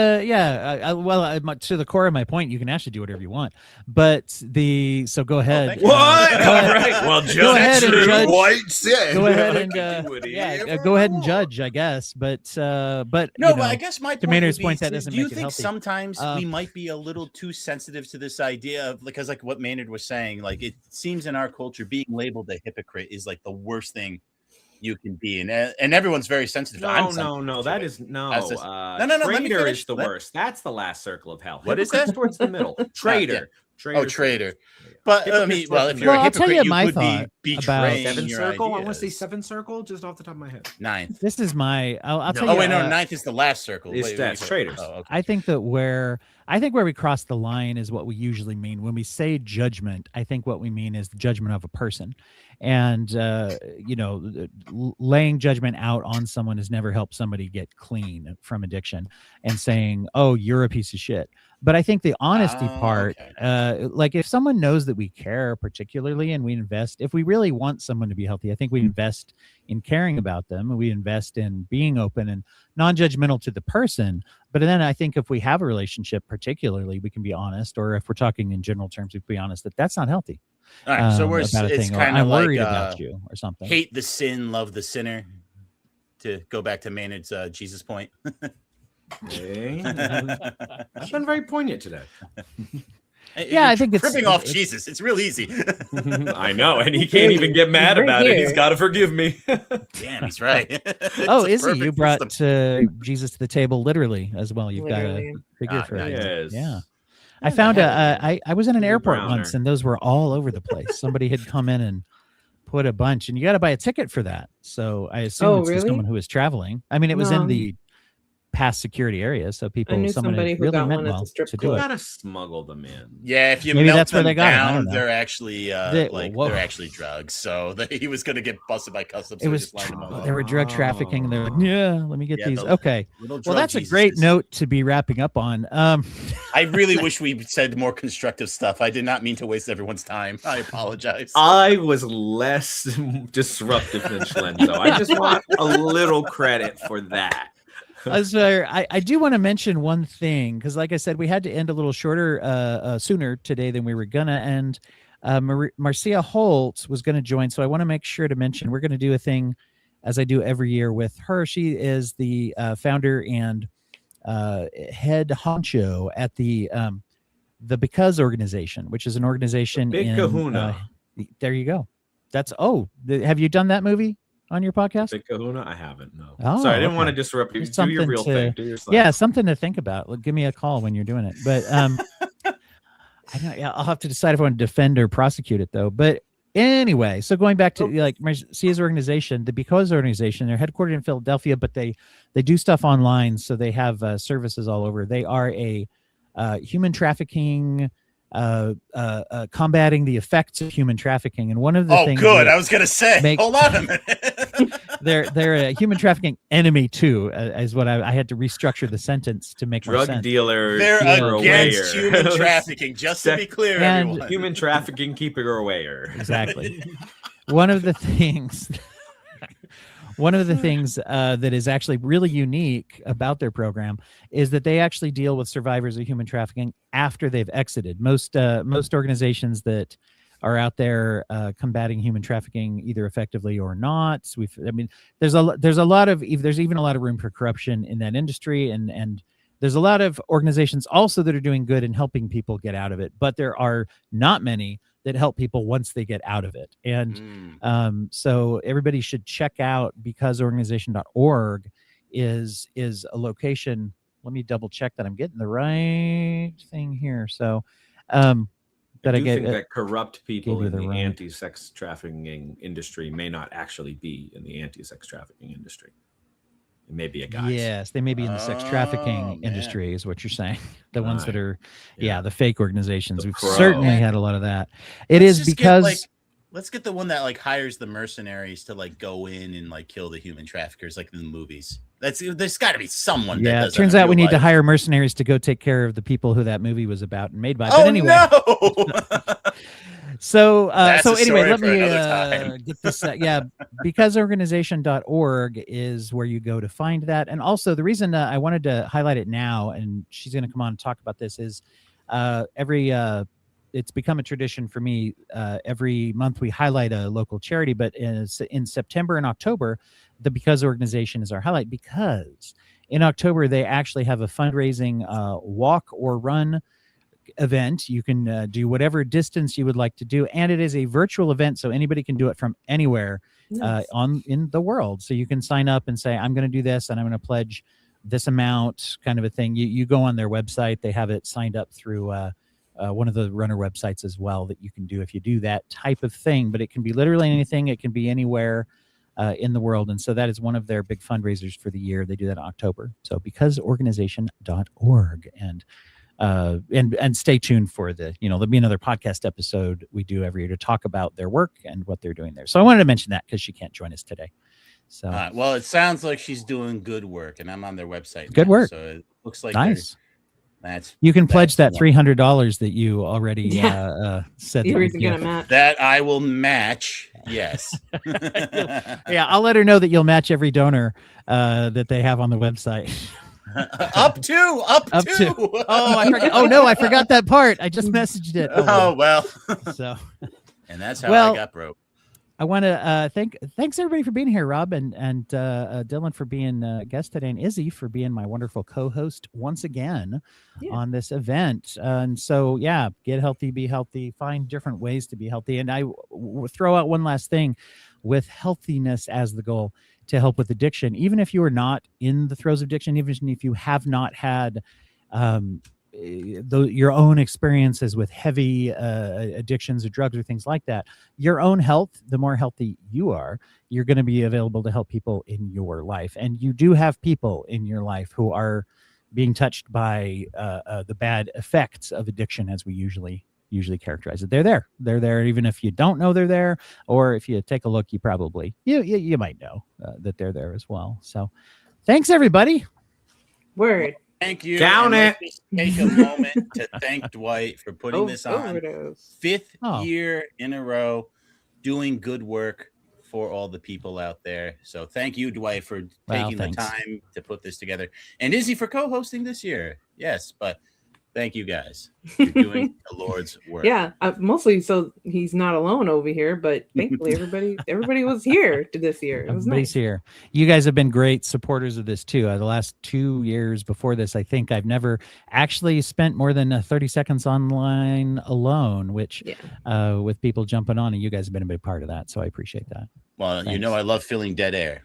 the core of my point, you can actually do whatever you want. But so go ahead. thank you. What? Go ahead- All right. Well, go ahead and judge. White said. Go ahead and Do whatever go ahead I and want. judge, I guess. But No, you but know, I guess my to point Maynard's would be, point, that doesn't do you make it think healthy. sometimes we might be a little too sensitive to this idea of, because like what Maynard was saying, like it seems in our culture being labeled a hypocrite is like the worst thing you can be, and everyone's very sensitive. No, that is no. That's just- No. no, let me Traitor finish. is the worst. That's the last circle of hell. What is Hypocrite's that? towards the middle. Traitor. Oh, traitor. But I mean, Hypocrite's well, towards if the you're a Well, I'll tell hypocrite, you you my could thought be about betraying Seventh your circle. I ideas. want to say seventh circle, just off the top of my head. Ninth. this is my. I'll tell Oh you. wait, no, ninth is the last circle. It's- Wait, that's wait. traitors. Oh, okay. I think where we cross the line is what we usually mean when we say judgment. I think what we mean is the judgment of a person, and laying judgment out on someone has never helped somebody get clean from addiction, and saying, "Oh, you're a piece of shit." But I think the honesty Oh, part, okay. like if someone knows that we care particularly and we invest, if we really want someone to be healthy, I think we invest in caring about them, and we invest in being open and non-judgmental to the person. But then I think if we have a relationship, particularly, we can be honest, or if we're talking in general terms, we can be honest that that's not healthy. All right, so About a it's thing, or kind I'm of like worried about you or something. hate the sin, love the sinner. To go back to Maynard's Jesus point. Hey. I've been very poignant today. Yeah, I think it's ripping off Jesus. It's real easy. I know, and he can't even get mad Right about it. here. He's got to forgive me. Damn, he's right. Oh, It's a Izzy, you perfect brought system. Jesus to the table literally as well. You've Literally. got a figure Ah, for nice. it. Yes. Yeah. I found I was in an Jimmy airport Browner. once, and those were all over the place. Somebody had come in and put a bunch, and you got to buy a ticket for that. So I assume Oh, it's just really? someone who was traveling. I mean, it was No. in the past security area, so I knew someone somebody had who really got meant one at well the strip to club. do You it. gotta smuggle them in. Yeah, if you Maybe melt that's where them they got 'em, I down, don't know. they're actually whoa. they're actually drugs. So he was going to get busted by customs. It so was just lined them up. they were drug trafficking, and they're like, yeah, let me get Yeah, these. the Okay, Little well, drug that's a great Jesuses. note to be wrapping up on. I really wish we said more constructive stuff. I did not mean to waste everyone's time. I apologize. I was less disruptive than Schlenzo. I just want a little credit for that. So I do want to mention one thing, because like I said, we had to end a little shorter sooner today than we were gonna end. Marcia Holt was going to join, so I want to make sure to mention we're going to do a thing as I do every year with her. She is the founder and head honcho at the Because organization, which is an organization Big in Kahuna. there you go. Have you done that movie on your podcast? Big Kahuna? I haven't. No. Oh, Sorry, I didn't okay. want to disrupt you. Just Do your something real to- thing. Do your Yeah, something to think about. Like, give me a call when you're doing it. But I'll have to decide if I want to defend or prosecute it, though. But anyway, so going back to like Marcia's organization, the Because organization, they're headquartered in Philadelphia, but they do stuff online. So they have services all over. They are a human trafficking, combating the effects of human trafficking. And one of the things. Good. I was gonna say. Hold on a minute. They're a human trafficking enemy too, is what I had to restructure the sentence to make more drug sense. dealer. They're keeper against awayer. human trafficking. Just to be clear, And- everyone. Human trafficking keeper awayer. Exactly. One of the things that is actually really unique about their program is that they actually deal with survivors of human trafficking after they've exited. Most organizations that are out there combating human trafficking either effectively or not. There's even a lot of room for corruption in that industry, and there's a lot of organizations also that are doing good and helping people get out of it, but there are not many that help people once they get out of it. And so everybody should check out becauseorganization.org is a location. Let me double check that I'm getting the right thing here. So I think that corrupt people in the anti-sex trafficking industry may not actually be in the anti-sex trafficking industry. It may be a guise. Yes, they may be in the sex trafficking industry, is what you're saying. The ones that are, the fake organizations. We've certainly had a lot of that. Let's get the one that like hires the mercenaries to like go in and like kill the human traffickers, like in the movies. There's got to be someone. Yeah, that it does turns that in out we real need to life. hire mercenaries to go take care of the people who that movie was about and made by. But anyway, no. So That's a anyway, story let for me another time. get this. Becauseorganization.org is where you go to find that. And also the reason I wanted to highlight it now, and she's going to come on and talk about this, is it's become a tradition for me. Every month we highlight a local charity, but in September and October, the Because organization is our highlight, because in October they actually have a fundraising walk or run event. You can do whatever distance you would like to do, and it is a virtual event, so anybody can do it from anywhere in the world. So you can sign up and say, I'm going to do this and I'm going to pledge this amount, kind of a thing. You go on their website, they have it signed up through one of the runner websites as well, that you can do if you do that type of thing. But it can be literally anything. It can be anywhere in the world. And so that is one of their big fundraisers for the year. They do that in October. So becauseorganization.org. And stay tuned for there'll be another podcast episode we do every year to talk about their work and what they're doing there. So I wanted to mention that because she can't join us today. So well, it sounds like she's doing good work, and I'm on their website. Good work. So it looks like nice. You can pledge that $300 that you already said You that were you'd gonna give. match. That I will match. Yes. Yeah, I'll let her know that you'll match every donor that they have on the website. up to. Oh, I forgot. Oh no, I forgot that part. I just messaged it. Oh well. So, and that's how I got broke. I want to thanks everybody for being here, Rob and Dylan for being a guest today, and Izzy for being my wonderful co-host once again on this event. And so, get healthy, be healthy, find different ways to be healthy. And I throw out one last thing, with healthiness as the goal to help with addiction. Even if you are not in the throes of addiction, even if you have not had your own experiences with heavy addictions or drugs or things like that, your own health, the more healthy you are, you're going to be available to help people in your life. And you do have people in your life who are being touched by the bad effects of addiction, as we usually characterize it. They're there even if you don't know they're there, or if you take a look, you probably you might know that they're there as well. So thanks everybody. Word. Thank you. Count it. Take a moment to thank Dwight for putting this on. Overdose. 5th year in a row, doing good work for all the people out there. So thank you, Dwight, for taking the time to put this together, and Izzy for co-hosting this year. Yes, but Thank you guys. You're doing the Lord's work. Yeah, mostly so he's not alone over here, but thankfully everybody was here to this year. It was Everybody's nice. here. You guys have been great supporters of this too. The last 2 years before this, I think I've never actually spent more than 30 seconds online alone, which Yeah. with people jumping on, and you guys have been a big part of that. So I appreciate that. Well, Thanks. I love filling dead air.